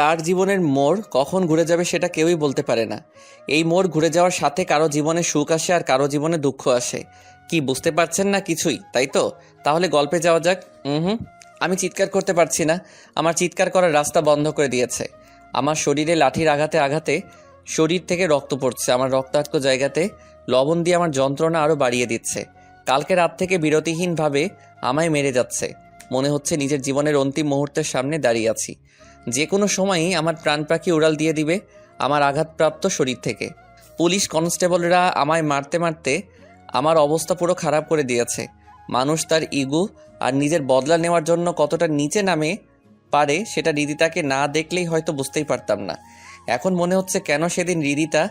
কার জীবনের মোড় কখন ঘুরে যাবে সেটা কেউই বলতে পারে না। এই মোড় ঘুরে যাওয়ার সাথে কারো জীবনে সুখ আসে আর কারো জীবনে দুঃখ আসে। কি বুঝতে পারছেন না কিছুই, তাই তো? তাহলে গল্পে যাওয়া যাক। আমি চিৎকার করতে পারছি না। আমার চিৎকার করার রাস্তা বন্ধ করে দিয়েছে। আমার শরীরে লাঠির আঘাতে আঘাতে শরীর থেকে রক্ত পড়ছে। আমার রক্তাক্ত জায়গাতে লবণ দিয়ে আমার যন্ত্রণা আরও বাড়িয়ে দিচ্ছে। কালকে রাত থেকে বিরতিহীনভাবে আমায় মেরে যাচ্ছে। মনে হচ্ছে নিজের জীবনের অন্তিম মুহূর্তের সামনে দাঁড়িয়ে আছি। যে কোনো সময়ই আমার প্রাণ পাখি উড়াল দিয়ে দিবে আমার আঘাতপ্রাপ্ত শরীর থেকে। পুলিশ কনস্টেবলরা আমায় মারতে মারতে আমার অবস্থা পুরো খারাপ করে দিয়েছে। মানুষ তার ইগো আর নিজের বদলা নেওয়ার জন্য কতটা নিচে নামে পারে সেটা রিদিতাকে না দেখলেই হয়তো বুঝতেই পারতাম না। এখন মনে হচ্ছে কেন সেদিন রিদিতা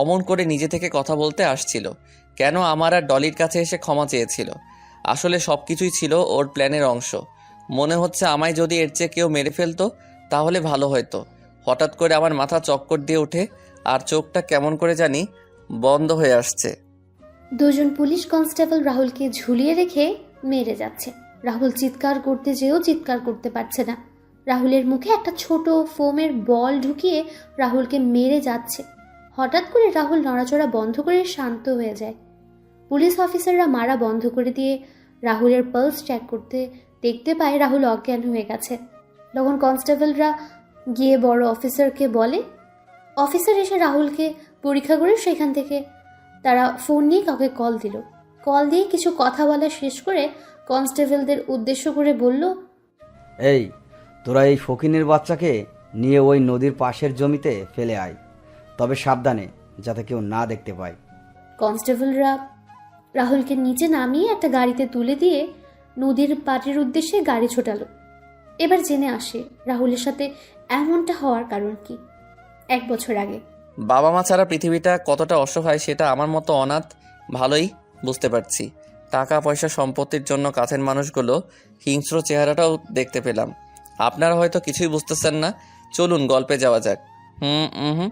অমন করে নিজে থেকে কথা বলতে আসছিল, কেন আমার আর ডলির কাছে এসে ক্ষমা চেয়েছিল। আসলে সব কিছুই ছিল ওর প্ল্যানের অংশ। মনে হচ্ছে আমায় যদি এর চেয়ে কেউ মেরে ফেলতো তাহলে ভালো হতো। হঠাৎ করে আমার মাথা চক্কর দিয়ে ওঠে আর চোখটা কেমন করে জানি বন্ধ হয়ে আসছে। দুজন পুলিশ কনস্টেবল রাহুলকে ঝুলিয়ে রেখে মেরে যাচ্ছে। রাহুল চিৎকার করতে যেও চিৎকার করতে পারছে না। রাহুলের মুখে একটা ছোট ফোমের বল ঢুকিয়ে রাহুলকে মেরে যাচ্ছে। হঠাৎ করে রাহুল নড়াচড়া বন্ধ করে শান্ত হয়ে যায়। পুলিশ অফিসাররা মারা বন্ধ করে দিয়ে রাহুলের পালস চেক করতে দেখতে পায় রাহুল অজ্ঞান হয়ে গেছে। তখন কনস্টেবলরা গিয়ে বড় অফিসারকে বলে। অফিসার এসে রাহুলকে পরীক্ষা করে সেখান থেকে তারা ফোন নিয়ে কাউকে কল দিল। কল দিয়ে কিছু কথা বলা শেষ করে কনস্টেবলদের উদ্দেশ্য করে বলল, এই তোরা এই ফকিনের বাচ্চাকে নিয়ে ওই নদীর পাশের জমিতে ফেলে আয়, তবে সাবধানে যাতে কেউ না দেখতে পায়। কনস্টেবলরা রাহুলকে নিচে নামিয়ে একটা গাড়িতে তুলে দিয়ে নদীর পাড়ের উদ্দেশ্যে গাড়ি ছোটালো। এবার জেনে আসে রাহুলের সাথে এমনটা হওয়ার কারণ কি। 1 বছর আগে বাবা মা ছাড়া পৃথিবীটা কতটা অসহায় সেটা আমার মতো অনাথ ভালোই বুঝতে পারছি। টাকা পয়সা সম্পত্তির জন্য কাছের মানুষগুলো হিংস্র চেহারাটাও দেখতে পেলাম। আপনারা হয়তো কিছুই বুঝতেছেন না। চলুন গল্পে যাওয়া যাক। হুম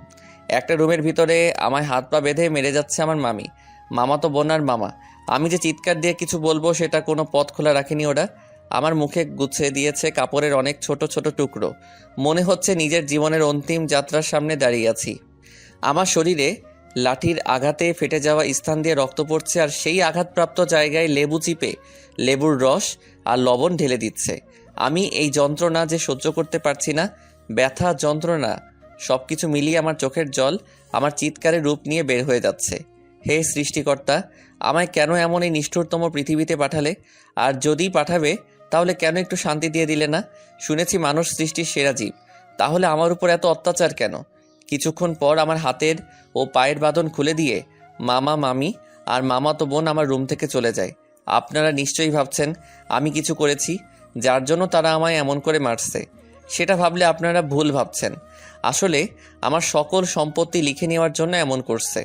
একটা রুমের ভিতরে আমায় হাত পা বেঁধে মেরে যাচ্ছে আমার মামি, মামা তো বোন আর মামা। আমি যে চিৎকার দিয়ে কিছু বলবো সেটা কোনো পথ খোলা রাখেনি ওরা। আমার মুখে গুছিয়ে দিয়েছে কাপড়ের অনেক ছোট ছোট টুকরো। মনে হচ্ছে নিজের জীবনের অন্তিম যাত্রার সামনে দাঁড়িয়ে আছি। আমার শরীরে লাঠির আঘাতে ফেটে যাওয়া স্থান দিয়ে রক্ত পড়ছে আর সেই আঘাতপ্রাপ্ত জায়গায় লেবু চিপে লেবুর রস আর লবণ ঢেলে দিচ্ছে। আমি এই যন্ত্রণা যে সহ্য করতে পারছি না, ব্যথা যন্ত্রণা সব কিছু মিলিয়ে আমার চোখের জল আমার চিৎকারের রূপ নিয়ে বের হয়ে যাচ্ছে। হে সৃষ্টিকর্তা, আমায় কেন এমন এই নিষ্ঠুরতম পৃথিবীতে পাঠালে? আর যদি পাঠাবে তাহলে কেন একটু শান্তি দিয়ে দিলে না? শুনেছি মানুষ সৃষ্টির সেরা জীব, তাহলে আমার উপর এত অত্যাচার কেন? কিছুক্ষণ পর আমার হাতের ও পায়ের বাঁধন খুলে দিয়ে মামা মামি আর মামাতো বোন আমার রুম থেকে চলে যায়। আপনারা নিশ্চয়ই ভাবছেন আমি কিছু করেছি যার জন্য তারা আমায় এমন করে মারছে। সেটা ভাবলে আপনারা ভুল ভাবছেন। আসলে আমার সকল সম্পত্তি লিখে নেওয়ার জন্য এমন করছে।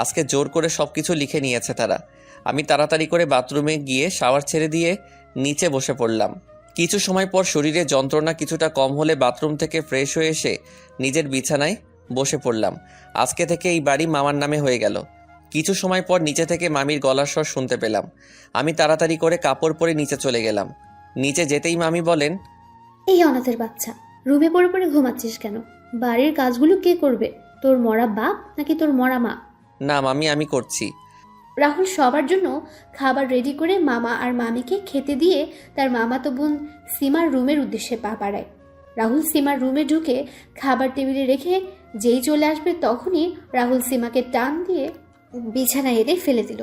আজকে জোর করে সব কিছু লিখে নিয়েছে তারা। আমি তাড়াতাড়ি করে বাথরুমে গিয়ে শাওয়ার ছেড়ে দিয়ে নিচে বসে পড়লাম। কিছু সময় পর শরীরে যন্ত্রণা কিছুটা কম হলে বাথরুম থেকে ফ্রেশ হয়ে এসে নিজের বিছানায় বসে পড়লাম। আজকে থেকে এই বাড়ি মামার নামে হয়ে গেল। কিছু সময় পর নিচে থেকে মামির গলার স্বর শুনতে পেলাম। আমি তাড়াতাড়ি করে কাপড় পরে নিচে চলে গেলাম। নিচে যেতেই মামি বলেন, এই অনাথের বাচ্চা, রুমে পড়ে পড়ে ঘুমাচ্ছিস কেন? বাড়ির কাজগুলো কে করবে? তোর মরা বাপ নাকি তোর মরা মা? না মামি, আমি করছি। রাহুল সবার জন্য খাবার রেডি করে মামা আর মামিকে খেতে দিয়ে তার মামাতো বোন সীমার রুমের উদ্দেশ্যে পা বাড়ায়। রাহুল সীমার রুমে ঢুকে খাবার টেবিলে রেখে যেই চলে আসবে তখনই রাহুল সীমাকে টান দিয়ে বিছানায় এনে ফেলে দিল।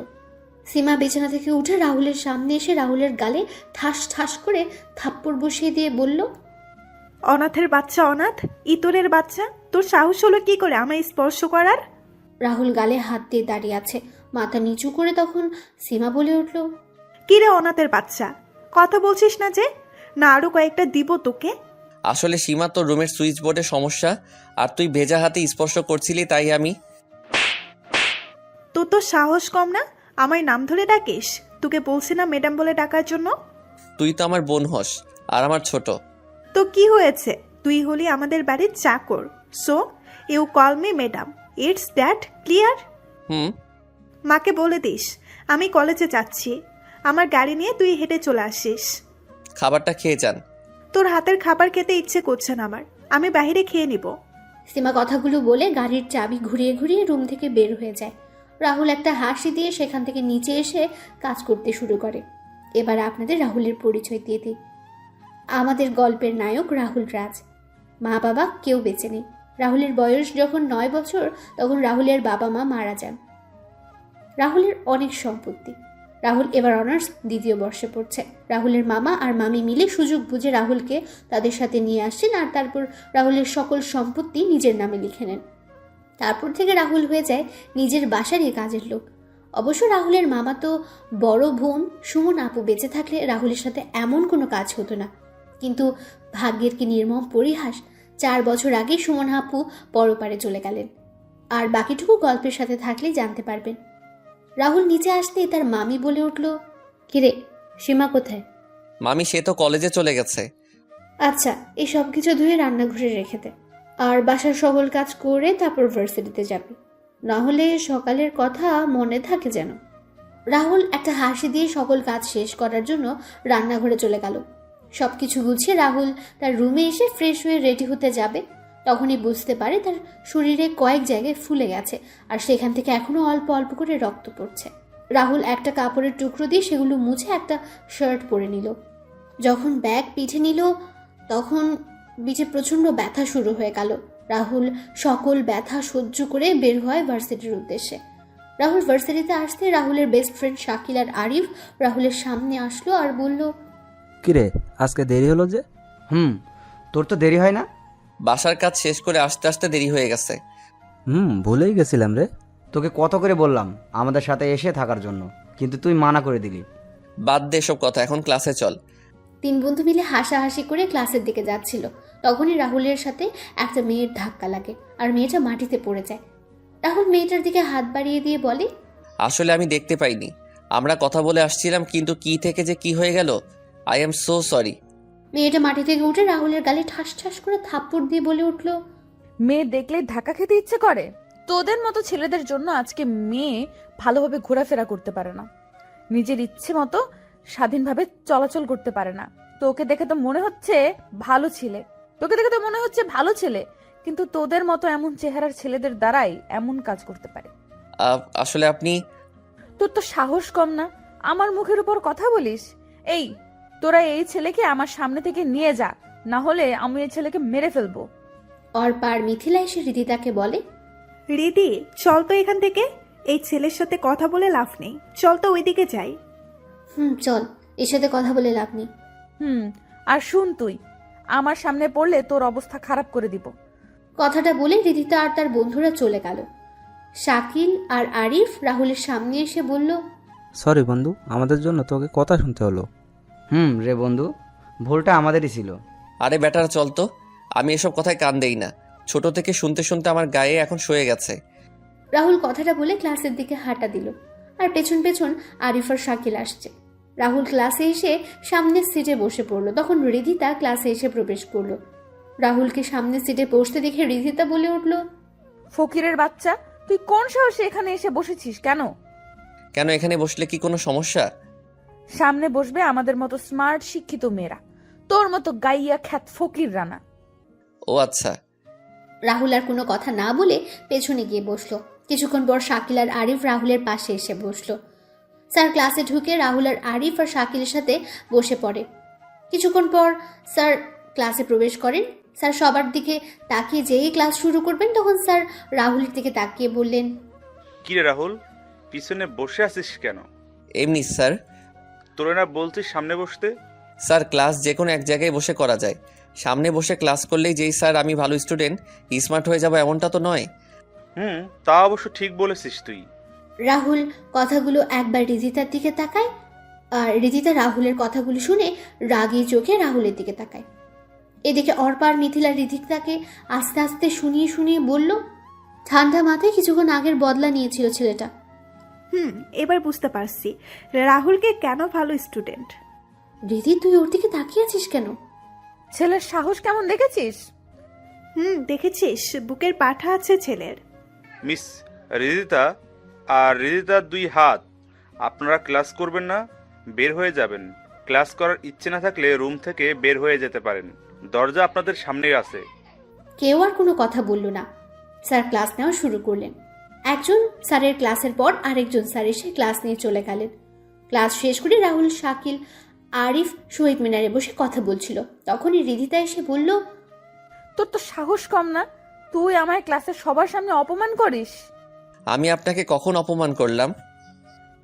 সীমা বিছানা থেকে উঠে রাহুলের সামনে এসে রাহুলের গালে ঠাস ঠাস করে থাপ্পড় বসিয়ে দিয়ে বলল, অনাথের বাচ্চা, অনাথ ইতরের বাচ্চা, তোর সাহস হলো কি করে আমায় স্পর্শ করার? রাহুল গালে হাত দিয়ে দাঁড়িয়ে আছে, মাথা নিচু করে। তখন সীমা বলে উঠল, কি রে অনাথের বাচ্চা, কথা বলছিস না যে? না আরো কয়েকটা দিব তোকে? আসলে সীমা তোর রুমের সুইচ বোর্ডে সমস্যা আর তুই ভেজা হাতে স্পর্শ করছিলি তাই আমি। তোর তো সাহস কম না, আমায় নাম ধরে ডাকিস? তোকে বলছি না ম্যাডাম বলে ডাকার জন্য? তুই তো আমার বোন হস আর আমার ছোট। তো কি হয়েছে? তুই হলি আমাদের বাড়ির চাকর, so you call me madam, it's that clear? মাকে বলে দিস আমি কলেজে যাচ্ছি, আমার গাড়ি নিয়ে তুই হেঁটে চলে আসিস। খাবারটা খেয়ে যান। তোর হাতের খাবার খেতে ইচ্ছে করছে না আমার, আমি বাইরে খেয়ে নিব। সীমা কথাগুলো বলে গাড়ির চাবি ঘুরিয়ে ঘুরিয়ে রুম থেকে বের হয়ে যায়। রাহুল একটা হাসি দিয়ে সেখান থেকে নিচে এসে কাজ করতে শুরু করে। এবার আপনাদের রাহুলের পরিচয় দিয়ে দিই। আমাদের গল্পের নায়ক রাহুল রাজ। মা বাবা কেউ বেঁচে নেই। রাহুলের বয়স যখন 9 বছর তখন রাহুলের বাবা মা মারা যান। রাহুলের অনেক সম্পত্তি। রাহুল এবার অনার্স 2য় বর্ষে পড়ছে। রাহুলের মামা আর মামি মিলে সুযোগ বুঝে রাহুলকে তাদের সাথে নিয়ে আসছেন আর তারপর রাহুলের সকল সম্পত্তি নিজের নামে লিখে নেন। তারপর থেকে রাহুল হয়ে যায় নিজের বাসারই কাজের লোক। অবশ্য রাহুলের মামা তো বড় বোন সুমন আপু বেঁচে থাকলে রাহুলের সাথে এমন কোনো কাজ হতো না। কিন্তু ভাগ্যের কি নির্মম পরিহাস, 4 বছর আগে সুমন আপু পরপারে চলে গেলেন। আর বাকিটুকু গল্পের সাথে থাকলেই জানতে পারবেন। রাহুল নিচে আসতেই তার মামি বলে উঠল, কিরে সীমা কোথায়? মামি সে তো কলেজে চলে গেছে। আচ্ছা, এই সব কিছু ধুয়ে রান্নাঘরে রেখে দে, আর বাসার সকল কাজ করে তারপর ভার্সিটিতে যাবি, না হলে সকালের কথা মনে থাকে যেন। রাহুল একটা হাসি দিয়ে সকল কাজ শেষ করার জন্য রান্নাঘরে চলে গেল। সব কিছু গুছিয়ে রাহুল তার রুমে এসে ফ্রেশ হয়ে রেডি হতে যাবে, তখনই বুঝতে পারে তার শরীরে কয়েক জায়গায় ফুলে গেছে আর সেখান থেকে এখনো অল্প অল্প করে রক্ত পড়ছে। রাহুল একটা কাপড়ের টুকরো দিয়ে সেগুলো মুছে একটা শার্ট পরে নিল। যখন ব্যাগ পিঠে নিল তখন পিঠে প্রচণ্ড ব্যথা শুরু হয়ে গেল। রাহুল সকল ব্যথা সহ্য করে বের হয় ভার্সিটির উদ্দেশ্যে। রাহুল ভার্সিটিতে আসতে রাহুলের বেস্ট ফ্রেন্ড শাকিল আর আরিফ রাহুলের সামনে আসলো আর বলল, কিরে আজকে দেরি হলো যে? তোর তো দেরি হয় না? বাসার কাজ শেষ করে আসতে আসতে দেরি হয়ে গেছে। ভুলেই গেছিলাম রে। তোকে কত করে বললাম আমাদের সাথে এসে থাকার জন্য, কিন্তু তুই মানা করে দিলি। বাদ দে সব কথা, এখন ক্লাসে চল। 3 বন্ধু মিলে হাসাহাসি করে ক্লাসের দিকে যাচ্ছিল। তখনই রাহুলের সাথে একটা মেয়ের ধাক্কা লাগে আর মেয়েটা মাটিতে পড়ে যায়। রাহুল মেয়েটার দিকে হাত বাড়িয়ে দিয়ে বলে, আসলে আমি দেখতে পাইনি, আমরা কথা বলে আসছিলাম, কিন্তু কি থেকে যে কি হয়ে গেল, আই এম সো সরি। মেয়েটা মাটি থেকে উঠে রাহুলের গালে ঠাস ঠাস করে থাপ্পড় দিয়ে বলে উঠল, মেয়ে দেখলেই ধাক্কা খেতে ইচ্ছে করে। তোদের মতো ছেলেদের জন্য আজকে মেয়ে ভালোভাবে ঘোরাফেরা করতে পারে না, নিজের ইচ্ছে মতো স্বাধীনভাবে চলাচল করতে পারে না। তোকে দেখে তো মনে হচ্ছে ভালো ছেলে, কিন্তু তোদের মতো এমন চেহারার ছেলেদের দ্বারাই এমন কাজ করতে পারে। আসলে আপনি। তোর তো সাহস কম না, আমার মুখের উপর কথা বলিস? এই তোরা এই ছেলেকে আমার সামনে থেকে নিয়ে যা, না হলে আমি এই ছেলেকে মেরে ফেলবো। অর্পা আর মিথিলা এসে রিদিতাকে বলে, রিদি চল তো এখান থেকে, এই ছেলের সাথে কথা বলে লাভ নেই, চল তো ওইদিকে যাই। চল, এর সাথে কথা বলে লাভ নেই। আর শুন, তুই আমার সামনে পড়লে তোর অবস্থা খারাপ করে দিব। কথাটা বলে রিদিতা আর তার বন্ধুরা চলে গেল। শাকিল আর আরিফ রাহুলের সামনে এসে বলল, সরি বন্ধু, আমাদের জন্য তোকে কথা শুনতে হলো। রে বন্ধু, ভুলটা আমাদেরই ছিল। আরে বেটারা চল তো, আমি এসব কথায় কান দেই না। ছোট থেকে শুনতে শুনতে আমার গায়ে এখন সয়ে গেছে। রাহুল কথাটা বলে ক্লাসের দিকে হাঁটা দিল আর পেছন পেছন আরিফ আর শাকিল আসছে। রাহুল ক্লাসে এসে সামনের সিটে বসে পড়লো। তখন রিধিতা ক্লাসে এসে প্রবেশ করলো। রাহুলকে সামনের সিটে বসতে দেখে রিধিতা বলে উঠল, ফকিরের বাচ্চা, তুই কোন সাহসে এখানে এসে বসেছিস? কেন এখানে বসলে কি কোনো সমস্যা? সামনে বসবে আমাদের মতো স্মার্ট শিক্ষিত মেয়েরা, তোর মতো গাইয়া খ্যাত ফকির রানা। ও আচ্ছা। রাহুল আর কোনো কথা না বলে পেছনে গিয়ে বসলো। কিছুক্ষণ পর শাকিল আর আরিফ রাহুলের পাশে এসে বসলো। স্যার ক্লাসে ঢুকে রাহুল আর আরিফ আর শাকিলের সাথে বসে পড়ে। কিছুক্ষণ পর স্যার ক্লাসে প্রবেশ করেন। স্যার সবার দিকে তাকিয়ে যেই ক্লাস শুরু করবেন তখন স্যার রাহুলের দিকে তাকিয়ে বললেন, কিরে রাহুল, পিছনে বসে আছিস কেন? এমনি স্যার। তোরা না বলছিস সামনে বসতে? স্যার ক্লাস যে কোনো এক জায়গায় বসে করা যায়, সামনে বসে ক্লাস করলেই যেই স্যার আমি ভালো স্টুডেন্ট স্মার্ট হয়ে যাব এমনটা তো নয়। তা অবশ্য ঠিক বলেছিস তুই। রাহুল কথাগুলো একবার রিদিতার দিকে তাকায় আর রিদিতা রাহুলের কথাগুলো শুনে রাগী চোখে রাহুলের দিকে তাকায়। এদিকে অর্পা আর মিথিলা রিদিতাকে আস্তে আস্তে শুনিয়ে শুনিয়ে বলল, ঠান্ডা মাথায় কিছুক্ষণ আগের বদলা নিয়েছিল ছেলেটা। এবার বুঝতে পারছি রাহুলকে কেন ভালো স্টুডেন্ট। রিদি, তুই ওর দিকে তাকিয়ে আছিস কেন? ছেলের সাহস কেমন দেখেছিস? দেখেছিস, বুকের পাঠা আছে ছেলের। মিস রিদিতা আর রিদিতার 2 হাত। আপনারা ক্লাস করবেন না? বের হয়ে যাবেন। ক্লাস করার ইচ্ছে না থাকলে রুম থেকে বের হয়ে যেতে পারেন, দরজা আপনাদের সামনেই আছে। কেউ আর কোনো কথা বলল না। স্যার ক্লাস নেওয়া শুরু করলেন। একজন স্যারের ক্লাসের পর আরেকজন স্যার এসে ক্লাস নিয়ে চলে গেলেন। ক্লাস শেষ করে রাহুল, শাকিল, আরিফ শহীদ মিনারে বসে কথা বলছিল। তখনই রিদিতা এসে বলল, তোর তো সাহস কম না, তুই আমায় ক্লাসের সবার সামনে অপমান করিস। আমি আপনাকে কখন অপমান করলাম?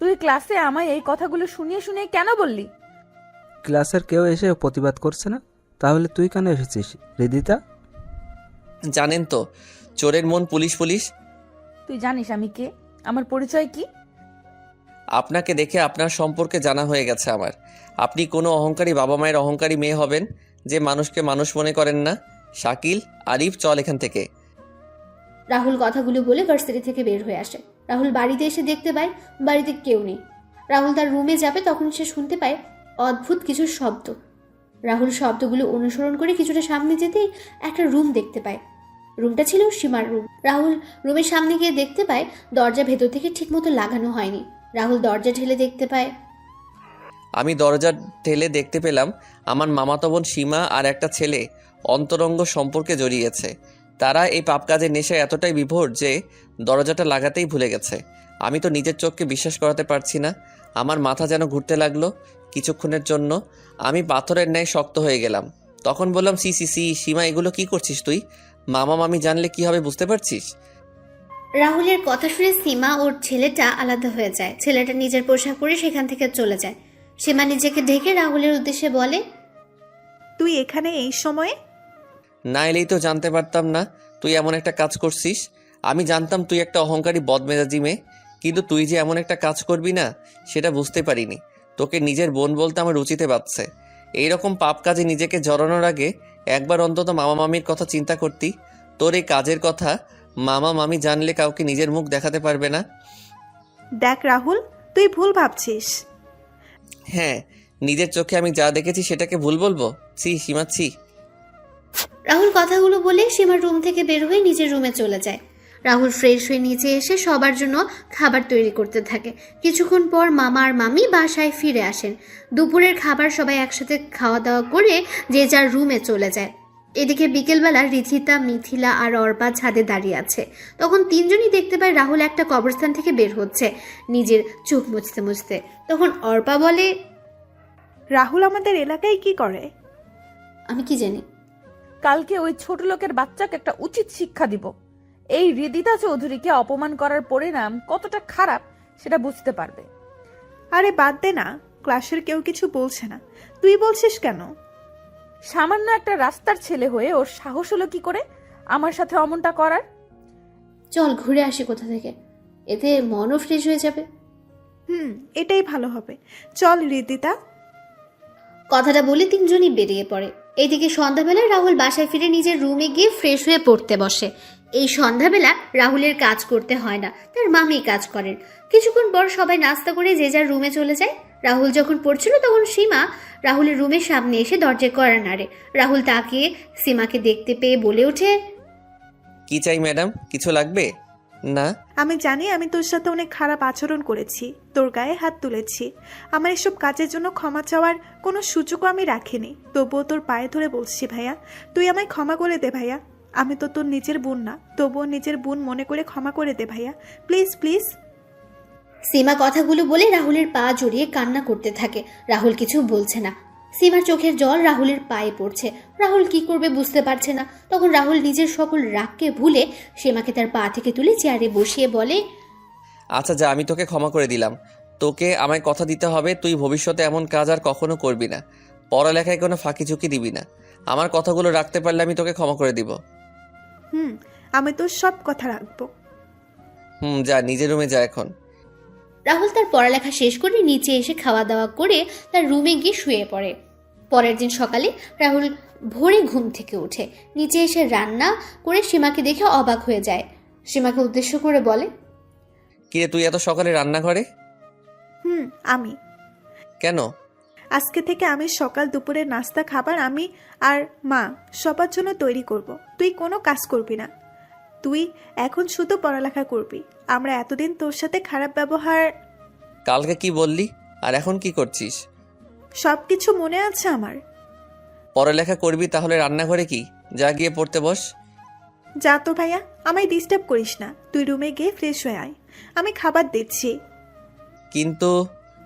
তুই ক্লাসে আমায় এই কথাগুলো শুনিয়ে শুনিয়ে কেন বললি? ক্লাসের কেউ এসে প্রতিবাদ করছে না, তাহলে তুই কেন এসেছিস রিদিতা? জানেন তো, চোরের মন পুলিশ পুলিশ। তুই জানিস আমি কে, আমার পরিচয় কি? আপনাকে দেখে আপনার সম্পর্কে জানা হয়ে গেছে আমার। আপনি কোনো অহংকারী বাবা মায়ের অহংকারী মেয়ে হবেন যে মানুষকে মানুষ মনে করেন না। শাকিল, আরিফ, চল এখান থেকে। রাহুল কথাগুলো বলে ভার্সিটি থেকে বের হয়ে আসে। রাহুল বাড়িতে এসে দেখতে পায় বাড়িতে কেউ নেই। রাহুল তার রুমে যাবে, তখন সে শুনতে পায় অদ্ভুত কিছু শব্দ। রাহুল শব্দগুলো অনুসরণ করে কিছুটা সামনে যেতেই একটা রুম দেখতে পায়। রুমটা ছিল সীমার রুম। রাহুল রুমের সামনে গিয়ে দেখতে পায় দরজা ভেতর থেকে ঠিকমতো লাগানো হয়নি। রাহুল দরজা ঠেলে দেখতে পায়, আমি দরজা ঠেলে দেখতে পেলাম আমার মামাতো বোন সীমা আর একটা ছেলে অন্তরঙ্গ সম্পর্কে জড়িয়েছে। তারা এই পাপ কাজের নেশায় এতটাই বিভোর যে দরজাটা লাগাতেই ভুলে গেছে। আমি তো নিজের চোখকে বিশ্বাস করাতে পারছি না। আমার মাথা যেন ঘুরতে লাগলো। কিছুক্ষণের জন্য আমি পাথরের ন্যায় শক্ত হয়ে গেলাম। তখন বললাম, সি সি সি সীমা, এগুলো কি করছিস তুই? মামা মামি জানলে কি হবে বুঝতে পারছিস? রাহুলের কথা শুনে সীমা ওর ছেলেটা আলাদা হয়ে যায়। ছেলেটা নিজের পোশাক পরে সেখান থেকে চলে যায়। সীমা নিজেকে ঢেকে রাহুলের উদ্দেশ্যে বলে, তুই এখানে এই সময়ে? না এলেই তো জানতে পারতাম না তুই এমন একটা কাজ করছিস। আমি জানতাম তুই একটা অহংকারী বদমেজাজি মেয়ে, কিন্তু তুই যে এমন একটা কাজ করবি না সেটা বুঝতে পারিনি। তোকে নিজের বোন বলতে আমার রুচিতে বাড়ছে। এইরকম পাপ কাজে নিজেকে জড়ানোর আগে একবার অন্তত মামা মামির কথা চিন্তা করতি। তোর এই কাজের কথা মামা মামি জানলে কাউকে নিজের মুখ দেখাতে পারবে না। দেখ রাহুল, তুই ভুল ভাবছিস। হ্যাঁ, নিজের চোখে আমি যা দেখেছি সেটাকে ভুল বলবো? ছি সীমা, ছি। রাহুল কথাগুলো বলে সীমার রুম থেকে বের হয়ে নিজের রুমে চলে যায়। রাহুল ফ্রেশ হয়ে নিচে এসে সবার জন্য খাবার তৈরি করতে থাকে। কিছুক্ষণ পর মামা আর মামি বাসায় ফিরে আসেন। দুপুরের খাবার সবাই একসাথে খাওয়া দাওয়া করে যে যার রুমে চলে যায়। এদিকে বিকেলবেলা রিথিতা, মিথিলা আর অর্পা ছাদে দাঁড়িয়ে আছে। তখন তিনজনই দেখতে পায় রাহুল একটা কবরস্থান থেকে বের হচ্ছে নিজের চোখ মুছতে মুছতে। তখন অর্পা বলে, রাহুল আমাদের এলাকায় কি করে? আমি কি জানি। কালকে ওই ছোট লোকের বাচ্চাকে একটা উচিত শিক্ষা দিব। এই রিদিতা চৌধুরীকে অপমান করার পরিণাম কতটা খারাপ সেটা বুঝতে পারবে। আরে বাদ দে না, ক্লাসের কেউ কিছু বলছে না, তুই বলছিস কেন? সামান্য একটা রাস্তার ছেলে হয়ে ওর সাহস হলো কি করে আমার সাথে অমনটা করার? চল ঘুরে আসি কোথা থেকে, এতে মনও ফ্রেশ হয়ে যাবে। এটাই ভালো হবে, চল রিদিতা। কথাটা বলে তিনজনই বেরিয়ে পড়ে। এইদিকে সন্ধ্যাবেলায় রাহুল বাসায় ফিরে নিজের রুমে গিয়ে ফ্রেশ হয়ে পড়তে বসে। এই সন্ধ্যাবেলা রাহুলের কাজ করতে হয় না, তার মামি কাজ করেন। কিছুক্ষণ পর সবাই নাস্তা করে যে যার রুমে চলে যায়। রাহুল যখন পড়ছিল তখন সীমা রাহুলের রুমের সামনে এসে দরজায় কড়া নাড়ে। রাহুল তাকিয়ে সীমাকে দেখতে পেয়ে বলে ওঠে, কি চাই ম্যাডাম? কিছু লাগবে? না। আমি জানি আমি তোর সাথে অনেক খারাপ আচরণ করেছি, তোর গায়ে হাত তুলেছি। আমার এসব কাজের জন্য ক্ষমা চাওয়ার কোনো সুযোগও আমি রাখিনি। তবুও তোর পায়ে ধরে বলছি ভাইয়া, তুই আমায় ক্ষমা করে দে ভাইয়া। আমি তো তোর নিজের বোন না, তবুও নিজের বোন মনে করে ক্ষমা করে দে ভাইয়া, প্লিজ প্লিজ। সীমা কথাগুলো বলে রাহুলের পা জড়িয়ে কান্না করতে থাকে। রাহুল কিছু বলছে না। সীমার চোখের জল রাহুলের পায়ে পড়ছে। রাহুল কি করবে বুঝতে পারছে না। তখন রাহুল নিজের সকল রাগকে ভুলে সীমাকে তার পা থেকে তুলে চেয়ারে বসিয়ে বলে, আচ্ছা যা, আমি তোকে ক্ষমা করে দিলাম। তোকে আমায় কথা দিতে হবে তুই ভবিষ্যতে এমন কাজ আর কখনো করবি না। পড়ালেখায় কোনো ফাঁকি ঝুঁকি দিবি না। আমার কথাগুলো রাখতে পারলে আমি তোকে ক্ষমা করে দিব। আমি তোর সব কথা রাখবো। যা, নিজের রুমে যা এখন। রাহুল তার পড়ালেখা শেষ করে নিচে এসে খাওয়া দাওয়া করে তার রুমে গিয়ে শুয়ে পড়ে। পরের দিন সকালে রাহুল ভোরে ঘুম থেকে উঠে নিচে এসে রান্না করে সীমাকে দেখে অবাক হয়ে যায়। সীমাকে উদ্দেশ্য করে বলে, কিরে তুই এত সকালে রান্নাঘরে? আমি কেন? আজকে থেকে আমি সকাল দুপুরের নাস্তা খাবার আমি আর মা সবার জন্য তৈরি করব। তুই কোনো কাজ করবি না, তুই এখন শুধু পড়ালেখা করবি। আমরা এতদিন তোর সাথে খারাপ ব্যবহার। কালকে কি বললি আর এখন কি করছিস? সব কিছু মনে আছে আমার। পড়ালেখা করবি তাহলে রান্নাঘরে কি? যা গিয়ে পড়তে বস। যা তো ভাইয়া, আমায় ডিস্টার্ব করিস না, তুই রুমে গিয়ে ফ্রেশ হয়ে আয়, আমি খাবার দিচ্ছি। কিন্তু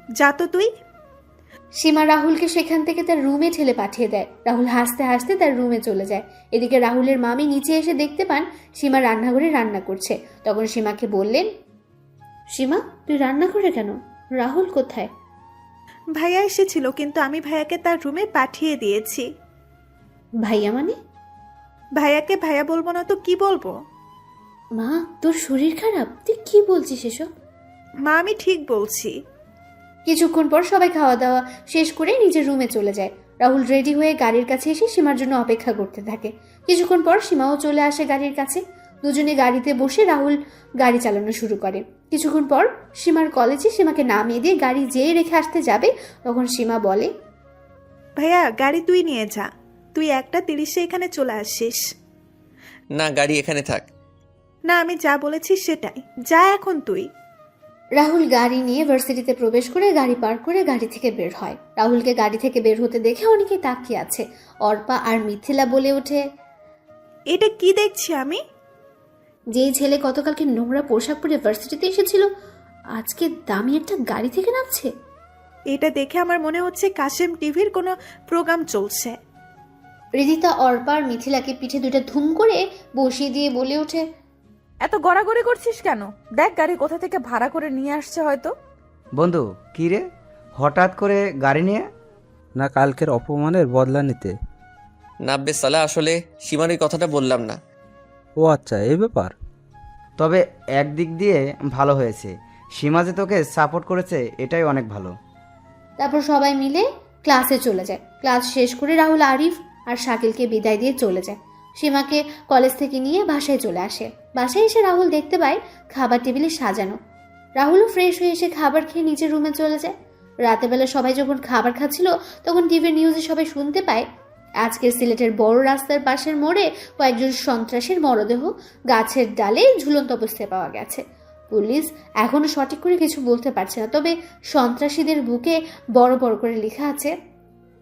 যা তো তুই। সীমা রাহুলকে সেখান থেকে তার রুমে ঠেলে পাঠিয়ে দেয়। রাহুল হাসতে হাসতে তার রুমে চলে যায়। এদিকে রাহুলের মামি নিচে এসে দেখতে পান সীমা রান্নাঘরে রান্না করছে। তখন সীমাকে বললেন, সীমা তুই রান্না করে কেন? রাহুল কোথায়? ভাইয়া এসেছিল, কিন্তু আমি ভাইয়াকে তার রুমে পাঠিয়ে দিয়েছি। ভাইয়া মানে? ভাইয়াকে ভাইয়া বলবো না তো কি বলবো? মা তোর শরীর খারাপ? তুই কি বলছিস এসব? মা আমি ঠিক বলছি। কিছুক্ষণ পর সবাই খাওয়া দাওয়া শেষ করে নিজের রুমে চলে যায়। রাহুল রেডি হয়ে গাড়ির কাছে এসে সীমার জন্য অপেক্ষা করতে থাকে। কিছুক্ষণ পর সীমাও চলে আসে গাড়ির কাছে। দুজনে গাড়িতে বসে রাহুল গাড়ি চালানো শুরু করে। কিছুক্ষণ পর সীমার কলেজে সীমাকে নামিয়ে দিয়ে গাড়ি যেয়ে রেখে আসতে যাবে, তখন সীমা বলে, ভাইয়া গাড়ি তুই নিয়ে যা, তুই 1:30 এখানে চলে আসিস। না, গাড়ি এখানে থাক। না, আমি যা বলেছি সেটাই, যা এখন তুই। রাহুল গাড়ি নিয়ে ভার্সিটিতে প্রবেশ করে গাড়ি পার্ক করে গাড়ি থেকে বের হয়। রাহুলকে গাড়ি থেকে বের হতে দেখে অনেকে তাকিয়ে আছে। অর্পা আর মিথিলা বলে ওঠে, এটা কি দেখছি আমি? যেই ছেলে গতকালকে নোংরা পোশাক পরে ভার্সিটিতে এসেছিল আজকে দামি একটা গাড়ি থেকে নামছে। এটা দেখে আমার মনে হচ্ছে কাশেম টিভির কোনো প্রোগ্রাম চলছে। রিদিতা অর্পা আর মিথিলাকে পিঠে দুইটা ধুম করে বসিয়ে দিয়ে বলে ওঠে, এত গড়াগড়ি করছিস কেন? দেখ গাড়ি কোথা থেকে ভাড়া করে নিয়ে আসছে হয়তো। বন্ধু কি রে, হঠাৎ করে গাড়ি নিয়ে? না, কালকের অপমানের বদলা নিতে। নাব্বে সালা, আসলে সীমার এই কথাটা বললাম না। ও আচ্ছা, এই ব্যাপার। তবে একদিক দিয়ে ভালো হয়েছে, সীমা যে তোকে সাপোর্ট করেছে, এটাই অনেক ভালো। তারপর সবাই মিলে ক্লাসে চলে যায়। ক্লাস শেষ করে রাহুল আরিফ আর শাকিলকে বিদায় দিয়ে চলে যায়। সীমাকে কলেজ থেকে নিয়ে বাসায় চলে আসে। বাসায় এসে রাহুল দেখতে পায় খাবার টেবিলে সাজানো। রাহুলও ফ্রেশ হয়ে এসে খাবার খেয়ে নিজের রুমে চলে যায়। রাতেবেলা সবাই যখন খাবার খাচ্ছিল তখন টিভির নিউজে সবাই শুনতে পায় আজকের সিলেটের বড় রাস্তার পাশের মোড়ে কয়েকজন সন্ত্রাসীর মরদেহ গাছের ডালে ঝুলন্ত অবস্থায় পাওয়া গেছে। পুলিশ এখনো সঠিক করে কিছু বলতে পারছে না, তবে সন্ত্রাসীদের বুকে বড় বড় করে লেখা আছে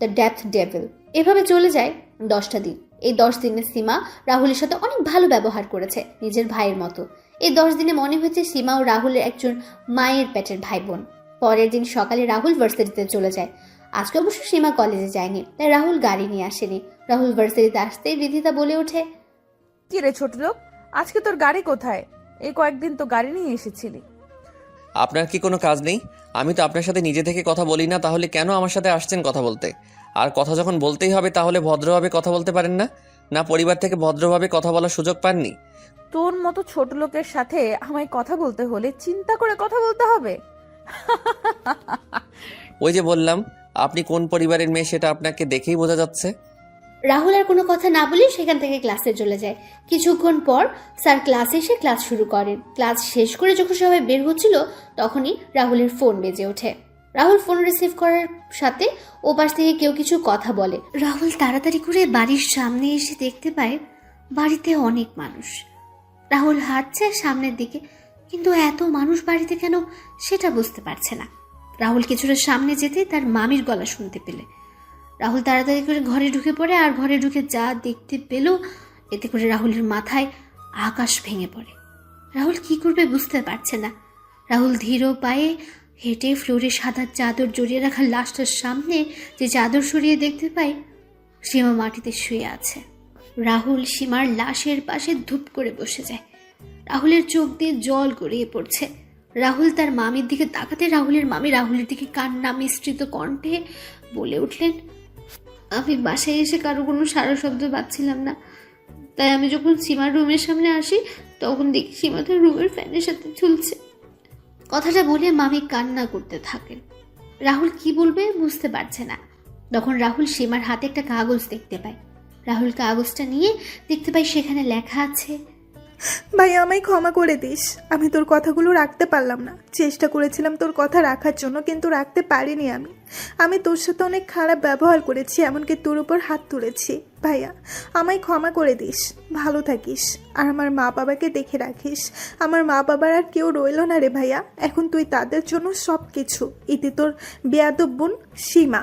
দ্য ডেথ ডেভিল। এভাবে চলে যায় 10টা দিন। এই 10 দিনে সীমা রাহুলের সাথে অনেক ভালো ব্যবহার করেছে, নিজের ভাইয়ের মতো। এই 10 দিনে মনে হয়েছে সীমা ও রাহুলের একজন মায়ের পেটের ভাই বোন। পরের দিন সকালে রাহুল ভার্সিটিতে চলে যায়। আজকে অবশ্য সীমা কলেজে যায়নি, তাই রাহুল গাড়ি নিয়ে আসেনি। রাহুল ভার্সিটিতে আসতেই রিধিতা বলে ওঠে, কি রে ছোট লোক, আজকে তোর গাড়ি কোথায়? এই কয়েকদিন তো গাড়ি নিয়ে এসেছিলি। আপনার কি কোনো কাজ নেই? আমি তো আপনার সাথে নিজে থেকে কথা বলি না, তাহলে কেন আমার সাথে আসছেন কথা বলতে? আর কথা যখন বলতেই হবে তাহলে ভদ্রভাবে কথা বলতে পারেন না? না পরিবার থেকে ভদ্রভাবে কথা বলার সুযোগ পাননি? তোর মতো ছোট লোকের সাথে আমায় কথা বলতে হলে চিন্তা করে কথা বলতে হবে। ওই যে বললাম, আপনি কোন পরিবারের মেয়ে সেটা আপনাকে দেখেই বোঝা যাচ্ছে। রাহুল আর কোনো কথা না বলে সেখান থেকে ক্লাসে চলে যায়। কিছুক্ষণ পর স্যার ক্লাসে এসে ক্লাস শুরু করেন। ক্লাস শেষ করে যখন সবাই বের হচ্ছিল তখনই রাহুলের ফোন বেজে ওঠে। রাহুল ফোন রিসিভ করার সাথে ওপাশ থেকে কেউ কিছু কথা বলে। রাহুল তাড়াতাড়ি করে বাড়ির সামনে এসে দেখতে পায় বাড়িতে অনেক মানুষ। রাহুল হাঁটছে সামনের দিকে, কিন্তু এত মানুষ বাড়িতে কেন সেটা বুঝতে পারছে না। রাহুল কিছুটা সামনে যেতে তার মামির গলা শুনতে পেলে রাহুল তাড়াতাড়ি করে ঘরে ঢুকে পড়ে। আর ঘরে ঢুকে যা দেখতে পেল এতে করে রাহুলের মাথায় আকাশ ভেঙে পড়ে। রাহুল কি করবে বুঝতে পারছে না। রাহুল ধীর পায়ে হেঁটে ফ্লোরে সাদা চাদর জড়িয়ে রাখা লাশটার সামনে যে চাদর সরিয়ে দেখতে পায় সীমা মাটিতে শুয়ে আছে। রাহুল সীমার লাশের পাশে ধূপ করে বসে যায়। রাহুলের চোখ দিয়ে জল গড়িয়ে পড়ছে। রাহুল তার মামির দিকে তাকাতে রাহুলের মামি রাহুলের দিকে কান্না মিশ্রিত কণ্ঠে বলে উঠলেন, আমি বাসায় এসে কারো কোনো সারা শব্দ পাচ্ছিলাম না, তাই আমি যখন সীমার রুমের সামনে আসি তখন দেখি সীমা তার রুমের ফ্যানের সাথে ঝুলছে। কথাটা বলে মামি কান্না করতে থাকেন। রাহুল কি বলবে বুঝতে পারছে না। তখন রাহুল সীমার হাতে একটা কাগজ দেখতে পায়। রাহুল কাগজটা নিয়ে দেখতে পায় সেখানে লেখা আছে, ভাই আমায় ক্ষমা করে দিস, আমি তোর কথাগুলো রাখতে পারলাম না। চেষ্টা করেছিলাম তোর কথা রাখার জন্য, কিন্তু রাখতে পারিনি। আমি তোর সাথে অনেক খারাপ ব্যবহার করেছি, এমনকি তোর উপর হাত তুলেছি। ভাইয়া আমায় ক্ষমা করে দিস, ভালো থাকিস আর আমার মা বাবাকে দেখে রাখিস। আমার মা বাবার আর কেউ রইল না রে ভাইয়া, এখন তুই তাদের জন্য সব কিছু। ইতি তোর বেয়াদব বোন সীমা।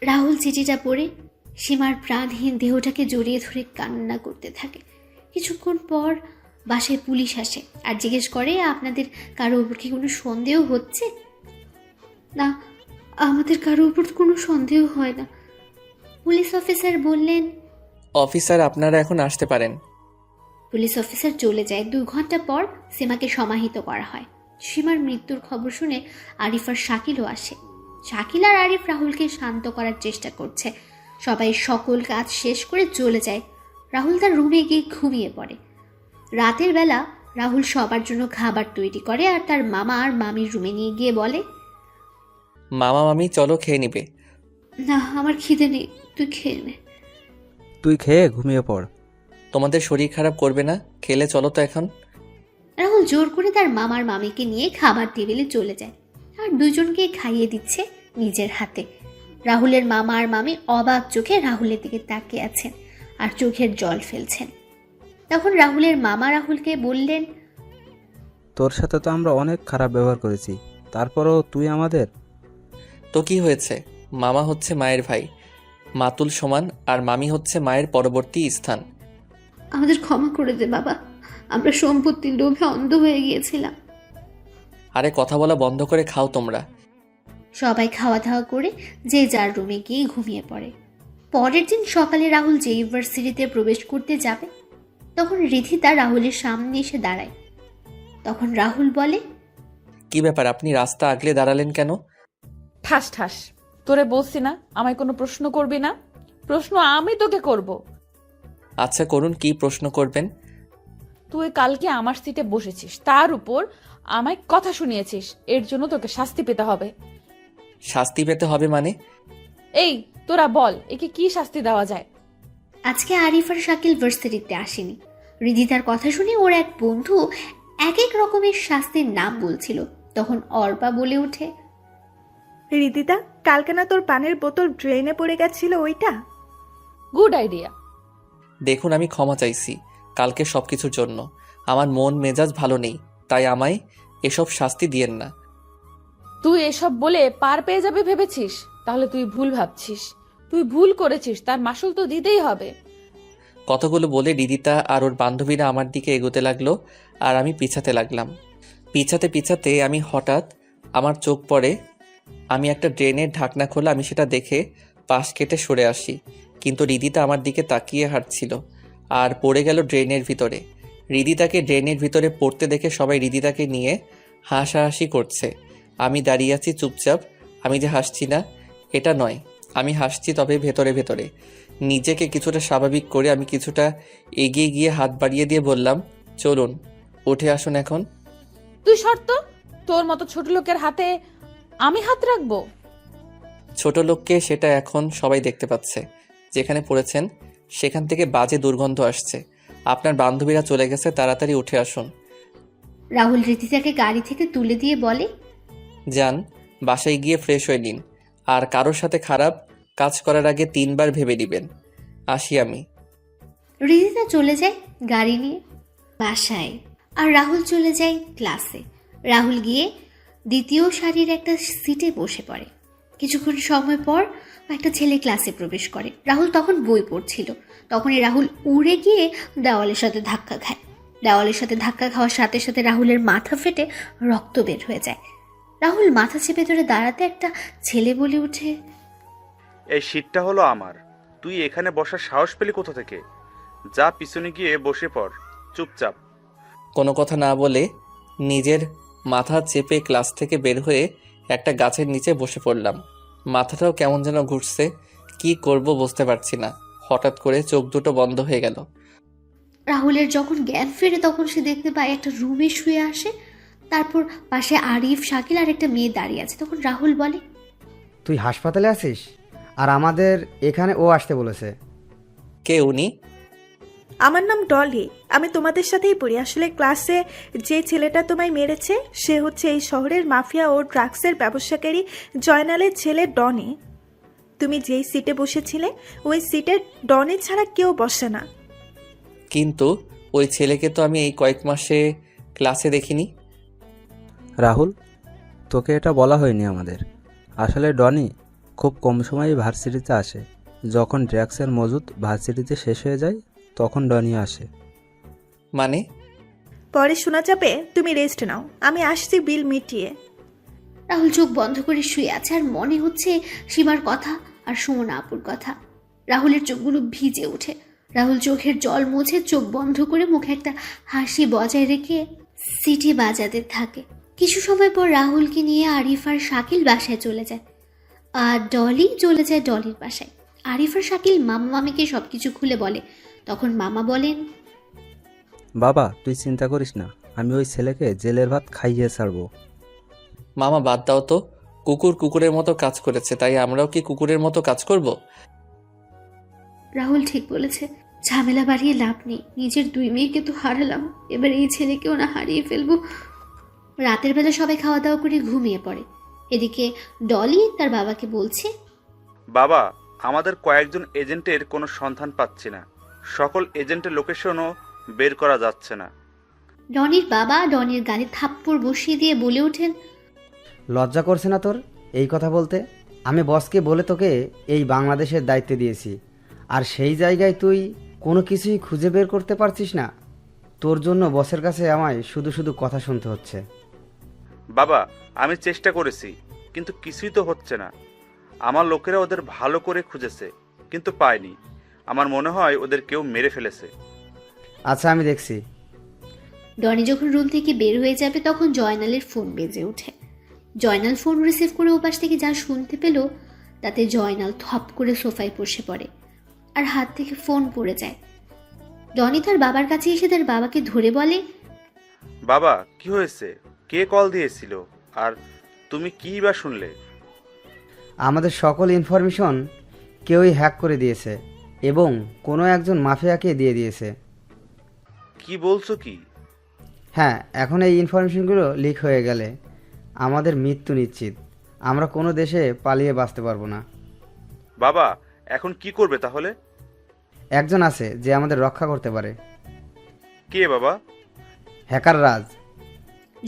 রাহুল চিঠিটা পড়ে সীমার প্রাণহীন দেহটাকে জড়িয়ে ধরে কান্না করতে থাকে। কিছুক্ষণ পর বাসায় পুলিশ আসে আর জিজ্ঞেস করে, আপনাদের কারো উপর কি কোনো সন্দেহ হচ্ছে? না, আমাদের কারো উপর কোনো সন্দেহ হয় না। পুলিশ অফিসার বললেন, অফিসার আপনারা এখন আসতে পারেন। পুলিশ অফিসার চলে যায়। 2 ঘন্টা পর সীমাকে সমাহিত করা হয়। সীমার মৃত্যুর খবর শুনে আরিফ আর শাকিলও আসে। শাকিল আর আরিফ রাহুলকে শান্ত করার চেষ্টা করছে। সবাই সকল কাজ শেষ করে চলে যায়। রাহুল তার রুমে গিয়ে ঘুমিয়ে পড়ে। রাতের বেলা রাহুল সবার জন্য খাবার তৈরি করে আর তার মামা আর মামির রুমে নিয়ে গিয়ে বলে, মামা মামি চলো খেয়ে নিবে। না, আমার খিদে নেই, তুই খেয়ে নে। তুই খেয়ে ঘুমিয়ে পড়। তোমাদের শরীর খারাপ করবে না, খেলে চলো তো এখন। রাহুল জোর করে তার মামার মামিকে নিয়ে খাবার টেবিলে চলে যায় আর দুজনকে খাইয়ে দিচ্ছে নিজের হাতে। রাহুলের মামা আর মামি অবাক চোখে রাহুলের দিকে তাকিয়ে আছেন আর চোখের জল ফেলছেন। তখন রাহুলের মামা রাহুলকে বললেন, তোর সাথে তো আমরা অনেক খারাপ ব্যবহার করেছি, তারপরও তুই আমাদের। তো কি হয়েছে, মামা হচ্ছে মায়ের ভাই, মাতুল সমান, আর মামি হচ্ছে মায়ের পরবর্তী স্থান। আমাদের ক্ষমা করে দে বাবা, আমরা সম্পত্তির লোভে অন্ধ হয়ে গিয়েছিলাম। আরে কথা বলা বন্ধ করে খাও তোমরা। সবাই খাওয়া দাওয়া করে যে যার রুমে গিয়ে ঘুমিয়ে পড়ে। পরের দিন সকালে রাহুল যে ইউনিভার্সিটিতে প্রবেশ করতে যাবে, তখন রিধিতা রাহুলের সামনে এসে দাঁড়ায়। তখন রাহুল বলে, কি ব্যাপার, আপনি রাস্তা আগলে দাঁড়ালেন কেন? ঠাস ঠাস, তোরে বলছি না আমায় কোনো প্রশ্ন করবি না? প্রশ্ন আমি তোকে করব। আচ্ছা করুন, কি প্রশ্ন করবেন? তুই কালকে আমার সিটে বসেছিস, তার উপর আমায় কথা শুনিয়েছিস, এর জন্য তোকে শাস্তি পেতে হবে। শাস্তি পেতে হবে মানে? এই তোরা বল, একে কি শাস্তি দেওয়া যায়? আজকে আরিফ আর শাকিল ভার্সিটিতে আসেনি। রিধিতার কথা শুনে ওর এক বন্ধু এক এক রকমের শাস্তির নাম বলছিল। তখন অর্পা বলে ওঠে, রিদিতা, কালকে না তোর পানির বোতল ড্রেনে পড়ে গেছিল ওইটা? Good idea. দেখুন, আমি ক্ষমা চাইছি কালকে সবকিছুর জন্য। আমার মন মেজাজ ভালো নেই, তাই আমায় এসব শাস্তি দিয়েন না। তুই এসব বলে পার পেয়ে যাবে ভেবেছিস? তাহলে তুই ভুল ভাবছিস। তুই ভুল করেছিস, তার মাসুল তো দিতেই হবে। কতগুলো বলে রিদিতা আর ওর বান্ধবীরা আমার দিকে এগোতে লাগলো আর আমি পিছাতে লাগলাম। পিছাতে পিছাতে আমি হঠাৎ আমার চোখ পড়ে, আমি একটা ড্রেনের ঢাকনা খোলা, আমি সেটা দেখে পাশ কেটে সরে আসি। কিন্তু রিদিতা আমার দিকে তাকিয়ে হাঁটছিল আর পড়ে গেল ড্রেনের ভিতরে। রিদিতাকে ড্রেনের ভিতরে পড়তে দেখে সবাই রিদিতাকে নিয়ে হাসাহাসি করছে। আমি দাঁড়িয়ে আছি চুপচাপ। আমি যে হাসছি না এটা নয়, আমি হাসছি তবে ভেতরে ভেতরে। নিজেকে কিছুটা স্বাভাবিক করে আমি কিছুটা এগিয়ে গিয়ে হাত বাড়িয়ে দিয়ে বললাম, চলুন উঠে আসুন এখন। তুই শর্ত, তোর মতো ছোট লোকের হাতে আমি হাত রাখবো? ছোট লোককে সেটা এখন সবাই দেখতে পাচ্ছে। যেখানে পড়েছেন সেখান থেকে বাজে দুর্গন্ধ আসছে। আপনার বান্ধবীরা চলে গেছে, তাড়াতাড়ি উঠে আসুন। রাহুল রিধিতাকে গাড়ি থেকে তুলে দিয়ে বলে, যান, বাসায় গিয়ে ফ্রেশ হয়ে নিন, আর কারোর সাথে খারাপ কাজ করার আগে 3 বার ভেবে নেবেন। আসি আমি। রিধিতা চলে যায় গাড়ি নিয়ে বাসায়, আর রাহুল চলে যায় ক্লাসে। রাহুল গিয়ে দ্বিতীয় সারির একটা সিটে বসে পড়ে। কিছুক্ষণ সময় পর একটা ছেলে ক্লাসে প্রবেশ করে। রাহুল তখন বই পড়ছিল। তখনই রাহুল উড়ে গিয়ে দেওয়ালের সাথে ধাক্কা খায়। দেওয়ালের সাথে ধাক্কা খাওয়ার সাথে সাথে রাহুলের মাথা ফেটে রক্ত বের হয়ে যায়। রাহুল মাথা চেপে ধরে দাঁড়াতে একটা ছেলে বলে ওঠে, এই সিটটা হলো আমার, তুই এখানে বসার সাহস পেলি কোথা থেকে? যা পিছনে গিয়ে বসে পড় চুপচাপ। কোনো কথা না বলে নিজের মাথা চেপে ক্লাস থেকে বের হয়ে একটা গাছের নিচে বসে পড়লাম। মাথাটাও কেমন যেন ঘুরছে, কি করব বুঝতে পারছি না। হঠাৎ করে চোখ দুটো বন্ধ হয়ে গেল। রাহুলের যখন জ্ঞান ফেরে তখন সে দেখতে পায় একটা রুমে শুয়ে আসে। তারপর পাশে আরিফ, শাকিল আর একটা মেয়ে দাঁড়িয়ে আছে। তখন রাহুল বলে, তুই হাসপাতালে আছিস আর আমাদের এখানে ও আসতে বলেছে। কে উনি? আমার নাম ডলি, আমি তোমাদের সাথেই পড়ি। আসলে ক্লাসে যে ছেলেটা তোমায় মেরেছে সে হচ্ছে এই শহরের মাফিয়া ও ড্রাগসের ব্যবসাকারী জয়নালের ছেলে ডনি। তুমি যেই সিটে বসেছিলে ওই সিটে ডনি ছাড়া কেউ বসে না। কিন্তু ওই ছেলেকে তো আমি এই কয়েক মাসে ক্লাসে দেখিনি। রাহুল, তোকে এটা বলা হয়নি আমাদের। আসলে ডনি খুব কম সময়ই ভার্সিটিতে আসে। যখন ড্রাগসের মজুদ ভার্সিটিতে শেষ হয়ে যায় তখন ডনি আসে। মানে? পরে শোনা যাবে। তুমি রেস্ট নাও, আমি আসছি বিল মিটিয়ে। রাহুল চোখ বন্ধ করে শুয়ে আছে আর মনে হচ্ছে সীমার কথা আর সুমনা আপুর কথা। রাহুলের চোখগুলো ভিজে ওঠে। রাহুল চোখের জল মুছে চোখ বন্ধ করে মুখে একটা হাসি বজায় রেখে সিটি বাজাতে থাকে। কিছু সময় পর রাহুলকে নিয়ে আরিফ আর শাকিল বাসায় চলে যায়, আর ডলি চলে যায় ডলির বাসায়। আরিফ আর শাকিল মামা মামিকে সবকিছু খুলে বলে। তখন মামা বলেন, বাবা তুই চিন্তা করিস না, আমি ওই ছেলেকে জেলের ভাত খাইয়ে ছাড়বো। মামা বাদ দাও তো, কুকুর কুকুরের মতো কাজ করেছে, তাই আমরাও কি কুকুরের মতো কাজ করব? রাহুল ঠিক বলেছে, ঝামেলা বাড়িয়ে লাভ নেই। নিজের 2 মেয়েকে তো হারালাম, এবার এই ছেলেকেও না হারিয়ে ফেলবো। রাতের বেলা সবাই খাওয়া দাওয়া করে ঘুমিয়ে পড়ে। এদিকে ডলি তার বাবাকে বলছে, বাবা, আমাদের কয়েকজন এজেন্টের কোনো সন্ধান পাচ্ছি না। সকল এজেন্টের লোকেশনও বের করা যাচ্ছে না। ডনির বাবা ডনির গালে থাপ্পড় বসিয়ে দিয়ে বলে ওঠেন, লজ্জা করছে না তোর এই কথা বলতে? আমি বসকে বলে তোকে এই বাংলাদেশের দায়িত্ব দিয়েছি, আর সেই জায়গায় তুই কোনো কিছুই খুঁজে বের করতে পারছিস না। তোর জন্য বসের কাছে আমায় শুধু শুধু কথা শুনতে হচ্ছে। বাবা, আমি চেষ্টা করেছি, কিন্তু কিছুই তো হচ্ছে না। আমার লোকেরা ওদের ভালো করে খুঁজেছে, কিন্তু পায়নি। আমার মনে হয় ওদের কেউ মেরে ফেলেছে। আচ্ছা আমি দেখছি। ডনি যখন রুম থেকে বের হয়ে যাবে তখন জয়নালের ফোন বেজে ওঠে। জয়নাল ফোন রিসিভ করে ওপাশ থেকে যা শুনতে পেল তাতে জয়নাল থপ করে সোফায় বসে পড়ে আর হাত থেকে ফোন পড়ে যায়। ডনি তার বাবার কাছে এসে তার বাবাকে ধরে বলে, বাবা, কি হয়েছে? কে কল দিয়েছিল? আর তুমি কি বা শুনলে? আমাদের সকল ইনফরমেশন কেউই হ্যাক করে দিয়েছে এবং কোনো একজন মাফিয়াকে দিয়ে দিয়েছে। কি বলছো কি? হ্যাঁ, এখন এই ইনফরমেশনগুলো লিক হয়ে গেলে আমাদের মৃত্যু নিশ্চিত। আমরা কোনো দেশে পালিয়ে বাঁচতে পারবো না। বাবা, এখন কি করবে তাহলে? একজন আছে যে আমাদের রক্ষা করতে পারে। কে বাবা? হ্যাকার রাজ।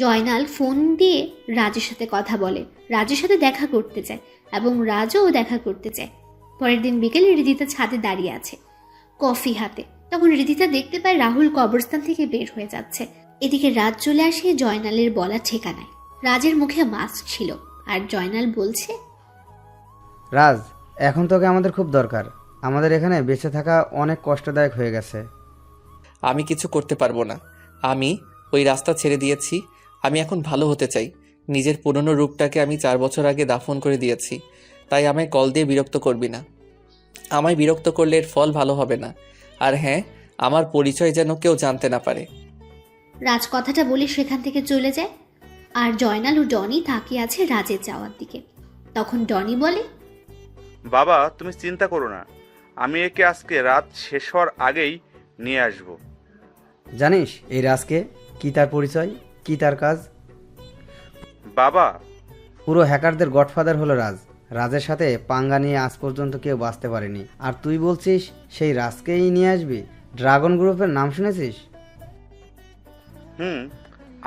জয়নাল ফোন দিয়ে রাজের সাথে কথা বলে, রাজের সাথে দেখা করতে চায় এবং রাজও দেখা করতে চায়। পরের দিন বিকেলে রিদিতা ছাদে দাঁড়িয়ে আছে কফি হাতে। তখন রিদিতা দেখতে পায় রাহুল কবরস্থান থেকে বের হয়ে যাচ্ছে। এদিকে রাজ চলে আসে জয়নালের বলা ঠিকানায়। রাজের মুখে মাস্ক ছিল আর জয়নাল বলছে, রাজ, এখন তোকে আমাদের খুব দরকার। আমাদের এখানে বেঁচে থাকা অনেক কষ্টদায়ক হয়ে গেছে। আমি কিছু করতে পারবো না। আমি ওই রাস্তা ছেড়ে দিয়েছি। আমি এখন ভালো হতে চাই। নিজের পুরনো রূপটাকে আমি 4 বছর আগে দাফন করে দিয়েছি। তাই আমায় কল দিয়ে বিরক্ত করবি না। আমায় বিরক্ত করলে এর ফল ভালো হবে না। আর হ্যাঁ, আমার পরিচয় যেন কেউ জানতে না পারে। রাজ কথাটা বলে সেখান থেকে চলে যায় আর জয়নাল ও ডনি তাকিয়ে আছে রাজের যাওয়ার দিকে। তখন ডনি বলে, বাবা, তুমি চিন্তা করো না। আমি একে আজকে রাত শেষ হওয়ার আগেই নিয়ে আসব। জানিস এই রাজকে? কি তার পরিচয়, কি তার কাজ? বাবা, পুরো হ্যাকারদের গডফাদার হলো রাজ। রাজের সাথে পাঙ্গা নিয়ে আজ পর্যন্ত কেউ বাঁচতে পারেনি, আর তুই বলছিস সেই রাজকেই নিয়ে আসবি? ড্রাগন গ্রুপের নাম শুনেছিস?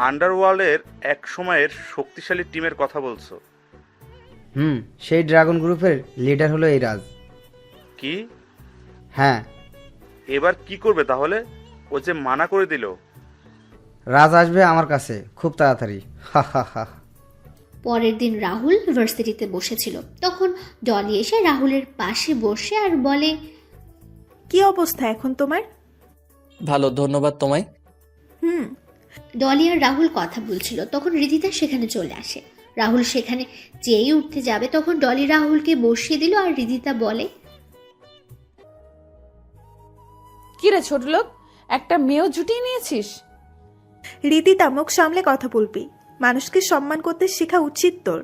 আন্ডারওয়ার্ল্ডের এক সময়ের শক্তিশালী টিমের কথা বলছো? সেই ড্রাগন গ্রুপের লিডার হলো এই রাজ। কি? হ্যাঁ। এবার কি করবে তাহলে? ও যে মানা করে দিল। রাজ আসবে আমার কাছে খুব তাড়াতাড়ি। হা হা হা। পরের দিন রাহুল ভার্সিটিতে বসেছিল। তখন ডলি এসে রাহুলের পাশে বসে আর বলে, কি অবস্থা এখন তোমার? ভালো, ধন্যবাদ তোমায়। ডলি আর রাহুল কথা বলছিল তখন রিদিতা সেখানে চলে আসে। রাহুল সেখানে যেই উঠতে যাবে তখন ডলি রাহুলকে বসিয়ে দিল আর রিদিতা বলে, কি রে ছোট লোক, একটা মেয়েও জুটিয়ে নিয়েছিস? রীতিতা, মুখ সামলে কথা বলবি। মানুষকে সম্মান করতে শেখা উচিত তোর।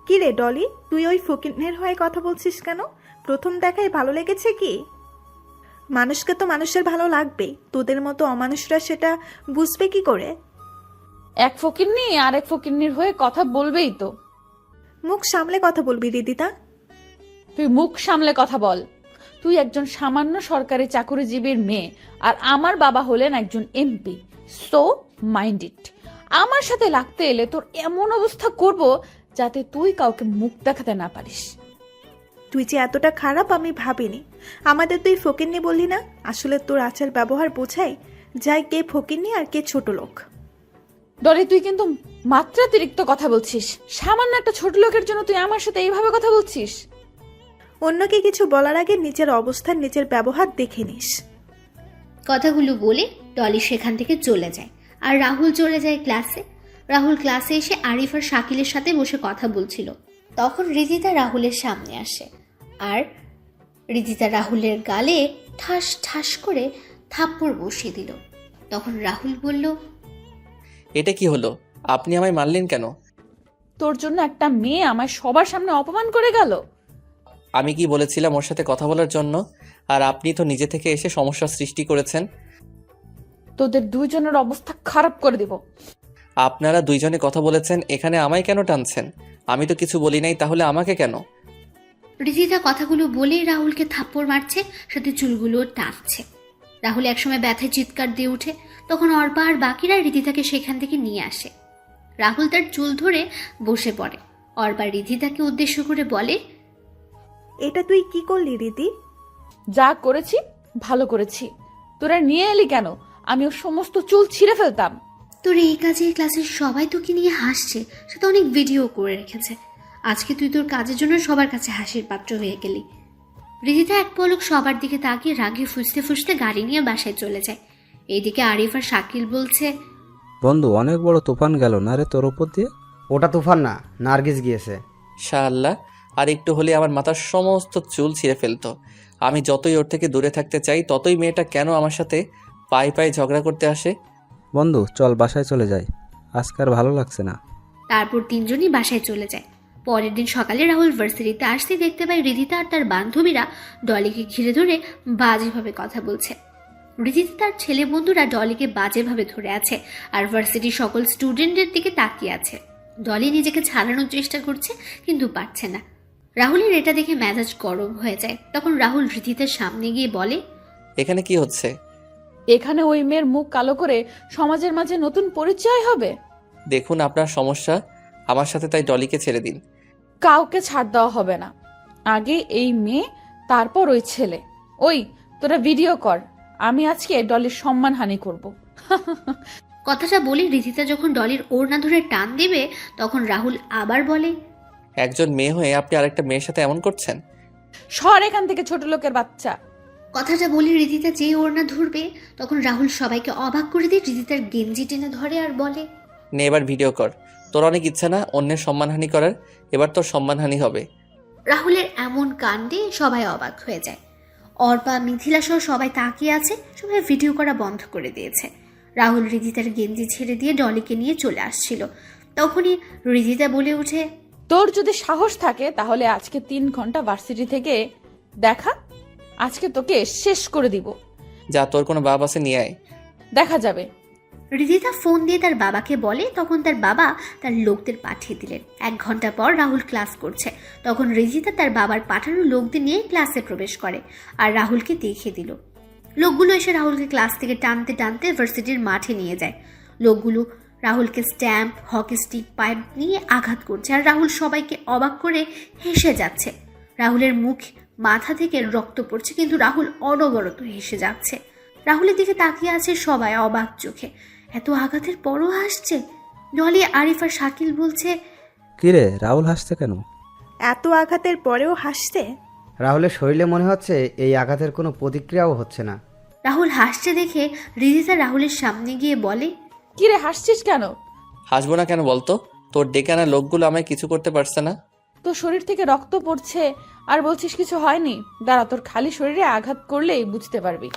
কি রে ডলি, তুই ওই ফকিনের হয়ে কথা বলছিস কেন? প্রথম দেখায় ভালো লেগেছে কি? মানুষকে তো মানুষের ভালো লাগবেই, তোদের মতো অমানুষরা সেটা বুঝবে কি করে? এক ফকিন্নি আর এক ফকিন্নির হয়ে কথা বলবেই তো। মুখ সামলে কথা বলবি রীতিতা। তুই মুখ সামলে কথা বল। তুই একজন সামান্য সরকারি চাকুরিজীবীর মেয়ে আর আমার বাবা হলেন একজন এমপি। So mind it. আমার সাথে লাগতে এলে তোর এমন অবস্থা করব যাতে তুই কাউকে মুখ দেখাতে না পারিস। তুই যে এতটা খারাপ আমি ভাবিনি। আমাদের তুই ফকিন্নি বললি না, আসলে তোর আচার ব্যবহার বোঝাই যাই কে ফকিরনি আর কে ছোট লোক। ডলি, তুই কিন্তু মাত্রাতিরিক্ত কথা বলছিস। সামান্য একটা ছোট লোকের জন্য তুই আমার সাথে এইভাবে কথা বলছিস? অন্যকে কিছু বলার আগে নিজের অবস্থান নিজের ব্যবহার দেখে নিস। কথাগুলো বলে ডলি সেখান থেকে চলে যায় আর রাহুল চলে যায় ক্লাসে। রাহুল ক্লাসে এসে আরিফ আর শাকিলের সাথে বসে কথা বলছিল। তখন রিদিতা রাহুলের সামনে আসে আর রিদিতা রাহুলের গালে ঠাস ঠাস করে থাপ্পড় বসিয়ে দিল। তখন রাহুল বলল, এটা কি হলো? আপনি আমায় মারলেন কেন? তোর জন্য একটা মেয়ে আমার সবার সামনে অপমান করে গেল। আমি কি বলেছিলাম ওর সাথে কথা বলার জন্য? আর আপনি তো নিজে থেকে এসে সমস্যা সৃষ্টি করেছেন। তোদের দুইজনের অবস্থা খারাপ করে দিব। আপনারা দুইজনে কথা বলেছেন, এখানে আমায় কেন টানছেন? আমি তো কিছু বলি নাই, তাহলে আমাকে কেন? রিদিতা কথাগুলো বলেই রাহুলকে থাপ্পড় মারছে, সাথে চুলগুলো টানছে। রাহুল একসময় ব্যথায় চিৎকার দিয়ে ওঠে। তখন অর্পা আর বাকিরা রিদিতাকে সেখান থেকে নিয়ে আসে। রাহুল তার চুল ধরে বসে পড়ে। অর্পা রিদিতাকে উদ্দেশ্য করে বলে, এটা তুই কি করলি রীতি? যা করেছি ভালো করেছি। তোরা নিয়ে এলি কেন? আমি ওর সমস্ত চুল ছিঁড়ে ফেলতাম। তোর এই কাজে ক্লাসের সবাই তোকে নিয়ে হাসছে, সেটা অনেক ভিডিও করে রেখেছে। আজকে তুই তোর কাজের জন্য সবার কাছে হাসির পাত্র হয়ে গেলি। রিদিতা এক পলক সবার দিকে তাকিয়ে রাগে ফুসতে ফুসতে গাড়ি নিয়ে বাসায় চলে যায়। এইদিকে আরিফ আর শাকিল বলছে, বন্ধু, অনেক বড় তুফান গেল না রে তোর ওপর দিয়ে? ওটা তুফান না, নার্গিস গিয়েছে। শাআল্লাহ, আর একটু হলে আমার মাথার সমস্ত চুল ছিঁড়ে ফেলতো। আমি যতই ওর থেকে দূরে থাকতে চাই, ততই মেয়েটা কেন আমার সাথে পায়ে পায়ে ঝগড়া করতে আসে? বন্ধু চল বাসায় চলে যাই, আজকে আর ভালো লাগছে না। তারপর তিনজনই বাসায় চলে যায়। পরের দিন সকালে রাহুল ভার্সিটিতে আসতে দেখতে পায় রিদিতা আর তার বান্ধবীরা ডলিকে ঘিরে ধরে বাজেভাবে কথা বলছে। রিদিতা তার ছেলে বন্ধুরা ডলিকে বাজেভাবে ধরে আছে আর ভার্সিটির সকল স্টুডেন্টদের দিকে তাকিয়ে আছে। ডলি নিজেকে ছাড়ানোর চেষ্টা করছে কিন্তু পারছে না। রাহুলের এটা দেখে মেজাজ গরম হয়ে যায়। তখন রাহুল রিদিতার সামনে গিয়ে বলে, এখানে কি হচ্ছে? এখানে ওই মেয়ের মুখ কালো করে সমাজের মাঝে নতুন পরিচয় হবে। দেখুন আপনার সমস্যা আমার সাথে, তাই ডলিকে ছেড়ে দিন। কাউকে ছাড় দেওয়া হবে না। আগে এই মেয়ে, তারপর ওই ছেলে। ওই তোরা ভিডিও কর, আমি আজকে ডলির সম্মানহানি করব। কথাটা বলে রিদিতা যখন ডলির ওড়না ধরে টান দেবে, তখন রাহুল আবার বলে, একজন মেয়ে হয়ে আপনি আরেকটা মেয়ের সাথে এমন করছেন? সর এখান থেকে, ছোট লোকের বাচ্চা। কথাটা বলে রিদিতা যে ওড়না ধরবে, তখন রাহুল সবাইকে অবাক করে দিয়ে রিদিতার গেঞ্জি টেনে ধরে আর বলে, নে এবার ভিডিও কর। তোর অনেক ইচ্ছা না অন্যের সম্মানহানি করার? এবার তোর সম্মানহানি হবে। রাহুলের এমন কাণ্ডে সবাই অবাক হয়ে যায়। অর্পা, মিথিলা সহ সবাই তাকিয়ে আছে। সবাই ভিডিও করা বন্ধ করে দিয়েছে। রাহুল রিদিতার গেঞ্জি ছেড়ে দিয়ে ডলিকে নিয়ে চলে আসছিল। তখনই রিদিতা বলে ওঠে, তোর যদি সাহস থাকে তাহলে আজকে 3 ঘন্টা ভার্সিটি থেকে দেখা। আজকে তোকে শেষ করে দিব। যা, তোর কোনো বাপ আছে, নিয়ে আয়। দেখা যাবে। রিদিতা ফোন দিয়ে তার বাবাকে বলে। তখন তার বাবা তার লোকদের পাঠিয়ে দিলেন। 1 ঘন্টা পর রাহুল ক্লাস করছে। তখন রিদিতা তার বাবার পাঠানো লোকদের নিয়ে ক্লাসে প্রবেশ করে আর রাহুলকে দেখিয়ে দিল। লোকগুলো এসে রাহুলকে ক্লাস থেকে টানতে টানতে ভার্সিটির মাঠে নিয়ে যায়। লোকগুলো রাহুলকে স্ট্যাম্প, হকি স্টিক, পাইপ নিয়ে আঘাত করছে আর রাহুল সবাইকে অবাক করে হেসে যাচ্ছে। রাহুলের মুখ, মাথা থেকে রক্ত পড়ছে, কিন্তু রাহুল অনবরত হেসে যাচ্ছে। রাহুলের দিকে তাকিয়ে আছে সবাই অবাক চোখে। এত আঘাতের পরও হাসছে। ডলি, আরিফ আর শাকিল বলছে, কিরে রাহুল হাসছে কেন? এত আঘাতের পরেও হাসছে। রাহুলের শরীরে মনে হচ্ছে এই আঘাতের কোনো প্রতিক্রিয়াও হচ্ছে না। রাহুল হাসছে দেখে রিদিতা রাহুলের সামনে গিয়ে বলে, কিরে হাসছিস কেন? হাসবো না কেন বলতো? তোর ডেকে আনা লোকগুলো আমায় কিছু করতে পারছে না। তোর শরীর থেকে রক্ত পড়ছে আর বলছিস কিছু হয়নি। দাঁড়া, তোর খালি শরীরে আঘাত করলেই বুঝতে পারবি।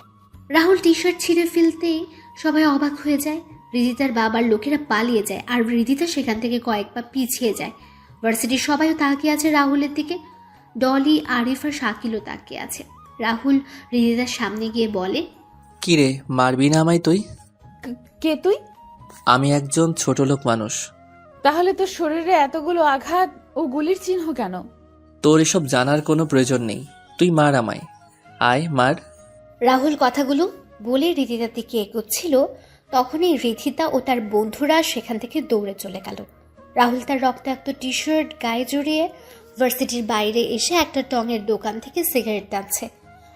রাহুল টি শার্ট ছিঁড়ে ফেলতেই সবাই অবাক হয়ে যায়। রিদিতার বাবার লোকেরা পালিয়ে যায় আর রিদিতা সেখান থেকে কয়েক পা পিছিয়ে যায়। ভার্সিটির সবাইও তাকিয়ে আছে রাহুলের দিকে। ডলি, আরিফ আর শাকিলও তাকিয়ে আছে। রাহুল রিদিতার সামনে গিয়ে বলে, কি রে, মারবি না আমায় তুই? কে তুই? আমি একজন ছোট লোক মানুষ। তাহলে তোর শরীরে এতগুলো আঘাত ও গুলির চিহ্ন কেন? তোর এসব জানার কোনো প্রয়োজন নেই। তুই মার আমায়, আয় মার। রাহুল কথাগুলো বলে রিদিতার দিকে এগোচ্ছিল। তখনই রিদিতা ও তার বন্ধুরা সেখান থেকে দৌড়ে চলে গেল। রাহুল তার রক্তাক্ত টি শার্ট গায়ে জড়িয়ে ভার্সিটির বাইরে এসে একটা টঙের দোকান থেকে সিগারেট টানছে।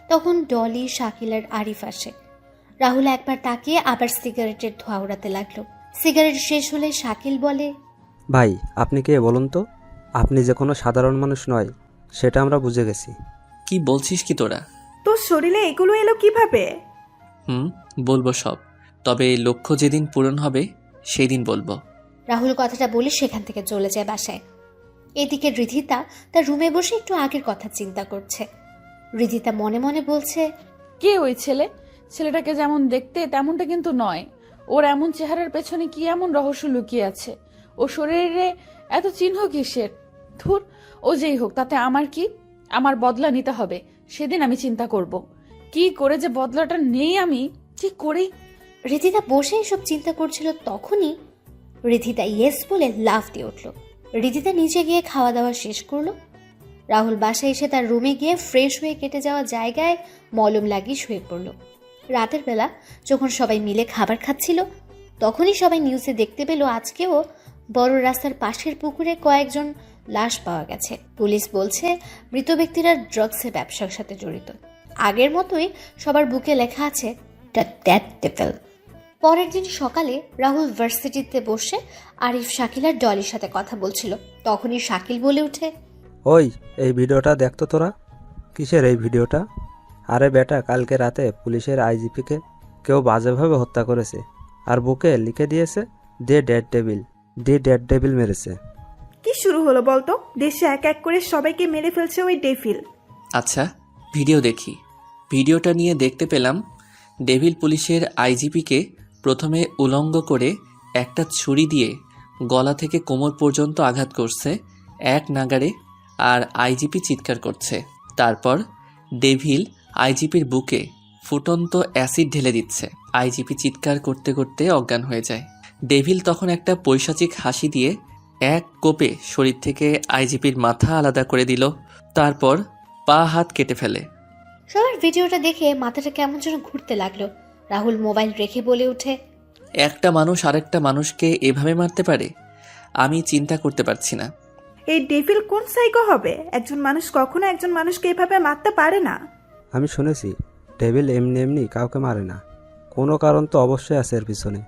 তখন ডলি, শাকিল আর আরিফ আসে। রাহুল একবার তাকিয়ে আবার সিগারেটের ধোঁয়া উড়াতে লাগলো। সিগারেট শেষ হলে শাকিল বলে, ভাই আপনি কে বলুন তো? আপনি যে কোনো সাধারণ মানুষ নয় সেটা আমরা বুঝে গেছি। কি বলছিস কি তোরা? তোর শরীরে এগুলো এলো কিভাবে? বলবো সব, তবে লক্ষ্য যেদিন পূরণ হবে সেই দিন বলবো। রাহুল কথাটা বলে সেখান থেকে চলে যায় বাসায়। এদিকে রিধিতা তার রুমে বসে একটু আগের কথা চিন্তা করছে। রিধিতা মনে মনে বলছে, কে ওই ছেলে? ছেলেটাকে যেমন দেখতে তেমনটা কিন্তু নয়। ওর এমন চেহারার পেছনে কি এমন রহস্য লুকিয়ে আছে? ও শরীরে এত চিহ্ন কিসের? ধুর, ও যেই হোক তাতে আমার কি? আমার বদলা নিতে হবে, সেদিন আমি চিন্তা করব কি করে যে বদলাটা নেই আমি ঠিক করেই। রিধিতা বসে এসব চিন্তা করছিল, তখনই রিধিতা ইয়েস বলে লাফ দিয়ে উঠল। রিধিতা নিচে গিয়ে খাওয়া দাওয়া শেষ করলো। রাহুল বাসায় এসে তার রুমে গিয়ে ফ্রেশ হয়ে কেটে যাওয়া জায়গায় মলম লাগিয়ে শুয়ে পড়ল। রাতের বেলা যখন সবাই মিলে খাবার খাচ্ছিল, তখনই সবাই নিউজে দেখতে পেল আজকেও বড় রাস্তার পাশের পুকুরে কয়েকজন লাশ পাওয়া গেছে। পুলিশ বলছে মৃত ব্যক্তিরা ড্রাগসের ব্যবসার সাথে জড়িত। আগের মতোই সবার বুকে লেখা আছে দ্য ডেথ ডেভিল। পরের দিন সকালে রাহুল ভার্সিটিতে বসে আরিফ, শাকিল আর ডলির সাথে কথা বলছিল। তখনই শাকিল বলে ওঠে, ওই এই ভিডিওটা দেখতো তোরা। কিসের এই ভিডিওটা? আরে বেটা, কালকে রাতে পুলিশের আইজিপিকে কেউ বাজেভাবে হত্যা করেছে আর বুকে লিখে দিয়েছে the dead devil. The dead devil মেরেছে। কি শুরু হলো বলতো? দেশে এক এক করে সবাইকে মেরে ফেলছে ওই ডেভিল। আচ্ছা, ভিডিও দেখি। ভিডিওটা নিয়ে দেখতে পেলাম ডেভিল পুলিশের আইজিপিকে প্রথমে উলঙ্গ করে একটা ছুরি দিয়ে গলা থেকে কোমর পর্যন্ত আঘাত করছে এক নাগাড়ে, আর আইজিপি চিৎকার করছে। তারপর ডেভিল আইজিপির বুকে ফুটন্ত অ্যাসিড ঢেলে দিচ্ছে। আইজিপি চিৎকার করতে করতে অজ্ঞান হয়ে যায়। ডেভিল তখন একটা পৈশাচিক হাসি দিয়ে এক কোপে শরীর থেকে আইজিপির মাথা আলাদা করে দিল, তারপর পা হাত কেটে ফেলে। সবার ভিডিওটা দেখে মাথাটা কেমন যেন ঘুরতে লাগলো। রাহুল মোবাইল রেখে বলে ওঠে, একটা মানুষ আরেকটা মানুষকে এভাবে মারতে পারে? আমি চিন্তা করতে পারছি না। এই ডেভিল কোন সাইকো হবে? একজন মানুষ কখনো একজন মানুষকে এভাবে মারতে পারে না। আমি শুনেছি ডেভিল এমনি এমনি কাউকে মারে না, কোনো কারণ তো অবশ্যই আছে এর পিছনে।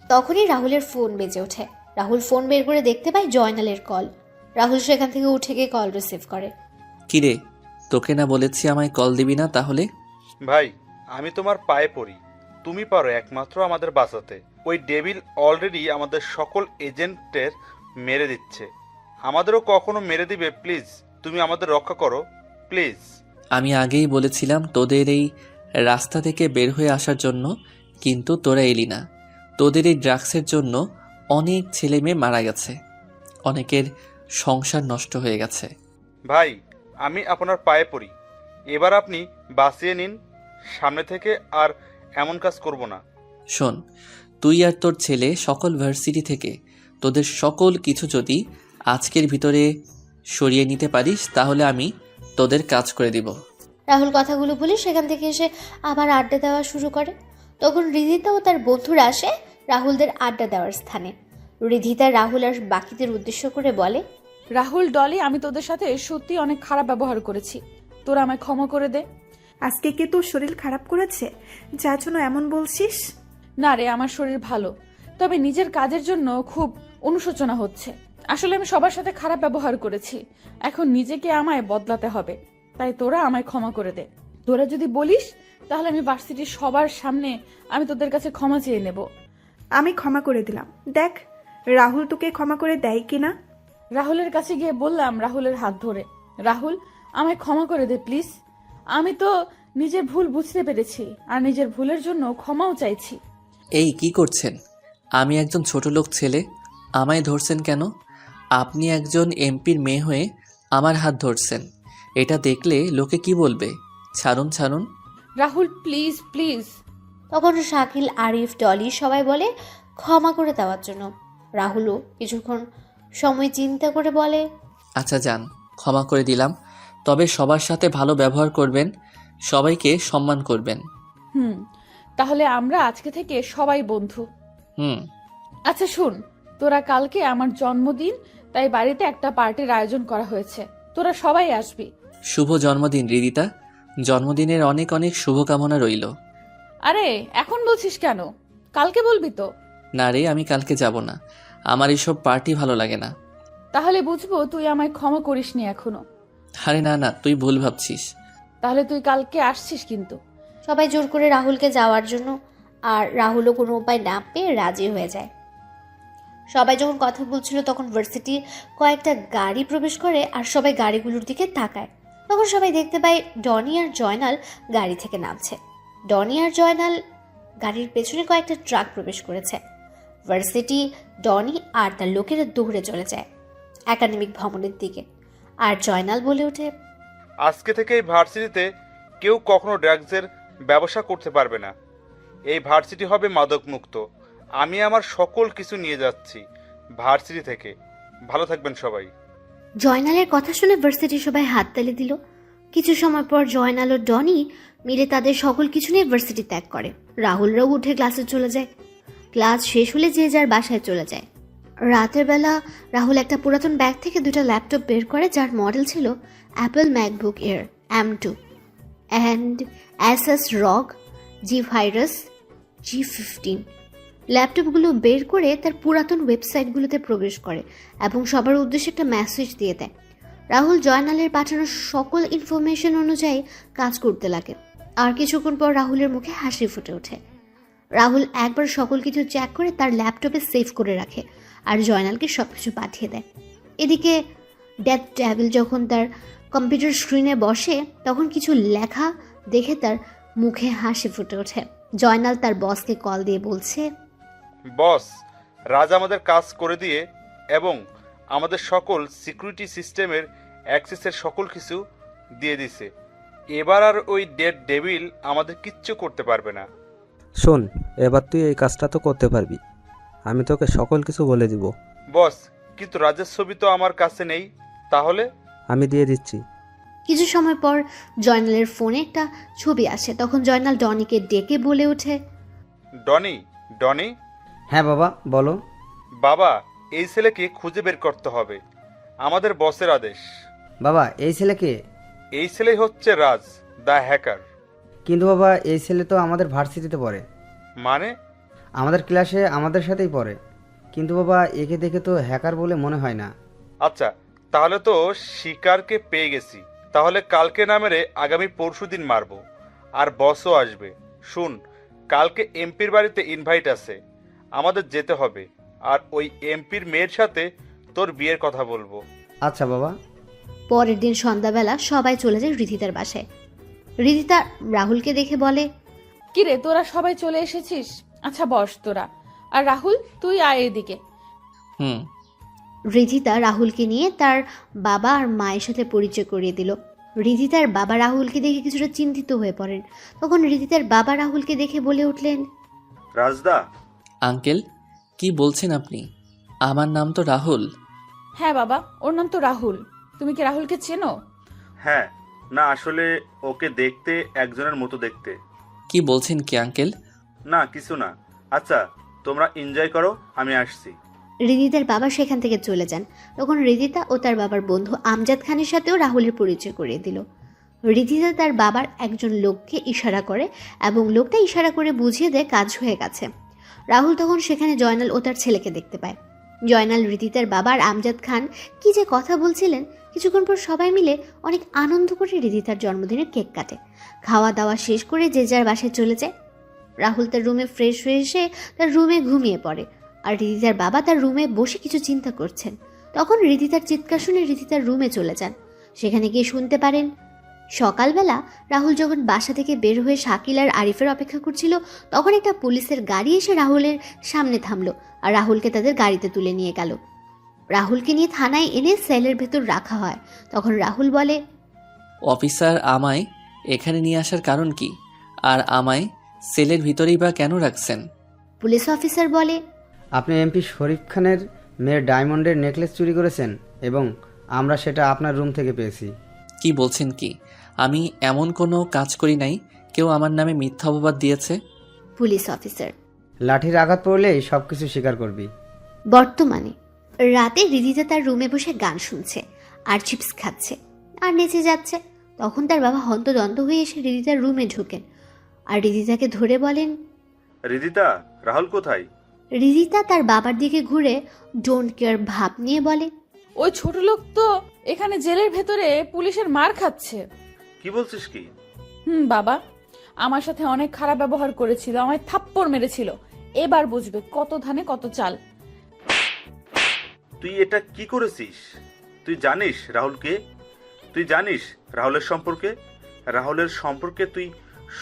তখনই রাহুলের ফোন বেজে ওঠে। রাহুল ফোন বের করে দেখতে পায় জয়নালের কল। রাহুল সেখান থেকে উঠে গিয়ে কল রিসিভ করে। কিরে, তোকে না বলেছি আমায় কল দিবি না? তাহলে ভাই, আমি তোমার পায়ে পড়ি, তুমি পারো একমাত্র আমাদের বাঁচাতে। ওই ডেভিল অলরেডি আমাদের সকল এজেন্টের মেরে দিচ্ছে, আমাদেরও কখনো মেরে দিবে। প্লিজ তুমি আমাদের রক্ষা করো, প্লিজ। আমি আগেই বলেছিলাম তোদের এই রাস্তা থেকে বের হয়ে আসার জন্য, কিন্তু তোরা এলি না। তোদের এই ড্রাগসের জন্য অনেক ছেলে মেয়ে মারা গেছে, অনেকের সংসার নষ্ট হয়ে গেছে। ভাই, আমি আপনার পায়ে পড়ি, এবার আপনি বাঁচিয়ে নিন, সামনে থেকে আর এমন কাজ করব না। শোন, তুই আর তোর ছেলে সকল ভার্সিটি থেকে তোদের সকল কিছু যদি আজকের ভিতরে সরিয়ে নিতে পারিস, তাহলে আমি তোদের কাজ করে দিব। রাহুল কথাগুলো বলে সেখান থেকে এসে আবার আড্ডা দেওয়া শুরু করে। তখন রিধিতা ও তার বন্ধুরা আসে রাহুলদের আড্ডা দেওয়ার স্থানে। রিধিতা রাহুল আর বাকিদের উদ্দেশ্য করে বলে, রাহুল, ডলি, আমি তোদের সাথে সত্যি অনেক খারাপ ব্যবহার করেছি, তোরা আমায় ক্ষমা করে দে। আজকে কি তোর শরীর খারাপ করেছে যার জন্য এমন বলছিস? না রে, আমার শরীর ভালো, তবে নিজের কাজের জন্য খুব অনুশোচনা হচ্ছে। আসলে আমি সবার সাথে খারাপ ব্যবহার করেছি, এখন নিজেকে আমায় বদলাতে হবে, তাই তোরা আমায় ক্ষমা করে দে। তোরা যদি বলিস তাহলে আমি ভার্সিটির সবার সামনে আমি তোদের কাছে ক্ষমা চেয়ে নেব। আমি ক্ষমা করে দিলাম, দেখ রাহুল তোকে ক্ষমা করে দেয় কিনা। রাহুলের কাছে গিয়ে বললাম রাহুলের হাত ধরে, রাহুল আমায় ক্ষমা করে দে প্লিজ, আমি তো নিজের ভুল বুঝতে পেরেছি আর নিজের ভুলের জন্য ক্ষমাও চাইছি। এই কি করছেন? আমি একজন ছোট লোক ছেলে, আমায় ধরছেন কেন? আপনি একজন এমপির মেয়ে হয়ে আমার হাত ধরছেন, এটা দেখলে লোকে কি বলবে? ছাড়ুন ছাড়ুন। Rahul please please. তখন শাকিল, আরিফ, ডলি সবাই বলে ক্ষমা করে দেওয়ার জন্য। রাহুলও কিছুক্ষণ সময় চিন্তা করে বলে, আচ্ছা যান, ক্ষমা করে দিলাম, তবে সবার সাথে ভালো ব্যবহার করবেন, সবাইকে সম্মান করবেন। তাহলে আমরা আজকে থেকে সবাই বন্ধু। হুম। আচ্ছা শুন, তোরা কালকে আমার জন্মদিন, তাই বাড়িতে একটা পার্টির আয়োজন করা হয়েছে, তোরা সবাই আসবি। শুভ জন্মদিন রিদিতা, জন্মদিনের অনেক অনেক শুভকামনা রইল। আরে এখন বলছিস কেন? কালকে বলবি তো। না রে, আমি কালকে যাব না। আমার এসব পার্টি ভালো লাগে না। তাহলে বুঝবো তুই আমায় ক্ষমা করিসনি এখনো। আরে না না, তুই ভুল ভাবছিস। তাহলে তুই কালকে আসছিস কিন্তু। সবাই জোর করে রাহুলকে যাওয়ার জন্য, আর রাহুলও কোনো উপায় না পেয়ে রাজি হয়ে যায়। সবাই যখন কথা বলছিল তখন ভার্সিটির কয়েকটা গাড়ি প্রবেশ করে আর সবাই গাড়িগুলোর দিকে তাকায়। তখন সবাই দেখতে পায় ডনি আর জয়নাল গাড়ি থেকে নামছে। ডনি আর জয়নাল গাড়ির পেছনে কয়েকটা ট্রাক প্রবেশ করেছে। ভার্সিটি, ডনি আর তার লোকেরা দৌড়ে চলে যায় একাডেমিক ভবনের দিকে। আর জয়নাল বলে ওঠে, আজকে থেকে এই ভার্সিটিতে কেউ কখনো ড্রাগসের ব্যবসা করতে পারবে না। এই ভার্সিটি হবে মাদক মুক্ত। আমি আমার সকল কিছু নিয়ে যাচ্ছি ভার্সিটি থেকে। ভালো থাকবেন সবাই। জয়নালের কথা শুনে ভার্সিটির সবাই হাততালি দিল। কিছু সময় পর জয়নাল ও ডনি মিলে তাদের সকল কিছু নিয়ে ভার্সিটি ত্যাগ করে। রাহুলরাও উঠে ক্লাসে চলে যায়। ক্লাস শেষ হলে যে যার বাসায় চলে যায়। রাতের বেলা রাহুল একটা পুরাতন ব্যাগ থেকে দুটো ল্যাপটপ বের করে, যার মডেল ছিল Apple MacBook air M2 and Asus রগ G-Virus G15। ল্যাপটপগুলো বের করে তার পুরাতন ওয়েবসাইটগুলোতে প্রবেশ করে এবং সবার উদ্দেশ্যে একটা মেসেজ দিয়ে দেয়। রাহুল জয়নালের পাঠানো সকল ইনফরমেশন অনুযায়ী কাজ করতে লাগে। আর কিছুক্ষণ পর রাহুলের মুখে হাসি ফুটে ওঠে। রাহুল একবার সকল কিছু চেক করে তার ল্যাপটপে সেভ করে রাখে আর জয়নালকে সব কিছু পাঠিয়ে দেয়। এদিকে ডেথ ডেভিল যখন তার কম্পিউটার স্ক্রিনে বসে তখন কিছু লেখা দেখে তার মুখে হাসি ফুটে ওঠে। জয়নাল তার বসকে কল দিয়ে বলছে, বস, রাজ আমাদের কাজ করে দিয়ে এবং আমাদের সকল সিকিউরিটি সিস্টেমের অ্যাক্সেসের সকল কিছু দিয়ে দিছে। এবার আর ওই ডেড ডেভিল আমাদের কিচ্ছু করতে পারবে না। শোন, এবার তুই এই কাজটা তো করতে পারবি। আমি তোকে সকল কিছু বলে দিব। বস, কিন্তু রাজের ছবি তো আমার কাছে নেই। তাহলে? আমি দিয়ে দিচ্ছি। কিছু সময় পর জয়নালের ফোনে একটা ছবি আসে। তখন জয়নাল ডনিকে ডেকে বলে ওঠে, ডনি, ডনি। হ্যাঁ বাবা, বলো। বাবা, এই ছেলেকে খুঁজে বের করতে হবে। আমাদের বসের আদেশ। বাবা, এই ছেলেকে? এই ছেলেই হচ্ছে রাজ, দ্য হ্যাকার। কিন্তু বাবা, এই ছেলে তো আমাদের ভার্সিটিতে পড়ে। মানে? আমাদের ক্লাসে আমাদের সাথেই পড়ে। কিন্তু বাবা, একে দেখে তো হ্যাকার বলে মনে হয় না। আচ্ছা, তাহলে তো শিকারকে পেয়ে গেছি। তাহলে কালকে না মেরে আগামী পরশুদিন মারবো। আর বসও আসবে। শুন, কালকে এমপির বাড়িতে ইনভাইট আছে, আমাদের যেতে হবে। আর ওই এমপির মেয়ের সাথে তোর বিয়ের কথা বলবো। আচ্ছা বাবা। পরের দিন সন্ধ্যাবেলা সবাই চলে যায় রিধিতার বাসায়। রিধিতা রাহুলকে দেখে বলে, কিরে, তোরা সবাই চলে এসেছিস? আচ্ছা বস তোরা। আর রাহুল, তুই আয় এদিকে। হুম। রিধিতা রাহুলকে নিয়ে তার বাবা আর মায়ের সাথে পরিচয় করিয়ে দিল। রিধিতার বাবা রাহুলকে দেখে কিছুটা চিন্তিত হয়ে পড়েন। তখন রিধিতার বাবা রাহুলকে দেখে বলে উঠলেন, রাজদা। আঙ্কেল, কি বলছেন আপনি? আমার নাম তো রাহুল। হ্যাঁ বাবা, ওর নাম তো রাহুল। তুমি কি রাহুলকে চেনো? হ্যাঁ, না আসলে ওকে দেখতে একজনের মতো দেখতে। কি বলছেন কি আঙ্কেল? না কিছু না। আচ্ছা, তোমরা এনজয় করো, আমি আসছি। রিধিতার বাবা সেখান থেকে চলে যান। তখন রিধিতা ও তার বাবার বন্ধু আমজাদ খানের সাথেও রাহুলের পরিচয় করিয়ে দিল। রিধিতা তার বাবার একজন লোককে ইশারা করে এবং লোকটা ইশারা করে বুঝিয়ে দেয় কাজ হয়ে গেছে। রাহুল তখন সেখানে জয়নাল ও তার ছেলেকে দেখতে পায়। জয়নাল, রিধিতার বাবা আর আমজাদ খান কি যে কথা বলছিলেন। কিছুক্ষণ পর সবাই মিলে অনেক আনন্দ করে রিধিতার জন্মদিনের কেক কাটে। খাওয়া দাওয়া শেষ করে যে যার বাসায় চলে যায়। রাহুল তার রুমে ফ্রেশ হয়ে এসে তার রুমে ঘুমিয়ে পড়ে আর রিধিতার বাবা তার রুমে বসে কিছু চিন্তা করছেন। তখন রিধিতার চিৎকার শুনে রিধিতার রুমে চলে যান। সেখানে গিয়ে শুনতে পারেন সকালবেলা রাহুল যখন বাসা থেকে বের হয়ে শাকিল আর আরিফের অপেক্ষা করছিল তখন একটা পুলিশের গাড়ি এসে রাহুলের সামনে থামলো আর রাহুলকে তাদের গাড়িতে তুলে নিয়ে গেল। রাহুলকে নিয়ে থানায় এনে সেলের ভেতর রাখা হয়। তখন রাহুল বলে, অফিসার আমায় এখানে নিয়ে আসার কারণ কি? আর আমায় সেলের ভিতরেই বা কেন রাখছেন? পুলিশ অফিসার বলে, আপনি এমপি শরীফ খানের মেয়ের ডায়মন্ডের নেকলেস চুরি করেছেন এবং আমরা সেটা আপনার রুম থেকে পেয়েছি। কি বলছেন কি? আমি এমন কোনো কাজ করি নাই। কেউ আমার নামে মিথ্যা অপবাদ দিয়েছে। পুলিশ অফিসার, লাঠির আঘাত পড়লেই সব কিছু স্বীকার করবি। বর্তমানে রাতে রিধিতা তার রুমে বসে গান শুনছে আর চিপস খাচ্ছে আর নেচে যাচ্ছে। তখন তার বাবা হন্তদন্ত হয়ে এসে রিধিতার রুমে ঢোকেন আর রিদিতাকে ধরে বলেন, রিদিতা, রাহুল কোথায়? রিদিতা তার বাবার দিকে ঘুরে ডোন্ট কেয়ার ভাব নিয়ে বলে, ওই ছোট লোক তো এখানে জেলের ভেতরে পুলিশের মার খাচ্ছে। কি বলছিস কি? বাবা আমার সাথে অনেক খারাপ ব্যবহার করেছিল, আমায় থাপ্পড় মেরেছিল। এবার বুঝবে কত ধানে কত চাল। তুই এটা কি করেছিস? তুই জানিস রাহুলকে? তুই জানিস রাহুলের সম্পর্কে? রাহুলের সম্পর্কে তুই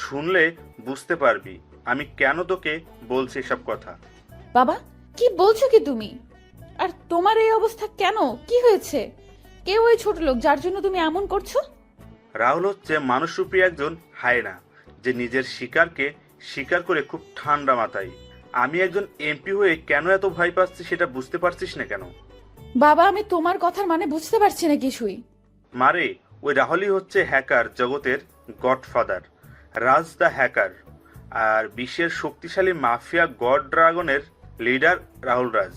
শুনলে বুঝতে পারবি আমি কেন তোকে বলছি এসব কথা। বাবা কি বলছো কি তুমি? আর তোমার এই অবস্থা কেন? কি হয়েছে? কে ওই ছোট লোক যার জন্য তুমি এমন করছো? রাহুল হচ্ছে মানুষরূপী একজন হায়না, যে নিজের শিকারকে শিকার করে খুব ঠান্ডা মাথায়। আমি একজন এমপি হয়ে কেন এত ভয় পাচ্ছি সেটা বুঝতে পারছিস না কেন? বাবা আমি তোমার কথার মানে বুঝতে পারছি না কিছুই। মারে, ওই রাহুলই হচ্ছে হ্যাকার জগতের গডফাদার, রাজ দ্য হ্যাকার। আর বিশ্বের শক্তিশালী মাফিয়া গড ড্রাগনের লিডার রাহুল রাজ।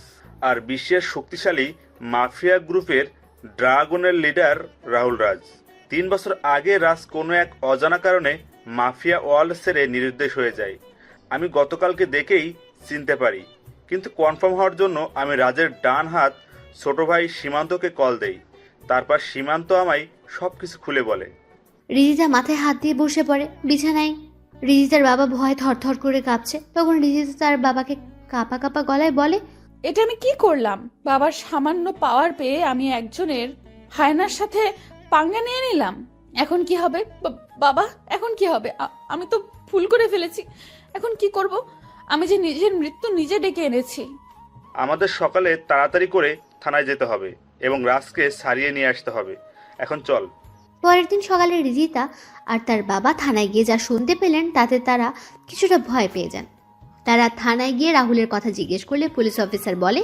আর বিশ্বের শক্তিশালী মাফিয়া গ্রুপের ড্রাগনের লিডার রাহুল রাজ। 3 বছর আগে রাজ কোনো এক অজানা কারণে মাফিয়া ওয়ার্ল্ড ছেড়ে নিরুদ্দেশ হয়ে যায়। আমি গতকালকে দেখেই চিনতে পারি, কিন্তু কনফার্ম হওয়ার জন্য আমি রাজের ডান হাত ছোট ভাই সীমান্তকে কল দেই। তারপর সীমান্ত আমায় সবকিছু খুলে বলে। রিদিতা মাথায় হাত দিয়ে বসে পড়ে বিছানায়। রিদিতার বাবা ভয়ে থরথর করে কাঁপছে। তখন রিদিতা তার বাবাকে কাঁপা কাঁপা গলায় বলে, এটা আমি কি করলাম? বাবার সামান্য পাওয়ার পেয়ে আমি একজনের হায়নার সাথে পাঙ্গা নিয়ে নিলাম। এখন কি হবে বাবা? এখন কি হবে? আমি তো ভুল করে ফেলেছি। এখন কি করব? আমি যে নিজের মৃত্যু নিজে ডেকে এনেছি। আমাদের সকালে তাড়াতাড়ি করে থানায় যেতে হবে এবং রাজকে সারিয়ে নিয়ে আসতে হবে। এখন চল। পরের দিন সকালে রিদিতা আর তার বাবা থানায় গিয়ে যা শুনতে পেলেন তাতে তারা কিছুটা ভয় পেয়ে যান। তারা থানায় গিয়ে রাহুলের কথা জিজ্ঞেস করলে পুলিশ অফিসার বলে,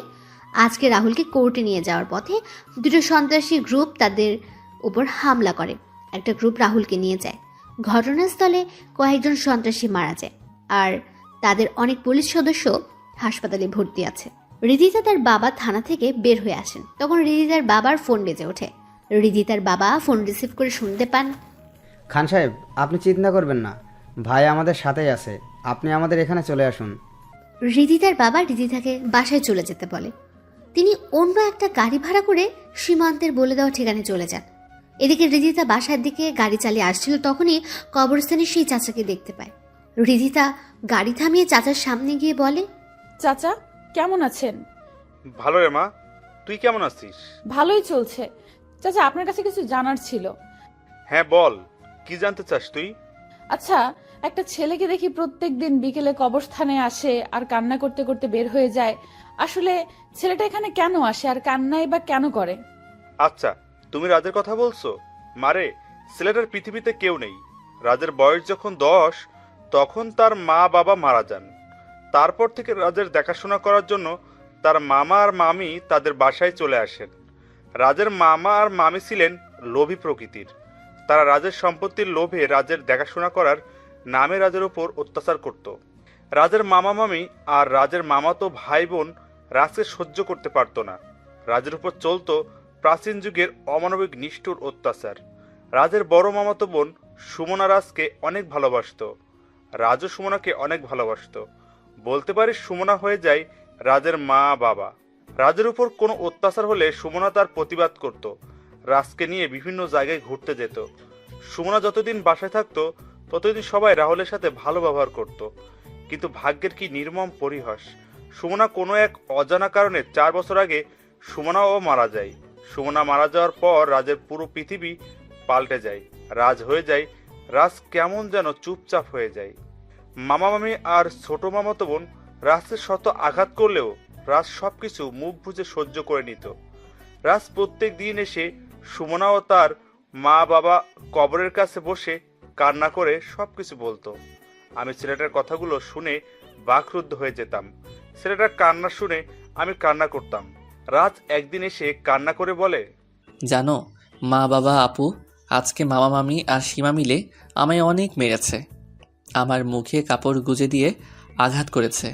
আজকে রাহুলকে কোর্টে নিয়ে যাওয়ার পথে দুটো সন্ত্রাসী গ্রুপ তাদের উপর হামলা করে। একটা গ্রুপ রাহুলকে নিয়ে যায়। ঘটনাস্থলে কয়েকজন সন্ত্রাসী মারা যায় আর তাদের অনেক পুলিশ সদস্য হাসপাতালে ভর্তি আছে। রিদিতা তার বাবা থানা থেকে বের হয়ে আসেন। তখন রিদিতার বাবার ফোন বেজে ওঠে। রিদিতার বাবা ফোন রিসিভ করে শুনতে পান, খান সাহেব, আপনি চিন্তা করবেন না, ভাই আমাদের সাথেই আছে, আপনি আমাদের এখানে চলে আসুন। রিদিতার বাবা রিদিতাকে বাসায় চলে যেতে বলে। তিনি অন্য একটা গাড়ি ভাড়া করে সীমান্তের বলে দেওয়া ঠিকানায় চলে যান। এদিকে রিদিতা বাসার দিকে গাড়ি চালিয়ে আসছিল, তখনই কবরস্থানে সেই চাচাকে দেখতে পায়। রিদিতা গাড়ি থামিয়ে চাচার সামনে গিয়ে বলে, চাচা কেমন আছেন? ভালো রে মা, তুই কেমন আছিস? ভালোই চলছে। চাচা আপনার কাছে কিছু জানার ছিল। হ্যাঁ বল, কি জানতে চাস তুই? আচ্ছা, একটা ছেলেকে দেখি প্রত্যেকদিন বিকেলে কবরস্থানে আসে আর কান্না করতে করতে বের হয়ে যায়। আসলে ছেলেটা এখানে কেন আসে আর কান্নাই বা কেন করে? আচ্ছা, তুমি রাজের কথা বলছো? মারে, ছেলেটার পৃথিবীতে কেউ নেই। রাজের বয়স যখন 10 তখন তার মা বাবা মারা যান। তারপর থেকে রাজের দেখাশোনা করার জন্য তার মামা আর মামি তাদের বাসায় চলে আসেন। রাজের মামা আর মামি ছিলেন লোভী প্রকৃতির। তারা রাজের সম্পত্তির লোভে রাজের দেখাশোনা করার নামে রাজের উপর অত্যাচার করত। রাজের মামা মামি আর রাজের মামাতো ভাই বোন রাজকে সহ্য করতে পারত না। রাজের উপর চলত প্রাচীন যুগের অমানবিক নিষ্ঠুর অত্যাচার। রাজের বড় মামাতো বোন সুমনা রাজকে অনেক ভালোবাসত। রাজও সুমনাকে অনেক ভালোবাসত। বলতে পারি সুমনা হয়ে যায় রাজের মা বাবা। রাজের উপর কোনো অত্যাচার হলে সুমনা তার প্রতিবাদ করত। রাজকে নিয়ে বিভিন্ন জায়গায় ঘুরতে যেত। সুমনা যতদিন বাসায় থাকতো ততদিন সবাই রাহুলের সাথে ভালো ব্যবহার করত। কিন্তু ভাগ্যের কি নির্মম পরিহাস, সুমনা কোনো এক অজানা কারণে 4 বছর আগে সুমনাও মারা যায়। সুমনা মারা যাওয়ার পর রাজের পুরো পৃথিবী পাল্টে যায়। রাজ হয়ে যায়, রাজ কেমন যেন চুপচাপ হয়ে যায়। মামা মামি আর ছোট মামাতো বোন রাজকে শত আঘাত করলেও রাজ সবকিছু মুখ বুজে সহ্য করে নিত। রাজ প্রত্যেক দিন এসে সুমনা ও তার মা বাবা কবরের কাছে বসে কান্না করে সবকিছু বলতো। আমি ছেলেটার কথাগুলো শুনে বাকরুদ্ধ হয়ে যেতাম। ছেলেটার কান্না শুনে আমি কান্না করতাম। রাজ একদিন এসে কান্না করে বলে, জানো মা বাবা আপু আজকে মামা মামি আর সীমা মিলে আমায় অনেক মেরেছে। আমার মুখে কাপড় গুজে দিয়ে আঘাত করেছে।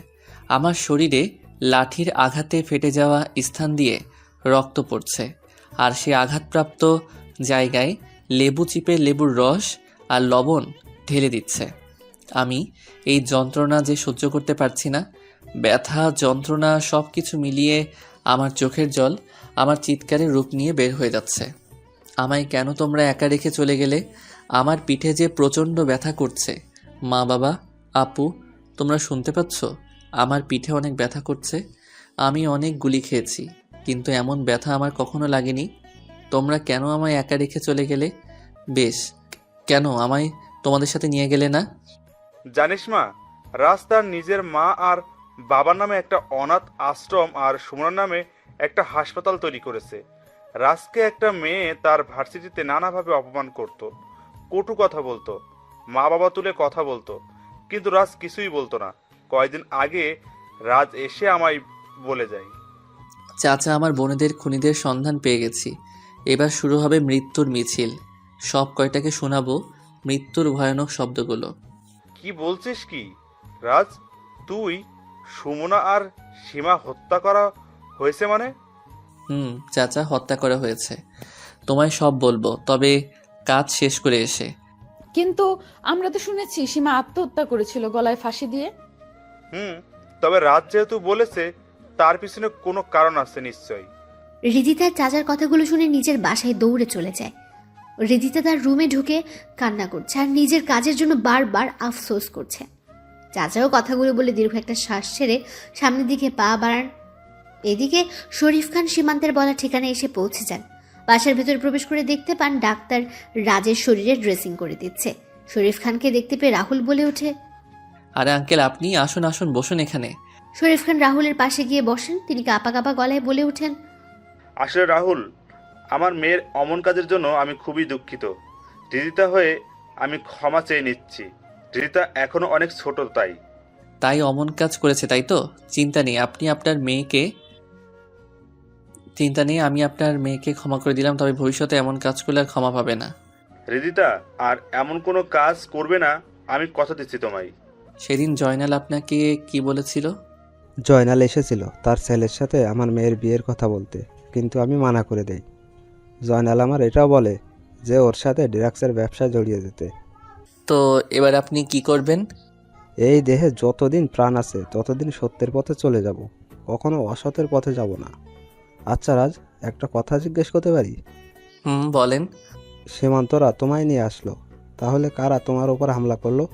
আমার শরীরে লাঠির আঘাতে ফেটে যাওয়া স্থান দিয়ে রক্ত পড়ছে। আর সে আঘাতপ্রাপ্ত জায়গায় লেবু চিপে লেবুর রস আর লবণ ঢেলে দিচ্ছে। আমি এই যন্ত্রণা যে সহ্য করতে পারছি না, ব্যথা, যন্ত্রণা সব কিছু মিলিয়ে আমার চোখের জল আমার চিৎকারের রূপ নিয়ে বের হয়ে যাচ্ছে। আমায় কেন তোমরা একা রেখে চলে গেলে? আমার পিঠে যে প্রচণ্ড ব্যথা করছে। মা, বাবা, আপু, তোমরা শুনতে পাচ্ছ? আমার পিঠে অনেক ব্যথা করছে। আমি অনেক গুলি খেয়েছি, কিন্তু এমন ব্যথা আমার কখনো লাগেনি। তোমরা কেন আমায় একা রেখে চলে গেলে? বেশ, কেন আমায় তোমাদের সাথে নিয়ে গেলে না? জানিস মা, রাজ তার নিজের মা আর বাবার নামে একটা অনাথ আশ্রম আর সুমনার নামে একটা হাসপাতাল তৈরি করেছে। রাজকে একটা মেয়ে তার ভার্সিটিতে নানাভাবে অপমান করত, কটু কথা বলতো, মা বাবা তুলে কথা বলতো, কিন্তু রাজ কিছুই বলতো না। কয়েকদিন আগে রাজ এসে আমায় বলে যায়, চাচা, আমার বোনেদের খুনিদের সন্ধান পেয়ে গেছি। এবার শুরু হবে মৃত্যুর মিছিল। সব কয়টাকে শোনাবো মৃত্যুর ভয়ানক শব্দগুলো। কি বলছিস কি রাজ? তুই, সুমনা আর সীমা হত্যা করা হয়েছে মানে? চাচা, হত্যা করা হয়েছে। তোমায় সব বলবো, তবে কাজ শেষ করে এসে। কিন্তু আমরা তো শুনেছি সীমা আত্মহত্যা করেছিল গলায় ফাঁসি দিয়ে। তবে রাজ যেহেতু বলেছে, তার পিছনে কোনো কারণ আছে নিশ্চয়ই। রিদিতার চাচার কথাগুলো শুনে নিজের বাসায় দৌড়ে চলে যায়। রিদিতা তার রুমে ঢুকে কান্না করছে আর নিজের কাজের জন্য বারবার আফসোস করছে। চাচাও কথাগুলো বলে দীর্ঘ একটা শ্বাস ছেড়ে সামনের দিকে পা বাড়ান। এদিকে শরীফ খান সীমান্তের বলা ঠিকানায় এসে পৌঁছে যান। বাসার ভেতরে প্রবেশ করে দেখতে পান ডাক্তার রাজের শরীরে ড্রেসিং করে দিচ্ছে। শরীফ খানকে দেখতে পেয়ে রাহুল বলে ওঠে, আরে আঙ্কেল, আপনি আসুন আসুন, বসুন এখানে। শরীফ খান রাহুলের পাশে গিয়ে বসেন। তিনি কাঁপা কাঁপা গলায় বলে ওঠেন, আসলে রাহুল, আমার মেয়ের অমন কাজের জন্য আমি খুবই দুঃখিত। রিদিতা হয়ে আমি ক্ষমা চেয়ে নিচ্ছি। রিদিতা এখনো অনেক ছোট, তাই অমন কাজ করেছে, তাই তো? চিন্তা নেই, আমি আপনার মেয়েকে ক্ষমা করে দিলাম। তবে ভবিষ্যতে এমন কাজ করলে আর ক্ষমা পাবে না। রিদিতা আর এমন কোনো কাজ করবে না, আমি কথা দিচ্ছি তোমায়। সেদিন জয়নাল আপনাকে কি বলেছিল? জয়নাল এসেছিল তার ছেলের সাথে আমার মেয়ের বিয়ের কথা বলতে, কিন্তু আমি মানা করে দেই। জয়নাল আমার এটাও বলে যে ওর সাথে ড্রাগসের ব্যবসায় জড়িয়ে যেতে। তো এবার আপনি কি করবেন? এই দেহে যতদিন প্রাণ আছে ততদিন সত্যের পথে চলে যাব, কখনো অসতের পথে যাব না। আচ্ছা রাজ, একটা কথা জিজ্ঞেস করতে পারি? বলেন। সীমান্তরা তোমায় নিয়ে আসলো, তাহলে কারা তোমার উপর হামলা করলো?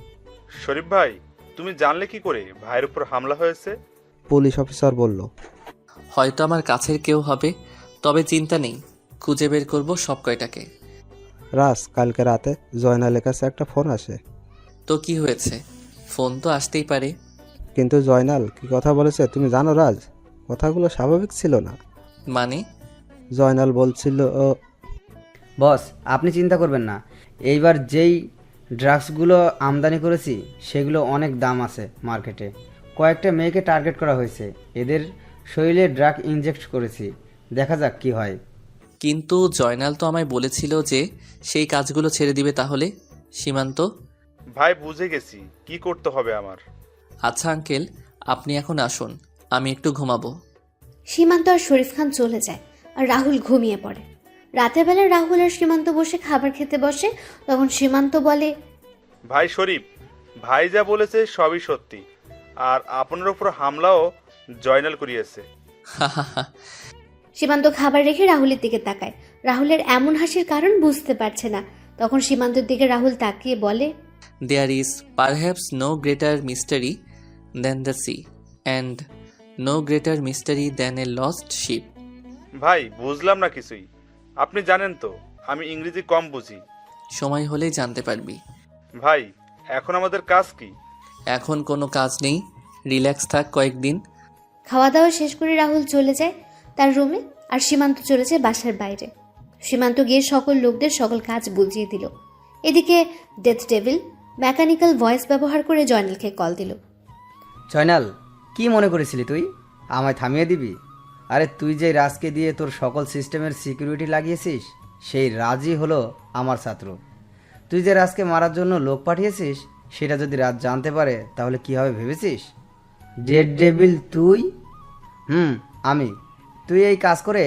শরীফ ভাই, তুমি জানলে কি করে ভাইয়ের উপর হামলা হয়েছে? পুলিশ অফিসার বলল। হয়তো আমার কাছের কেউ হবে, তবে চিন্তা নেই, খুঁজে বের করব সব কয়টাকে। রাজ, কালকে রাতে জয়নালের কাছে একটা ফোন আসে। তো কি হয়েছে? ফোন তো আসতেই পারে। কিন্তু জয়নাল কি কথা বলেছে তুমি জানো রাজ? কথাগুলো স্বাভাবিক ছিল না। মানে? জয়নাল বলছিল, বস, আপনি চিন্তা করবেন না। এইবার যেই ড্রাগসগুলো আমদানি করেছি সেগুলো অনেক দাম আছে মার্কেটে। কয়েকটা মেয়েকে টার্গেট করা হয়েছে, এদের শরীরে ড্রাগ ইনজেক্ট করেছি, দেখা যাক কি হয়। কিন্তু জয়নাল তো আমায় বলেছিল যে সেই কাজগুলো ছেড়ে দিবে। তাহলে সীমান্ত? ভাই, বুঝে গেছি কি করতে হবে আমার। আচ্ছা আঙ্কেল, আপনি এখন আসুন, আমি একটু ঘুমাবো। সীমান্ত আর শরীফ খান চলে যায় আর রাহুল ঘুমিয়ে পড়ে। রাতের বেলা রাহুল আর সীমান্ত বসে খাবার খেতে বসে। তখন সীমান্ত বলে, ভাই শরীফ, ভাই যা বলেছে সবই সত্যি, আর আপনার উপর হামলাও জয়নাল করিয়েছে। সীমান্ত খাবার রেখে রাহুলের দিকে তাকায়। রাহুলের এমন হাসির কারণ বুঝতে পারছে না। তখন সীমান্তের দিকে রাহুল তাকিয়ে বলে, There is perhaps no greater mystery than the sea, and no greater mystery than a lost ship. ভাই, বুঝলাম না কিছুই। আপনি জানেন তো আমি ইংরেজি কম বুঝি। সময় হলেই জানতে পারবি। ভাই, এখন আমাদের কাজ কি? এখন কোনো কাজ নেই, রিল্যাক্স থাক কয়েকদিন। খাওয়া দাওয়া শেষ করে রাহুল চলে যায় তার রুমে আর সীমান্ত চলে যায় বাসার বাইরে। সীমান্ত গিয়ে সকল লোকদের সকল কাজ বুঝিয়ে দিল। এদিকে ডেথ ডেভিল মেকানিক্যাল ভয়েস ব্যবহার করে জয়নালকে কল দিল। জয়নাল, কি মনে করেছিলি তুই আমায় থামিয়ে দিবি? আরে তুই যে রাজকে দিয়ে তোর সকল সিস্টেমের সিকিউরিটি লাগিয়েছিস, সেই রাজই হলো আমার ছাত্র। তুই যে রাজকে মারার জন্য লোক পাঠিয়েছিস, সেটা যদি রাজ জানতে পারে তাহলে কি হবে ভেবেছিস? ডেড ডেভিল তুই? আমি। তুই এই কাজ করে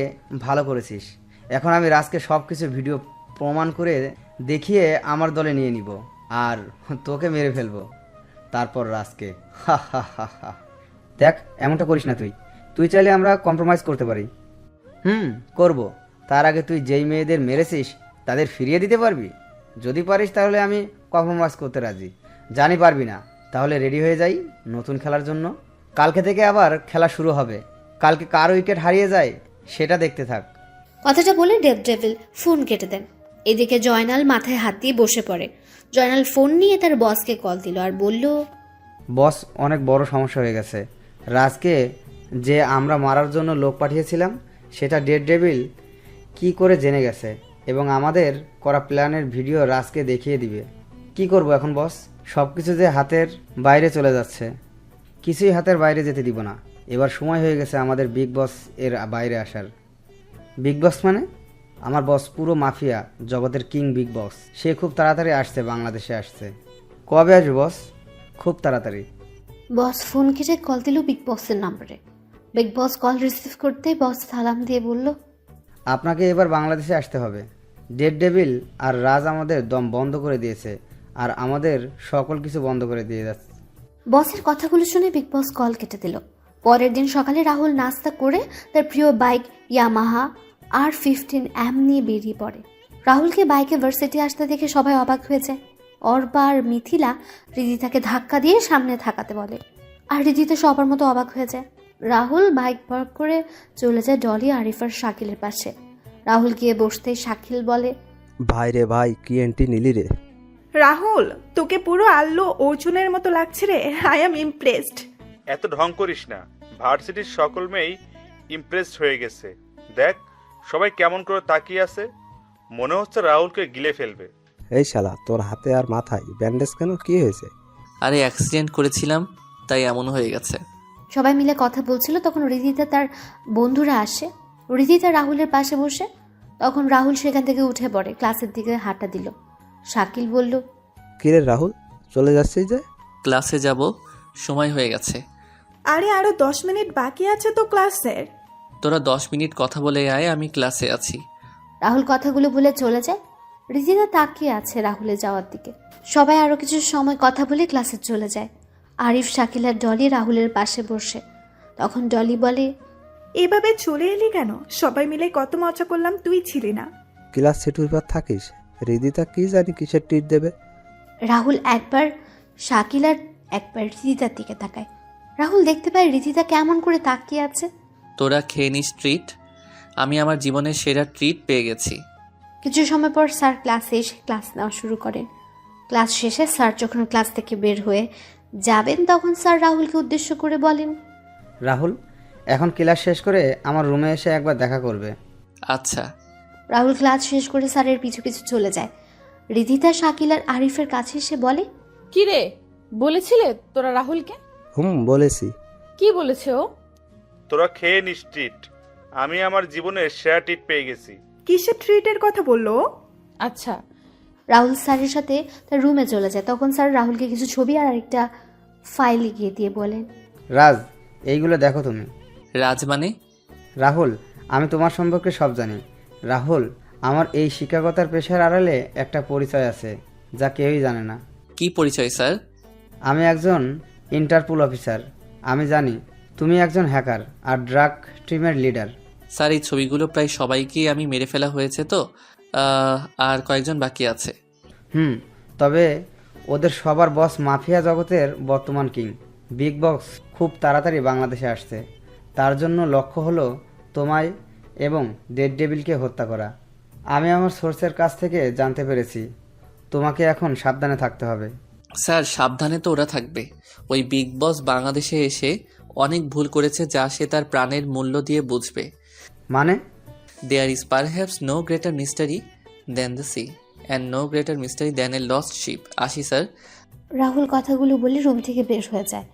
ভালো করেছিস। এখন আমি রাজকে সব কিছু ভিডিও প্রমাণ করে দেখিয়ে আমার দলে নিয়ে নিব আর তোকে মেরে ফেলবো। তারপর রাজকে। হা হা হা হা। দেখ, এমনটা করিস না তুই। তুই চাইলে আমরা কম্প্রোমাইজ করতে পারি। করব। তার আগে তুই যেই মেয়েদের মেরেছিস তাদের ফিরিয়ে দিতে পারবি? যদি পারিস তাহলে আমি কম্প্রোমাইজ করতে রাজি। জানি পারবি না, তাহলে রেডি হয়ে যাই নতুন খেলার জন্য। কালকে থেকে আবার খেলা শুরু হবে। কালকে কার উইকেট হারিয়ে যায় সেটা দেখতে থাক। কথাটা বলে ডেভিল ফোন কেটে দেন। এদিকে জয়নাল মাথায় হাত দিয়ে বসে পড়ে। জয়নাল ফোন নিয়ে তার বসকে কল দিল আর বলল, বস, অনেক বড় সমস্যা হয়ে গেছে। রাজকে যে আমরা মারার জন্য লোক পাঠিয়েছিলাম সেটা ডেভিল কি করে জেনে গেছে এবং আমাদের করা প্ল্যানের ভিডিও রাজকে দেখিয়ে দিবে। কি করব এখন বস? সব কিছু যে হাতের বাইরে চলে যাচ্ছে। কিছুই হাতের বাইরে যেতে দিব না। এবার সময় হয়ে গেছে আমাদের বিগ বস এর বাইরে আসার। বিগ বস মানে? আমার বস পুরো মাফিয়া জগতের কিং বিগ বস। সে খুব তাড়াতাড়ি আসছে, বাংলাদেশে আসছে। কবে আসবে বস? খুব তাড়াতাড়ি। বস ফোন কেটে কল দিল বিগ বসের নাম্বারে। বিগ বস কল রিসিভ করতে বস সালাম দিয়ে বলল, আপনাকে এবার বাংলাদেশে আসতে হবে। ডেভিল আর রাজ আমাদের দম বন্ধ করে দিয়েছে আর আমাদের সকল কিছু বন্ধ করে দিয়ে যাচ্ছে। বসের কথাগুলো শুনে বিগ বস কল কেটে দিল। পরের দিন সকালে রাহুল নাস্তা করে তার প্রিয় বাইক ইয়ামাহা R15M নিয়ে বেরিয়ে পড়ে। রাহুলকে বাইকে ভার্সিটি আসতে দেখে সবাই অবাক হয়ে যায়। অর্বা আর মিথিলা রিদিতাকে ধাক্কা দিয়ে সামনে থাকাতে বলে, আর রিদিতা সবার মতো অবাক হয়ে যায়। রাহুল বাইক পার্ক করে চলে যায় ডলি, আরিফ আর শাকিলের পাশে। রাহুল গিয়ে বসতেই শাকিল বলে, ভাই রে ভাই, কি এন্ট্রি নিলি রে। রাহুল, তোকে পুরো আল্লু অর্জুনের মতো লাগছে রে। I am impressed. এত ঢং করিস না। ভার্সিটির সকল মেয়েই ইমপ্রেসড হয়ে গেছে। দেখ সবাই কেমন করে তাকিয়ে আছে, মনে হচ্ছে রাহুলকে গিলে ফেলবে। এই শালা, তোর হাতে আর মাথায় ব্যান্ডেজ কেন, কি হয়েছে? আরে অ্যাক্সিডেন্ট করেছিলাম, তাই এমন হয়ে গেছে। সবাই মিলে কথা বলছিল, তখন রিদিতা তার বন্ধুরা আসে। রিদিতা রাহুলের পাশে বসে। তখন রাহুল সেখান থেকে উঠে পড়ে, ক্লাসের দিকে হাঁটা দিল। শাকিল বলল, কিরে রাহুল, চলে যাচ্ছিস যে? ক্লাসে যাব, সময় হয়ে গেছে। আরে আরো 10 মিনিট বাকি আছে তো ক্লাসের। তোরা 10 মিনিট কথা বলে আয়, আমি ক্লাসে আছি। রাহুল কথাগুলো বলে চলে যায়। রিদিতা তাকিয়ে আছে রাহুলের যাওয়ার দিকে। সবাই আরো কিছু সময় কথা বলে ক্লাসে চলে যায়। আরিফ, শাকিল আর ডলি রাহুলের পাশে বসে। তখন ডলি বলে, এভাবে চলে এলি কেন? সবাই মিলে কত মজা করলাম, তুই ছিলি না। ক্লাস সেটুর পর থাকিস। রিদিতা কি জানি কিসের ট্রিট দেবে। রাহুল একবার শাকিল আর একবার রিদিতার দিকে তাকায়। রাহুল দেখতে পায় রিদিতা কেমন করে তাকিয়ে আছে। তোরা খেয়ে নিস ট্রিট। আমি আমার জীবনের সেরা ট্রিট পেয়ে গেছি। কিছু সময় পর স্যার ক্লাসে এসে ক্লাস নেওয়া শুরু করেন। ক্লাস শেষে স্যার যখন ক্লাস থেকে বের হয়ে যাবেন, তখন স্যার রাহুলকে উদ্দেশ্য করে বলেন, রাহুল, এখন ক্লাস শেষ করে আমার রুমে এসে একবার দেখা করবে। আচ্ছা। রাহুল ক্লাস শেষ করে স্যারের পিছু পিছু চলে যায়। রিদিতা, শাকিল আর আরিফের কাছে এসে বলে, কি রে, বলেছিলে তোরা রাহুলকে? বলেছি। কি বলেছে ও? তোরা খেয়ে নিস ট্রিট। আমি আমার জীবনের সেরা ট্রিট পেয়ে গেছি। কিসের ট্রিটের কথা বললো? আচ্ছা। রাহুল স্যারের সাথে তার রুমে চলে যায়। তখন স্যার রাহুলকে কিছু ছবি আর একটা ফাইল এগিয়ে দিয়ে বলেন, রাজ, এইগুলো দেখো তুমি। রাজ মানে? রাহুল, আমি তোমার সম্পর্কে সব জানি। রাহুল, আমার এই শিক্ষকতার পেশার আড়ালে একটা পরিচয় আছে যা কেউই জানে না। কি পরিচয় স্যার? আমি একজন ইন্টারপোল অফিসার। আমি জানি তুমি একজন হ্যাকার আর ড্রাগ টিমের লিডার। স্যার, এই ছবিগুলো প্রায় সবাইকেই আমি মেরে ফেলা হয়েছে তো, আর কয়েকজন বাকি আছে। তবে ওদের সবার বস মাফিয়া জগতের বর্তমান কিং বিগ বস খুব তাড়াতাড়ি বাংলাদেশে আসছে। তার জন্য লক্ষ্য হলো তোমায় এবং ডেভিলকে হত্যা করা। আমি আমার সোর্সের কাছ থেকে জানতে পেরেছি তোমাকে এখন সাবধানে থাকতে হবে। স্যার, সাবধানে তো ওরা থাকবে। ওই বিগ বস বাংলাদেশে এসে অনেক ভুল করেছে, যা সে তার প্রাণের মূল্য দিয়ে বুঝবে। মানে? There is perhaps no greater mystery than the sea and no greater mystery than a lost ship. আসি স্যার। রাহুল কথাগুলো বলে রুম থেকে বের হয়ে যায়।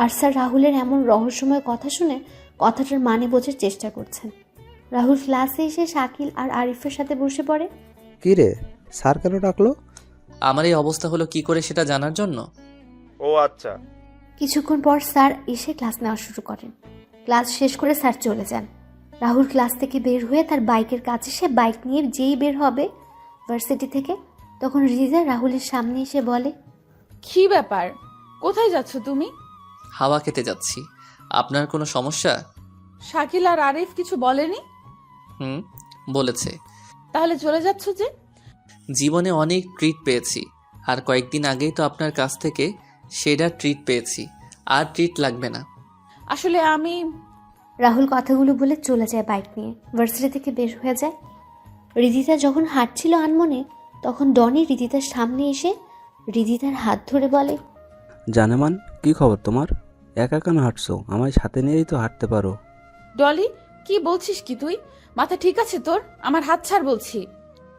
আর স্যার রাহুলের এমন রহস্যময় কথা শুনে কথাটার মানে বোঝার চেষ্টা করছেন। রাহুল ক্লাসে এসে শাকিল আর আরিফের সাথে বসে পড়ে। কি রে, স্যার কেন ডাকলো? আমার এই অবস্থা হলো কি করে সেটা জানার জন্য। ও আচ্ছা। কিছুক্ষণ পর স্যার এসে ক্লাস নেওয়া শুরু করেন। ক্লাস শেষ করে স্যার চলে যান। রাহুল ক্লাস থেকে বের হয়ে তার বাইকের কাছে সে বাইক নিয়ে যেই বের হবে ভার্সিটি থেকে, তখন রিজা রাহুলের সামনে এসে বলে, কি ব্যাপার, কোথায় যাচ্ছ তুমি? হাওয়া খেতে যাচ্ছি। আপনার কোনো সমস্যা? শাকিল আর আরিফ কিছু বলেনি? হুম, বলেছে। তাহলে চলে যাচ্ছ যে? জীবনে অনেক ট্রিট পেয়েছি, আর কয়েকদিন আগেই তো আপনার কাছ থেকে সেটা ট্রিট পেয়েছি। আর ট্রিট লাগবে না। আসলে আমি রাহুল কথাগুলো বলে চলে যায় বাইক নিয়ে, ভার্সিটি থেকে বের হয়ে যায়। রিদিতা যখন হাঁটছিল আনমনে, তখন ডনি রিদিতার সামনে এসে রিদিতার হাত ধরে বলে, জানেমান, কি খবর তোমার? একা কেন হাঁটছো? আমায় সাথে নিয়েই তো হাঁটতে পারো। ডলি, কি বলছিস কি তুই? মাথা ঠিক আছে তোর? আমার হাত ছাড় বলছি।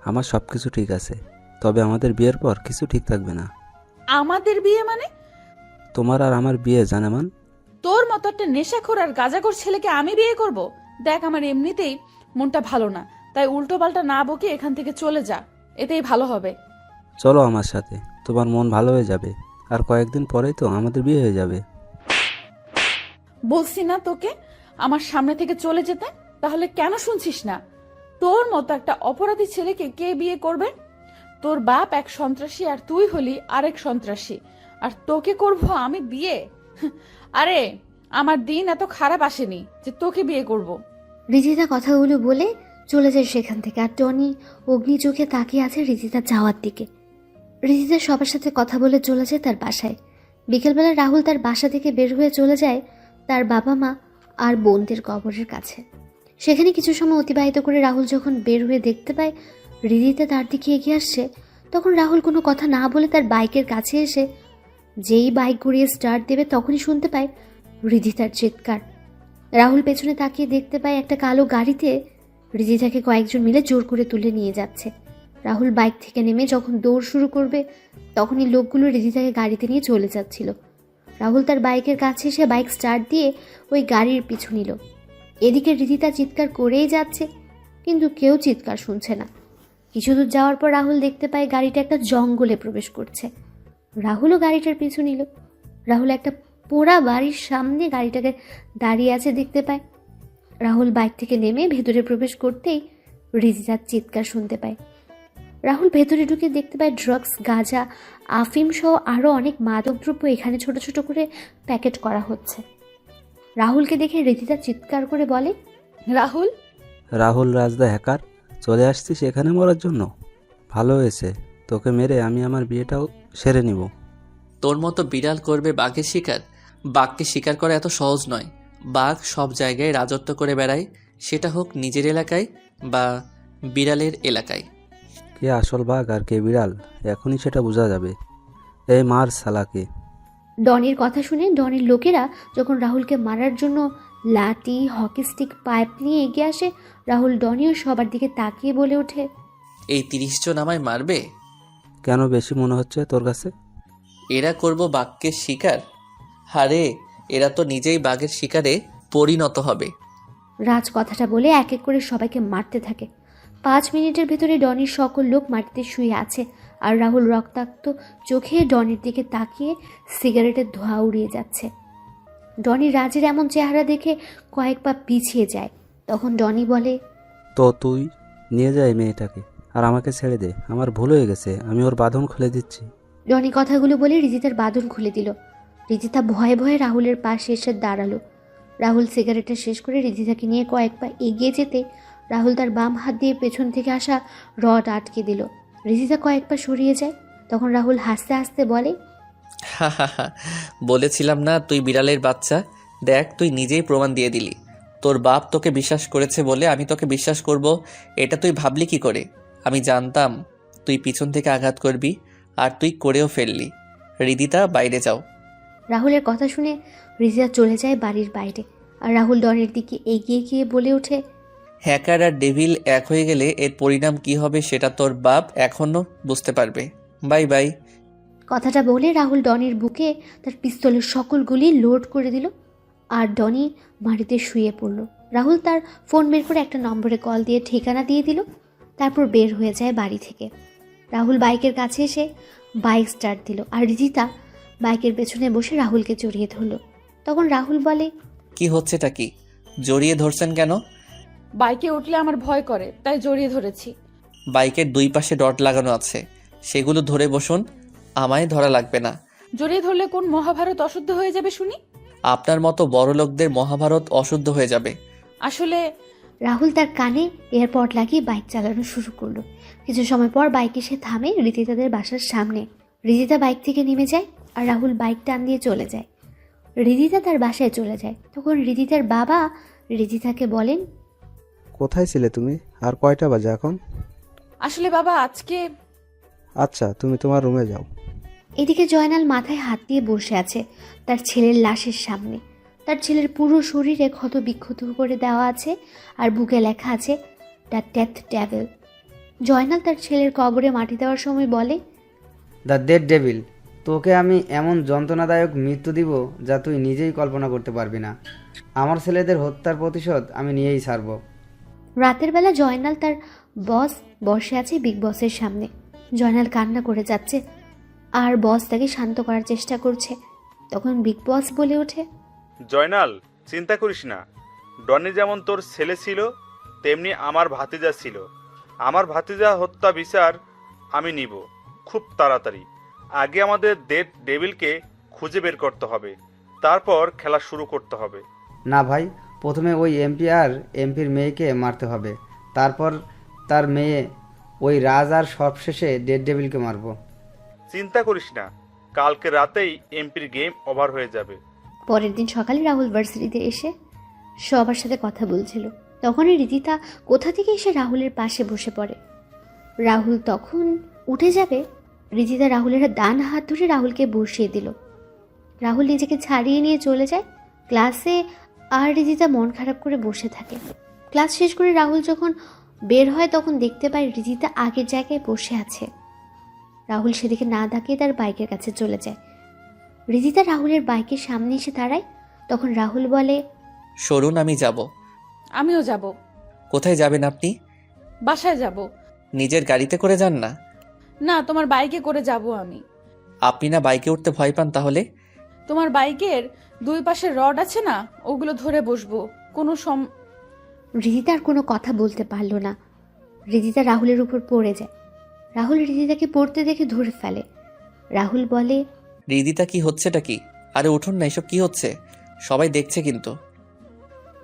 আমার সব কিছু ঠিক আছে, তবে আমাদের বিয়ের পর কিছু ঠিক থাকবে না। আমাদের বিয়ে মানে? তোমার আর আমার বিয়ে, জানেমান। তোর মতো একটা নেশাখোর আর গাঁজাখোর ছেলেকে আমি বিয়ে করব? দেখ, আমার এমনিতেই মনটা ভালো না, তাই উল্টো পাল্টা না বকে এখান থেকে চলে যা, এতেই ভালো হবে। চলো আমার সাথে, তোমার মন ভালো হয়ে যাবে। আর কয়েকদিন পরেই তো আমাদের বিয়ে হয়ে যাবে। বলছি না তোকে আমার সামনে থেকে চলে যেতে? তাহলে কেন শুনছিস না? তোর মতো একটা অপরাধী ছেলেকে কে বিয়ে করবে? তোর বাপ এক সন্ত্রাসী আর তুই হলি আরেক সন্ত্রাসী, আর তোকে করব আমি বিয়ে? আরে, আমার দিন এত খারাপ আসেনি যে তোকে বিয়ে করব। রিদিতা কথাগুলো বলে চলে যায় সেখান থেকে। আর টনি অগ্নি চোখে তাকিয়ে আছে রিদিতা যাওয়ার দিকে। রিদিতা সবার সাথে কথা বলে চলে যায় তার বাসায়। বিকেলবেলা রাহুল তার বাসা থেকে বের হয়ে চলে যায় তার বাবা মা আর বোনদের কবরের কাছে। সেখানে কিছু সময় অতিবাহিত করে রাহুল যখন বের হয়ে দেখতে পায় রিদিতা তার দিকে এগিয়ে আসছে, তখন রাহুল কোনো কথা না বলে তার বাইকের কাছে এসে যেই বাইক ঘুরিয়ে স্টার্ট দেবে তখনই শুনতে পায় রিদিতার চিৎকার। রাহুল পেছনে তাকিয়ে দেখতে পায় একটা কালো গাড়িতে রিদিতাকে কয়েকজন মিলে জোর করে তুলে নিয়ে যাচ্ছে। রাহুল বাইক থেকে নেমে যখন দৌড় শুরু করবে তখনই লোকগুলো রিদিতাকে গাড়িতে নিয়ে চলে যাচ্ছিল। রাহুল তার বাইকের কাছে এসে বাইক স্টার্ট দিয়ে ওই গাড়ির পিছু নিল। এদিকে রিদিতা চিৎকার করেই যাচ্ছে, কিন্তু কেউ চিৎকার শুনছে না। কিছু দূর যাওয়ার পর রাহুল দেখতে পায় গাড়িটা একটা জঙ্গলে প্রবেশ করছে। রাহুলও গাড়িটার পিছু নিল। রাহুল একটা পোড়া বাড়ির সামনে গাড়িটাকে দাঁড়িয়ে আছে দেখতে পায়। রাহুল বাইক থেকে নেমে ভেতরে প্রবেশ করতেই রিদিতার চিৎকার শুনতে পায়। রাহুল ভেতরে ঢুকে দেখতে পায় ড্রাগস, গাঁজা, আফিম সহ আরও অনেক মাদকদ্রব্য এখানে ছোট ছোট করে প্যাকেট করা হচ্ছে। রাহুলকে দেখে রিদিতা চিৎকার করে বলে, রাহুল, রাহুল রাজদা হ্যাকার, চলে আসছিস এখানে মরার জন্য? ভালো হয়েছে, তোকে মেরে আমি আমার বিয়েটাও সেরে নিব। তোর মতো বিড়াল করবে বাঘের শিকার? বাঘকে শিকার করা এত সহজ নয়। বাঘ সব জায়গায় রাজত্ব করে বেড়ায়, সেটা হোক নিজের এলাকায় বা বিড়ালের এলাকায়। কে আসল বাঘ আর কে বিড়াল এখনই সেটা বোঝা যাবে। এই মার সালাকে। ডনির কথা শুনে ডনির লোকেরা যখন রাহুলকে মারার জন্য লাঠি, হকি স্টিক, পাইপ নিয়ে এগিয়ে আসে, রাহুল ডনিও সবার দিকে তাকিয়ে বলে ওঠে, এই 30 জন আমায় মারবে? কেন বেশি মনে হচ্ছে তোর কাছে? এরা করব বাঘকে শিকার? হারে, এরা তো নিজেই বাঘের শিকারে পরিণত হবে। রাজ কথাটা বলে এক এক করে সবাইকে মারতে থাকে। 5 মিনিটের ভেতরে ডনির সকল লোক মাটিতে শুয়ে আছে, আর রাহুল রক্তাক্ত চোখে ডনির দিকে তাকিয়ে সিগারেটের ধোঁয়া উড়িয়ে যাচ্ছে। ডনি রাজের এমন চেহারা দেখে কয়েক পা পিছিয়ে যায়। তখন ডনি বলে, তো তুই নিয়ে যা এই মেয়েটাকে, আর আমাকে ছেড়ে দে। আমার ভুল হয়ে গেছে, আমি ওর বাঁধন খুলে দিচ্ছি। ডনি কথাগুলো বলে রিদিতার বাঁধন খুলে দিল। রিদিতা ভয়ে ভয়ে রাহুলের পাশে এসে দাঁড়ালো। রাহুল সিগারেটটা শেষ করে রিদিতাকে নিয়ে কয়েক পা এগিয়ে যেতে রাহুল তার বাম হাত দিয়ে পেছন থেকে আসা রড আটকে দিল। রিদিতা কয়েক পা সরিয়ে যায়। তখন রাহুল হাসতে হাসতে বলে, হা হা হা, বলেছিলাম না তুই বিড়ালের বাচ্চা? দেখ, তুই নিজেই প্রমাণ দিয়ে দিলি। তোর বাপ তোকে বিশ্বাস করেছে বলে আমি তোকে বিশ্বাস করব, এটা তুই ভাবলি কি করে? আমি জানতাম তুই পিছন থেকে আঘাত করবি, আর তুই করেও ফেললি। রিদিতা, বাইরে যাও। রাহুলের কথা শুনে রিদিতা চলে যায় বাড়ির বাইরে। আর রাহুল ডনের দিকে এগিয়ে গিয়ে বলে ওঠে, হ্যাকার আর ডেভিল এক হয়ে গেলে এর পরিণাম কি হবে সেটা তোর বাপ এখনো বুঝতে পারবে। Bye bye. কথাটা বলে রাহুল ডনির বুকে তার পিস্তলের সকল গুলি লোড করে দিল, আর ডনি মাটিতে শুয়ে পড়ল। রাহুল তার ফোন বের করে একটা নম্বরে কল দিয়ে ঠিকানা দিয়ে দিল। তারপর বের হয়ে যায় বাড়ি থেকে। রাহুল বাইকের কাছে এসে বাইক স্টার্ট দিল, আর রিদিতা বাইকের পেছনে বসে রাহুলকে জড়িয়ে ধরল। তখন রাহুল বলে, কি হচ্ছেটা কি? জড়িয়ে ধরছেন কেন? বাইকে উঠলে আমার ভয় করে, তাই জড়িয়ে ধরেছি। বাইকের 2 পাশে ডট লাগানো আছে, সেগুলো ধরে বসুন, আমায় ধরা লাগবে না। জড়িয়ে ধরলে কোন মহাভারত অশুদ্ধ হয়ে যাবে শুনি? আপনার মতো বড় লোকদের মহাভারত অশুদ্ধ হয়ে যাবে। আসলে রাহুল তার কানে এয়ারপড লাগিয়ে বাইক চালানো শুরু করলো। কিছু সময় পর বাইক এসে থামে রিদিতাদের বাসার সামনে। রিদিতা বাইক থেকে নেমে যায় আর রাহুল বাইক টান দিয়ে চলে যায়। রিদিতা তার বাসায় চলে যায়। তখন রিদিতার বাবা রিদিতাকে বলেন, কোথায় ছিলে তুমি? আর কয়টা বাজে এখন? আসলে বাবা আজকে আচ্ছা, তুমি তোমার রুমে যাও। এদিকে জয়নাল মাথায় হাত দিয়ে বসে আছে তার ছেলের লাশের সামনে। তার ছেলের পুরো শরীরে ক্ষত বিক্ষত করে দেওয়া আছে আর বুকে লেখা আছে দ্য ডেথ ডেভিল। জয়নাল তার ছেলের কবরে মাটি দেওয়ার সময় বলে, দ্য ডেড ডেভিল, তোকে আমি এমন যন্ত্রণাদায়ক মৃত্যু দিব যা তুই নিজেই কল্পনা করতে পারবি না। আমার ছেলেদের হত্যার প্রতিশোধ আমি নিয়েই ছাড়ব। রাতের বেলা জয়নাল তার বস বসে আছে বিগ বসের সামনে। জয়নাল কান্না করে যাচ্ছে আর বস তাকে শান্ত করার চেষ্টা করছে। তখন বিগ বস বলে ওঠে, জয়নাল, চিন্তা করিস না। ডনি যেমন তোর ছেলে ছিল, তেমনি আমার ভাতিজা ছিল। আমার ভাতিজা হত্যা বিচার আমি নিব খুব তাড়াতাড়ি। আগে আমাদের ডেড ডেভিলকে খুঁজে বের করতে হবে, তারপর খেলা শুরু করতে হবে। না ভাই, প্রথমে ওই এমপি আর এমপির মেয়েকে মারতে হবে, তারপর তার মেয়ে ওই রাজ, আর সবশেষে ডেড ডেভিলকে মারবো। চিন্তা করিস না, কালকে রাতেই এমপির গেম ওভার হয়ে যাবে। পরের দিন সকালে রাহুল ভার্সিটিতে এসে সবার সাথে কথা বলছিল। তখনই রিদিতা কোথা থেকে এসে রাহুলের পাশে বসে পড়ে। রাহুল তখন উঠে যাবে, রিদিতা রাহুলের ডান হাত ধরে রাহুলকে বসিয়ে দিল। রাহুল নিজেকে ছাড়িয়ে নিয়ে চলে যায় ক্লাসে, আর রিদিতা মন খারাপ করে বসে থাকে। ক্লাস শেষ করে রাহুল যখন বের হয় তখন দেখতে পায় রিদিতা আগের জায়গায় বসে আছে। রাহুল সেদিকে না তাকিয়ে তার বাইকের কাছে চলে যায়। রিদিতা রাহুলের বাইকের সামনে এসে দাঁড়ায়। তখন রাহুল বলে, সরুন, আমি যাব। আমিও যাব। কোথায় যাবেন আপনি? বাসায় যাব। নিজের গাড়িতে করে যান না? না, তোমার বাইকে করে যাব আমি। আপনি না বাইকে উঠতে ভয় পান, তাহলে? তোমার বাইকের দুই পাশে রড আছে না, ওগুলো ধরে বসবো। রিদিতা আর কোনো কথা বলতে পারল না। রিদিতা রাহুলের উপর পড়ে যায়। রাহুল রিদিতাকে পড়তে দেখে ধরে ফেলে। রাহুল বলে, রিদিতা, কি হচ্ছেটা কি? আরে উঠুন না, এসব কি হচ্ছে? সবাই দেখছে কিন্তু।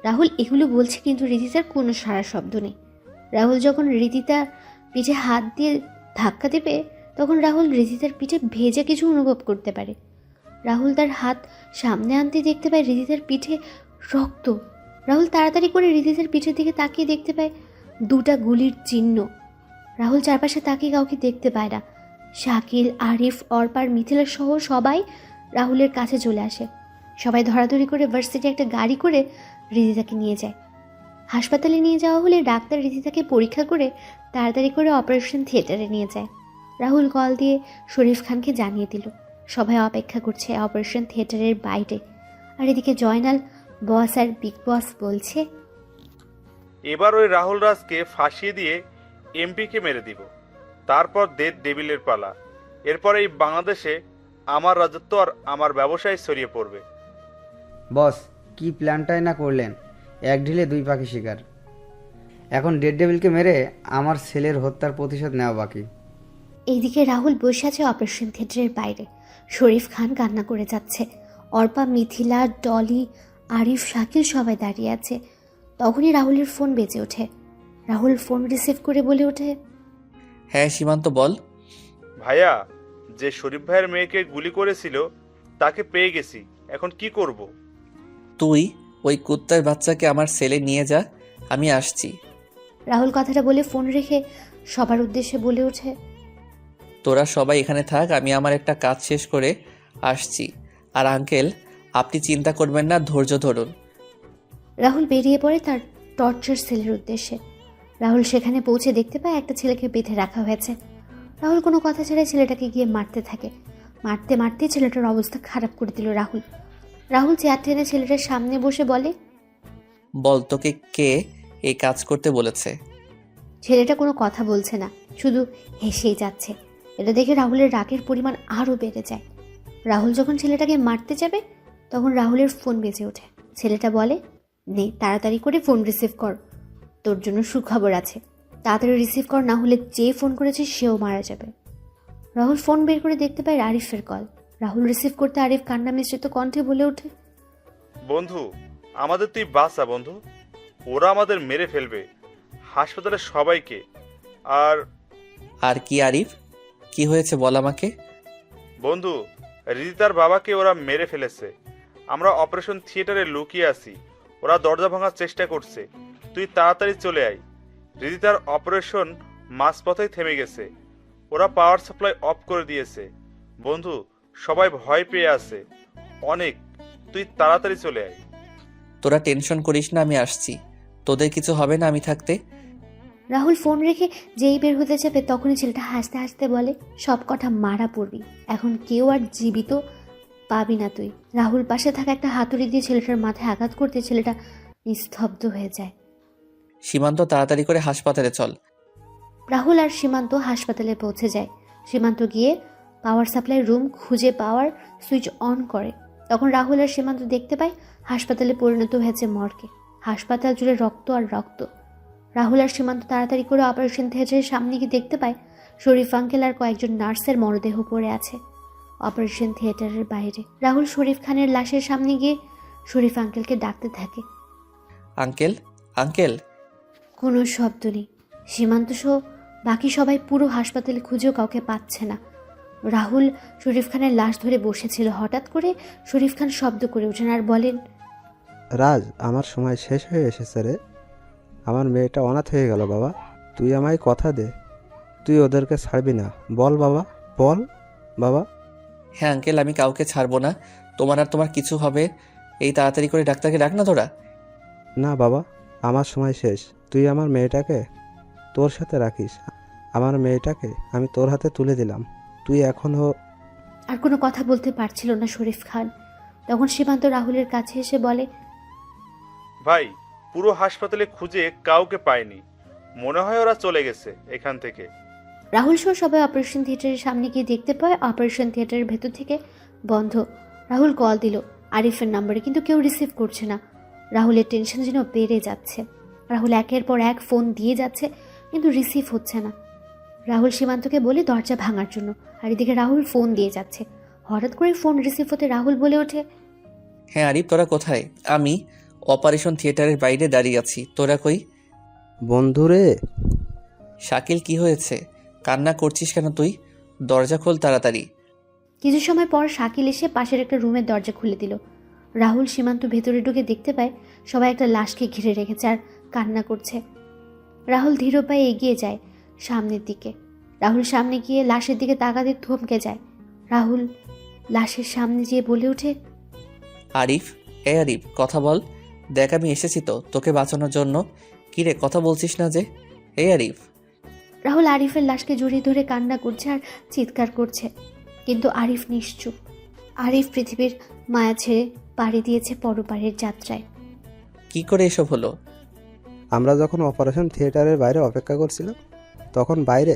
রাহুল এগুলো বলছে কিন্তু রিদিতার কোনো সারা শব্দ নেই। রাহুল যখন রিদিতার পিঠে হাত দিয়ে ধাক্কা দেবে তখন রাহুল রিদিতার পিঠে ভেজে কিছু অনুভব করতে পারে। রাহুল তার হাত সামনে আনতে দেখতে পায় রিদিতার পিঠে রক্ত। রাহুল তাড়াতাড়ি করে রিদিতার পিঠের দিকে তাকিয়ে দেখতে পায় দুটা গুলির চিহ্ন। রাহুল চারপাশে তাকিয়ে কাউকে দেখতে পায় না। শাকিল, আরিফ, অর্পার, মিথিলা সহ সবাই রাহুলের কাছে চলে আসে। সবাই ধরাধরি করে ভার্সিটি একটা গাড়ি করে রিদিতাকে নিয়ে যায়। হাসপাতালে নিয়ে যাওয়া হলে ডাক্তার রিদিতাকে পরীক্ষা করে তাড়াতাড়ি করে অপারেশন থিয়েটারে নিয়ে যায়। রাহুল কল দিয়ে শরীফ খানকে জানিয়ে দিল। সবাই অপেক্ষা করছে অপারেশন থিয়েটারের বাইরে। আর এদিকে জয়নাল, বস আর বিগ বস বলছে, এবার ওই রাহুল রাজকে ফাঁসিয়ে দিয়ে এমপিকে মেরে দিব, তারপর ডেড ডেভিলের পালা। এরপর এই বাংলাদেশে আমার রাজত্ব আর আমার ব্যবসায় ছড়িয়ে পড়বে। বস, কি প্ল্যানটাই না করলেন! এক ঢিলে দুই পাখি শিকার। এখন ডেড ডেভিলকে মেরে আমার ছেলের হত্যার প্রতিশোধ নেওয়া বাকি। এইদিকে রাহুল বসে আছে অপারেশন থিয়েটারের বাইরে। শরীফ খান কান্না করে যাচ্ছে। অর্পা, মিথিলা, ডলি, আরিফ, শাকিল সবাই দাঁড়িয়ে আছে। তখনই রাহুলের ফোন বেজে ওঠে। রাহুল ফোন রিসিভ করে বলে ওঠে, হ্যাঁ সীমান্ত, বল। ভাইয়া, যে শরীফ ভাইয়ের মেয়েকে গুলি করেছিল তাকে পেয়ে গেছি, এখন কি করব? তুই ওই কুত্তার বাচ্চাকে আমার সেলে নিয়ে যা, আমি আসছি। রাহুল কথাটা বলে ফোন রেখে সবার উদ্দেশ্যে বলে ওঠে, তোরা সবাই এখানে থাক, আমি আমার একটা কাজ শেষ করে আসছি। আর আঙ্কেল, আপনি চিন্তা করবেন না, ধৈর্য ধরুন। রাহুল বেরিয়ে পড়ে তার টর্চার সেলের উদ্দেশ্যে। রাহুল সেখানে পৌঁছে দেখতে পায় একটা ছেলেকে বেঁধে রাখা হয়েছে। রাহুল কোনো কথা ছাড়াই ছেলেটাকে গিয়ে মারতে থাকে। মারতে মারতে ছেলেটার অবস্থা খারাপ করে দিল রাহুল। রাহুল চেয়ার টেনে ছেলেটার সামনে বসে বলে, বল, তোকে কে এই কাজ করতে বলেছে? ছেলেটা কোনো কথা বলছে না, শুধু হেসেই যাচ্ছে। এটা দেখে রাহুলের রাগের পরিমাণ আরও বেড়ে যায়। রাহুল যখন ছেলেটাকে মারতে যাবে তখন রাহুলের ফোন বেজে ওঠে। ছেলেটা বলে, নে তাড়াতাড়ি করে ফোন রিসিভ কর, তোর জন্য সুখবর আছে। তাড়াতাড়ি রিসিভ কর, না হলে যে ফোন করেছে সেও মারা যাবে। রাহুল ফোন বের করে দেখতে পায় আরিফের কল। রাহুল রিসিভ করতে আরিফ কান্না মিশ্রিত কণ্ঠে বলে ওঠে, বন্ধু, আমাদের তুই বাঁচা বন্ধু। ওরা আমাদের মেরে ফেলবে, হাসপাতালের সবাইকে। আর আর কি আরিফ, কি হয়েছে বল আমাকে। বন্ধু, রিদিতার বাবাকে ওরা মেরে ফেলেছে। আমরা অপারেশন থিয়েটারে লুকিয়ে আছি, ওরা দরজা ভাঙার চেষ্টা করছে। তুই তাড়াতাড়ি চলে আয়। রিদিতার অপারেশন মাঝপথেই থেমে গেছে, ওরা পাওয়ার সাপ্লাই অফ করে দিয়েছে। বন্ধু, সবাই ভয় পেয়ে আছে অনেক, তুই তাড়াতাড়ি চলে আয়। তোরা টেনশন করিস না, আমি আসছি। তোদের কিছু হবে না আমি থাকতে। রাহুল ফোন রেখে যেই বের হতে যাবে তখনই ছেলেটা হাসতে হাসতে বলে, সব কটা মারা পড়বি, এখন কেউ আর জীবিত পাবি না তুই। রাহুল পাশে থাকা একটা হাতুড়ি দিয়ে ছেলেটার মাথায় আঘাত করতে ছেলেটা নিস্তব্ধ হয়ে যায়। সীমান্ত, তাড়াতাড়ি করে হাসপাতালে চল। রাহুল আর সীমান্ত হাসপাতালে পৌঁছে যায়। সীমান্ত গিয়ে পাওয়ার সাপ্লাই রুম খুঁজে পাওয়ার সুইচ অন করে। তখন রাহুল আর সীমান্ত দেখতে পায় হাসপাতালে পরিণত হয়েছে মর্গে। হাসপাতাল জুড়ে রক্ত আর রক্ত। রাহুল আর সীমান্ত তাড়াতাড়ি করে অপারেশন থিয়েটারের সামনে গিয়ে দেখতে পায় শরীফ আঙ্কেল আর কয়েকজন নার্সের মরদেহ পড়ে আছে অপারেশন থিয়েটারের বাইরে। রাহুল শরীফ খানের লাশের সামনে গিয়ে শরীফ আঙ্কেলকে ডাকতে থাকে। Uncle, uncle. কোনো শব্দ নেই। সীমান্ত সহ বাকি সবাই পুরো হাসপাতালে খুঁজেও কাউকে পাচ্ছে না। রাহুল শরীফ খানের লাশ ধরে বসেছিল। হঠাৎ করে শরীফ খান শব্দ করে ওঠেন আর বলেন, রাজ, আমার সময় শেষ হয়ে এসেছে রে। আমার মেয়েটা অনাথ হয়ে গেল বাবা। তুই আমায় কথা দে, তুই ওদেরকে ছাড়বি না। বল বাবা, বল বাবা। হ্যাঁ আঙ্কেল, আমি কাউকে ছাড়বো না। তোমার আর তোমার কিছু হবে। এই তাড়াতাড়ি করে ডাক্তারকে ডাক না তোরা। না বাবা, আমার সময় শেষ। তুই আমার মেয়েটাকে তোর সাথে রাখিস। আমার মেয়েটাকে আমি তোর হাতে তুলে দিলাম। তুই এখনও আর কোনো কথা বলতে পারছিল না শরীফ খান। তখন সীমান্ত রাহুলের কাছে এসে বলে, ভাই, পুরো হাসপাতালে খুঁজে কাউকে পাইনি, মনে হয় ওরা চলে গেছে এখান থেকে। রাহুল সহ সবাই অপারেশন থিয়েটারের সামনে গিয়ে দেখতে পায় অপারেশন থিয়েটারের ভেতর থেকে বন্ধ। রাহুল কল দিল আরিফের নম্বরে, কিন্তু কেউ রিসিভ করছে না। রাহুলের টেনশন যেন বেড়ে যাচ্ছে। রাহুল একের পর এক ফোন দিয়ে যাচ্ছে, কিন্তু রিসিভ হচ্ছে না। রাহুল সীমান্তকে বলে দরজা ভাঙার জন্য, আর এদিকে রাহুল ফোন দিয়ে যাচ্ছে। হঠাৎ করে ফোন রিসিভ হতে রাহুল বলে ওঠে, হ্যাঁ আরিফ, তোরা কোথায়? আমি অপারেশন থিয়েটারের বাইরে দাঁড়িয়ে আছি। তোরা কই? বন্ধুরে। শাকিল, কি হয়েছে? কান্না করছিস কেন তুই? দরজা খোল তাড়াতাড়ি। কিছু সময় পর শাকিল এসে পাশের একটা রুমের দরজা খুলে দিল। রাহুল সীমান্ত ভেতরে ঢুকে দেখতে পায় সবাই একটা লাশকে ঘিরে রেখেছে আর কান্না করছে। রাহুল ধীর পায়ে এগিয়ে যায় সামনের দিকে। রাহুল সামনে গিয়ে লাশের দিকে তাকাতে থমকে যায়। রাহুল লাশের সামনে যেয়ে বলে ওঠে, আরিফ, এ আরিফ, কথা বল। দেখ আমি এসেছি তো তোকে বাঁচানোর জন্য। কিরে, কথা বলছিস না যে? এই আরিফ। রাহুল আরিফের লাশকে জড়িয়ে ধরে কান্না করছে আর চিৎকার করছে, কিন্তু আরিফ নিশ্চুপ। আরিফ পৃথিবীর মায়া ছেড়ে পাড়ি দিয়েছে পরপারের যাত্রায়। কি করে এসব হলো? আমরা যখন অপারেশন থিয়েটারের বাইরে অপেক্ষা করছিলাম, তখন বাইরে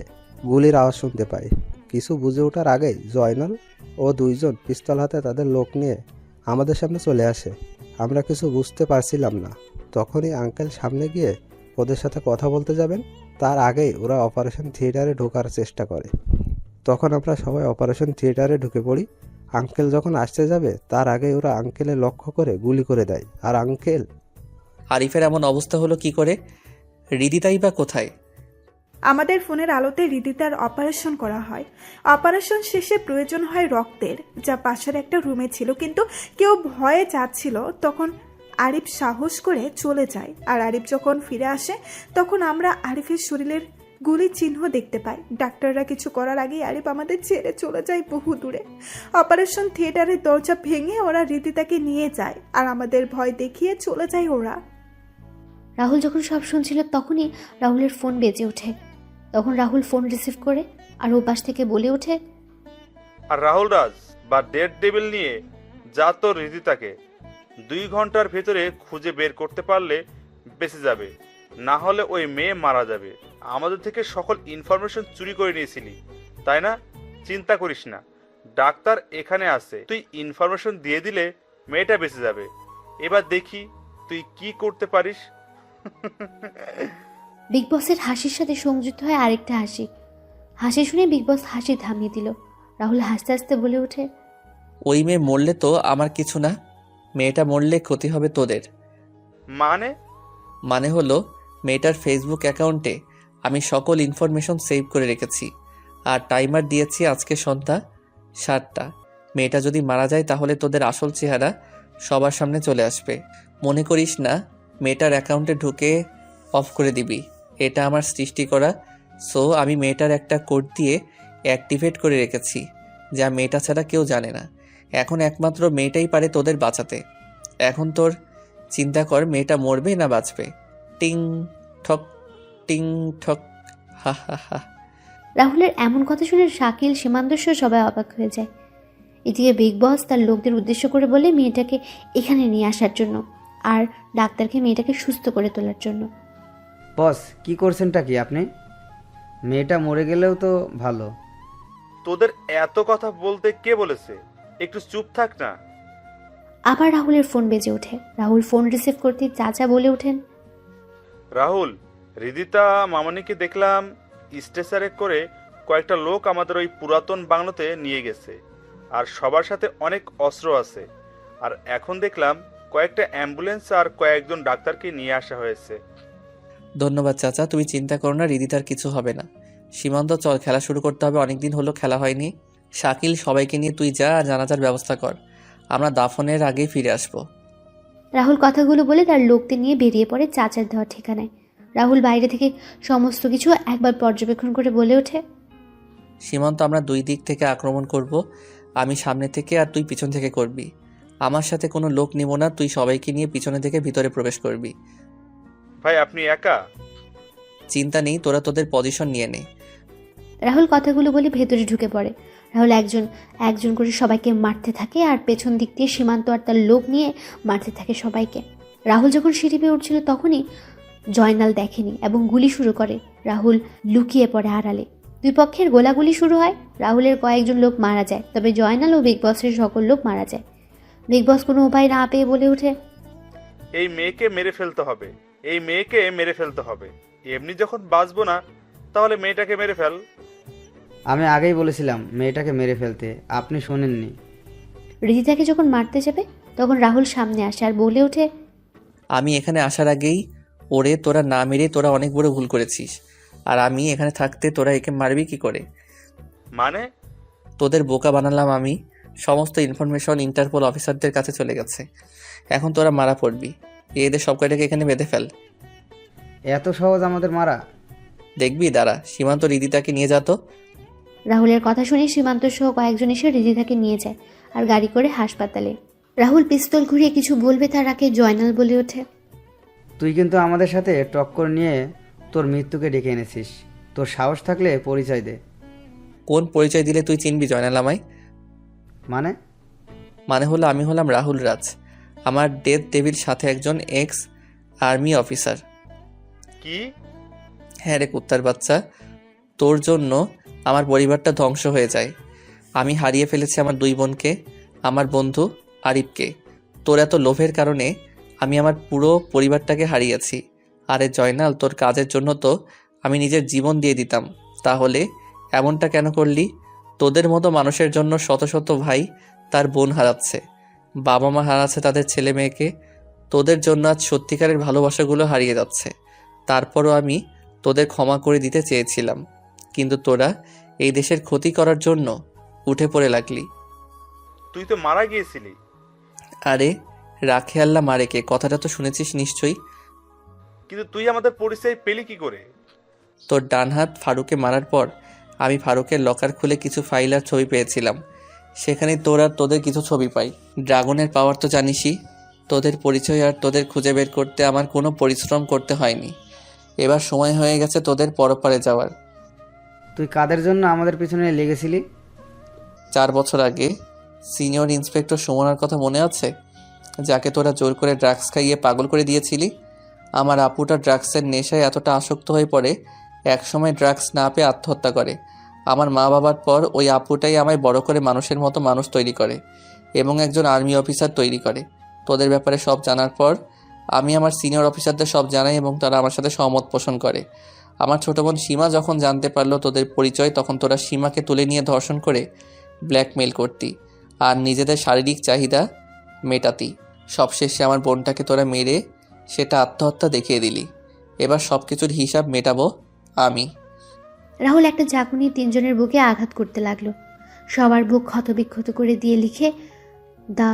গুলির আওয়াজ শুনতে পাই। কিছু বুঝে ওঠার আগেই জয়নাল ও দুইজন পিস্তল হাতে তাদের লোক নিয়ে আমাদের সামনে চলে আসে। আমরা কিছু বুঝতে পারছিলাম না। তখনই আঙ্কেল সামনে গিয়ে ওদের সাথে কথা বলতে যাবেন, তার আগেই ওরা অপারেশন থিয়েটারে ঢোকার চেষ্টা করে। তখন আমরা সবাই অপারেশন থিয়েটারে ঢুকে পড়ি। আঙ্কেল যখন আসতে যাবে তার আগেই ওরা আঙ্কেলের লক্ষ্য করে গুলি করে দেয়। আর আঙ্কেল। আরিফের এমন অবস্থা হলো কি করে? রিদিতাই বা কোথায়? আমাদের ফোনের আলোতে রিদিতার অপারেশন করা হয়। অপারেশন শেষে প্রয়োজন হয় রক্তের, যা পাশের একটা রুমে ছিল, কিন্তু কেউ ভয়ে যাচ্ছিল। তখন আরিফ সাহস করে চলে যায়। আর আরিফ যখন ফিরে আসে তখন আমরা আরিফের শরীরের গুলির চিহ্ন দেখতে পাই। ডাক্তাররা কিছু করার আগেই আরিফ আমাদের ছেড়ে চলে যায় বহু দূরে। অপারেশন থিয়েটারের দরজা ভেঙে ওরা রিদিতাকে নিয়ে যায়, আর আমাদের ভয় দেখিয়ে চলে যায় ওরা। রাহুল যখন সব শুনছিল তখনই রাহুলের ফোন বেজে ওঠে। তখন রাহুল ফোন রিসিভ করে আর ও পাশ থেকে বলে ওঠে, আর রাহুল রাজ বা ডেড ডেভিল নিয়ে যা তো রিদিতাকে 2 ঘন্টার ভেতরে খুঁজে বের করতে পারলে বেঁচে যাবে, না হলে ওই মেয়ে মারা যাবে। আমাদের থেকে সকল ইনফরমেশন চুরি করে নিয়েছিলি, তাই না? চিন্তা করিস না, ডাক্তার এখানে আছে। তুই ইনফরমেশন দিয়ে দিলে মেয়েটা বেঁচে যাবে। এবার দেখি তুই কি করতে পারিস। বিগ বসের হাসির সাথে সংযুক্ত হয় আরেকটা হাসি। হাসি শুনে বিগ বস হাসি থামিয়ে দিল। রাহুল হাসতে হাসতে বলে ওঠে, ওই মেয়ে মরলে তো আমার কিছু না, মেয়েটা মরলে ক্ষতি হবে তোদের। মানে? মানে হলো মেয়েটার ফেসবুক অ্যাকাউন্টে আমি সকল ইনফরমেশন সেভ করে রেখেছি, আর টাইমার দিয়েছি আজকে সন্ধ্যা 7টা। মেয়েটা যদি মারা যায় তাহলে তোদের আসল চেহারা সবার সামনে চলে আসবে। মনে করিস না মেয়েটার অ্যাকাউন্টে ঢুকে অফ করে দিবি, এটা আমার সৃষ্টি করা। সো আমি মেয়েটার একটা কোড দিয়ে অ্যাক্টিভেট করে রেখেছি, যা মেয়েটা ছাড়া কেউ জানে না। এখন একমাত্র মেয়েটাই পারে তোদের বাঁচাতে। এখন তোর চিন্তা কর, মেয়েটা মরবে না বাঁচবে। টিং ঠক টিং ঠক, হা হা হা। রাহুলের এমন কথা শুনে শাকিল, সীমান্তসহ সবাই অবাক হয়ে যায়। এদিকে বিগ বস তার লোকদের উদ্দেশ্য করে বলে মেয়েটাকে এখানে নিয়ে আসার জন্য, আর ডাক্তারকে মেয়েটাকে সুস্থ করে তোলার জন্য। বস কি করছেনটা কি আপনি? মেয়েটা মরে গেলেও তো ভালো। তোদের এত কথা বলতে কে বলেছে? একটু চুপ থাক না। আবার রাহুলের ফোন বেজে ওঠে। রাহুল ফোন রিসিভ করতেই চাচা বলে ওঠেন, রাহুল, হৃদিতা মামনিকে দেখলাম স্ট্রেচারে করে কয়েকটা লোক আমাদের ওই পুরাতন বাংলোতে নিয়ে গেছে, আর সবার সাথে অনেক অস্ত্র আছে। আর এখন দেখলাম কয়েকটা অ্যাম্বুলেন্স আর কয়েকজন ডাক্তারকে নিয়ে আসা হয়েছে। ধন্যবাদ চাচা, তুমি চিন্তা করো না, রিদিতার কিছু হবে না। সীমান্ত চল, খেলা শুরু করতে হবে, অনেকদিন হলো খেলা হয়নি। শাকিল, সবাইকে নিয়ে তুই যা আর জানাজার ব্যবস্থা কর, আমরা দাফনের আগেই ফিরে আসবো। রাহুল কথাগুলো বলে তার লোকদের নিয়ে বেরিয়ে পড়ে চাচার দেওয়া ঠিকানায়। রাহুল বাইরে থেকে সমস্ত কিছু একবার পর্যবেক্ষণ করে বলে ওঠে, সীমান্ত, আমরা দুই দিক থেকে আক্রমণ করব, আমি সামনে থেকে আর তুই পিছন থেকে করবি। আমার সাথে কোনো লোক নিব না, তুই সবাইকে নিয়ে পিছনে থেকে ভিতরে প্রবেশ করবি। ভাই আপনি একা? চিন্তা নেই, তোরা তোদের পজিশন নিয়ে নে। রাহুল কথাগুলো বলে ভেতরে ঢুকে পড়ে। রাহুল একজন একজন করে সবাইকে মারতে থাকে, আর পেছন দিক দিয়ে সীমান্ত আর তার লোক নিয়ে মারতে থাকে সবাইকে। রাহুল যখন সিঁড়ি পেয়ে উঠছিল তখনই জয়নাল দেখেনি এবং গুলি শুরু করে। রাহুল লুকিয়ে পড়ে আড়ালে। দুই পক্ষের গোলাগুলি শুরু হয়। রাহুলের কয়েকজন লোক মারা যায়, তবে জয়নাল ও বিগ বসের সকল লোক মারা যায়। বিগ বস কোনো উপায় না পেয়ে বলে ওঠে, এই মেয়েকে মেরে ফেলতে হবে, এই মেয়েকে মেরে ফেলতে হবে। এমনি যখন বাঁচবো না, তাহলে মেয়েটাকে মেরে ফেল। আমি আগেই বলেছিলাম মেয়েটাকে মেরে ফেলতে, আপনি শোনেননি। রিদিতাকে যখন মারতে যাবে তখন রাহুল সামনে আসে আর বলে ওঠে, আমি এখানে আসার আগেই ওরে তোরা না মেরে তোরা অনেক বড় ভুল করেছিস, আর আমি এখানে থাকতে তোরা একে মারবি কি করে? মানে? তোদের বোকা বানালাম আমি। সমস্ত ইনফরমেশন ইন্টারপোল অফিসারদের কাছে চলে গেছে, এখন তোরা মারা পড়বি। এদের সব কয়টাকে এখানে বেঁধে ফেল। এত সহজ আমাদের মারা? দেখবি, দাঁড়া, সীমান্ত রিদিতাকে নিয়ে যা তো। রাহুলের কথা শুনে সীমান্ত সহ কয়েকজন এসে রিদিতাকে নিয়ে যায় আর গাড়ি করে হাসপাতালে। রাহুল পিস্তল ঘুরিয়ে কিছু বলবে তার আগে জয়নাল বলে ওঠে, তুই কিন্তু আমাদের সাথে টক্কর নিয়ে তোর মৃত্যুকে ডেকে এনেছিস। তোর সাহস থাকলে পরিচয় দে। কোন পরিচয় দিলে তুই চিনবি জয়নাল আমায়? মানে? মানে হলো আমি হলাম রাহুল রাজ, আমার ডেথ ডেভিল সাথে একজন এক্স আর্মি অফিসার। কি? হ্যাঁ রে কুত্তার বাচ্চা, তোর জন্য আমার পরিবারটা ধ্বংস হয়ে যায়। আমি হারিয়ে ফেলেছি আমার দুই বোনকে, আমার বন্ধু আরিফকে। তোর এত লোভের কারণে আমি আমার পুরো পরিবারটাকে হারিয়েছি। আরে জয়নাল, তোর কাজের জন্য তো আমি নিজের জীবন দিয়ে দিতাম, তাহলে এমনটা কেন করলি? তোদের মতো মানুষের জন্য শত শত ভাই তার বোন হারাচ্ছে, বাবা মা হারাচ্ছে তাদের ছেলে মেয়েকে। তোদের জন্য আজ সত্যিকারের ভালোবাসাগুলো হারিয়ে যাচ্ছে। তারপরও আমি তোদের ক্ষমা করে দিতে চেয়েছিলাম, কিন্তু তোরা এই দেশের ক্ষতি করার জন্য উঠে পড়ে লাগলি। তুই তো মারা গিয়েছিলি। আরে রাখে আল্লাহ মারেকে, কথাটা তো শুনেছিস নিশ্চয়ই। কিন্তু তুই আমাদের পরিচয় পেলি কি করে? তোর ডান হাত ফারুকে মারার পর আমি ফারুকের লকার খুলে কিছু ফাইল আর ছবি পেয়েছিলাম, সেখানে তোর আর তোদের কিছু ছবি পাই। ড্রাগনের পাওয়ার তো জানিসই। তোদের পরিচয় আর তোদের খুঁজে বের করতে আমার কোনো পরিশ্রম করতে হয়নি। এবার সময় হয়ে গেছে তোদের পরপারে যাওয়ার। তুই কাদের জন্য আমাদের পিছনে লেগেছিলি? 4 বছর আগে সিনিয়র ইন্সপেক্টর সুমনার কথা মনে আছে, যাকে তোরা জোর করে ড্রাগস খাইয়ে পাগল করে দিয়েছিলি? আমার আপুটা ড্রাগসের নেশায় এতটা আসক্ত হয়ে পড়ে একসময় ড্রাগস না পেয়ে আত্মহত্যা করে। আমার মা বাবার পর ওই আপুটাই আমায় বড় করে মানুষের মতো মানুষ তৈরি করে এবং একজন আর্মি অফিসার তৈরি করে। তোদের ব্যাপারে সব জানার পর আমি আমার সিনিয়র অফিসারদের সব জানাই এবং তারা আমার সাথে সহমত পোষণ করে। আমার ছোটো বোন সীমা যখন জানতে পারলো তোদের পরিচয়, তখন তোরা সীমাকে তুলে নিয়ে ধর্ষণ করে ব্ল্যাকমেইল করতি। আর নিজেদের শারীরিক চাহিদা মেটাতি। সবশেষে আমার বোনটাকে তোরা মেরে সেটা আত্মহত্যা দেখিয়ে দিলি। এবার সব কিছুর হিসাব মেটাবো আমি। রাহুল একটা চাকু নিয়ে তিনজনের বুকে আঘাত করতে লাগলো। সবার বুক ক্ষতবিক্ষত করে দিয়ে লিখে the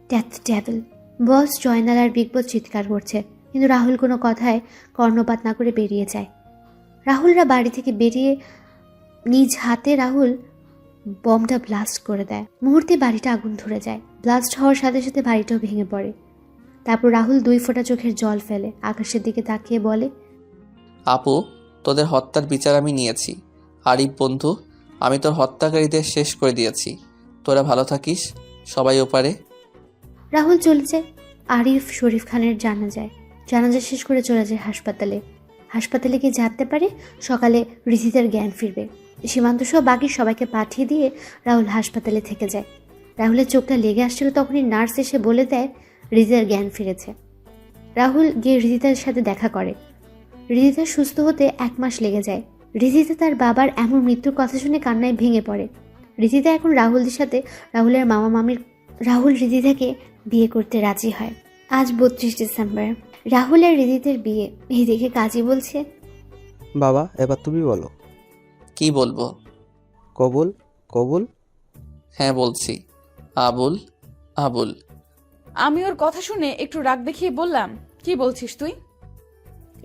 death devil. Boss, Joynal আর বিগ বস চিৎকার করছে, কিন্তু রাহুল কোনো কথায় কর্ণপাত না করে বেরিয়ে যায়। রাহুলরা বাড়ি থেকে বেরিয়ে নিজ হাতে রাহুল বমটা ব্লাস্ট করে দেয়। মুহূর্তে বাড়িটা আগুন ধরে যায়। ব্লাস্ট হওয়ার সাথে সাথে বাড়িটাও ভেঙে পড়ে। তারপর রাহুল 2 ফোঁটা চোখের জল ফেলে, আকাশের দিকে তাকিয়ে বলে, আপু, তোদের হত্যার বিচার আমি নিয়েছি। আরিফ বন্ধু, আমি তোর হত্যাকারীদের শেষ করে দিয়েছি। তোরা ভালো থাকিস, সবাই ওপারে। রাহুল চলে যায়। আরিফ শরীফ খানের জানাজা শেষ করে চলে যায় হাসপাতালে গিয়ে জানতে পারে সকালে রিজিতের জ্ঞান ফিরবে। সীমান্ত সহ বাকি সবাইকে পাঠিয়ে দিয়ে রাহুল হাসপাতালে থেকে যায়। রাহুলের চোখটা লেগে আসছিল, তখনই নার্স এসে বলে দেয় রিজিতের জ্ঞান ফিরেছে। রাহুল গিয়ে রিজিতার সাথে দেখা করে। রিজিতা সুস্থ হতে 1 মাস লেগে যায়। রিজিতা তার বাবার এমন মৃত্যুর কথা শুনে কান্নায় ভেঙে পড়ে। রিজিতা এখন রাহুলদের সাথে রাহুলের মামা মামির। রাহুল রিজিতাকে বিয়ে করতে রাজি হয়। আজ 32 ডিসেম্বর, রাহুল আর রিজিতের বিয়ে। এদিকে কাজী বলছে, বাবা এবার তুমি বলো। কি বলবো? কবুল কবুল। হ্যাঁ বলছি, আবুল আবুল। আমি ওর কথা শুনে একটু রাগ দেখিয়ে বললাম, কি বলছিস তুই?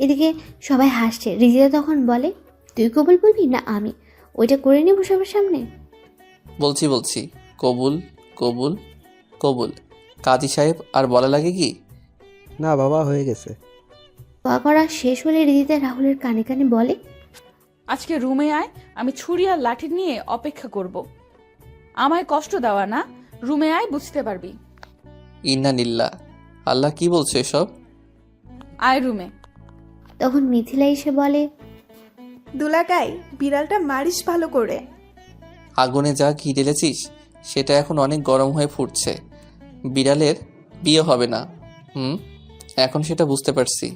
এদিকে সবাই হাসছে। রিজিতা তখন বলে, তুই কবুল বলবি না আমি? ওইটা করে নেব সবার সামনে। বলছি, কবুল কবুল কবুল। কাজী সাহেব, আর বলা লাগে কি? না বাবা, হয়ে গেছে। দোয়া করা শেষ হলে রিজিতা রাহুলের কানে কানে বলে, আজকে রুমে আয়, আমি ছুরি আর লাঠি নিয়ে অপেক্ষা করব। আমায় কষ্ট দেওয়া না, রুমে আয়, বুঝতে পারবি। ইন্না নিল্লাহ, আল্লাহ কি বলছে এসব? আয় রুমে। তখন মিথিলা এসে বলে, দুলাগাই, বিড়ালটা মারিস ভালো করে। আগুনে যা ঘি ঢেলেছিস সেটা এখন অনেক গরম হয়ে ফুটছে। বিড়ালের বিয়ে হবে না। এখন সেটা বুঝতে পারছি।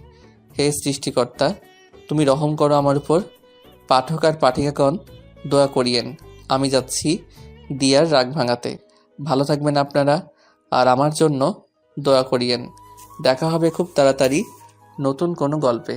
হে সৃষ্টিকর্তা, তুমি রহম করো আমার উপর। পাঠক আর পাঠিকাগণ দোয়া করিয়েন। আমি যাচ্ছি দিয়ার রাগ ভাঙাতে। ভালো থাকবেন আপনারা, আর আমার জন্য দোয়া করিয়েন। দেখা হবে খুব তাড়াতাড়ি নতুন কোনো গল্পে।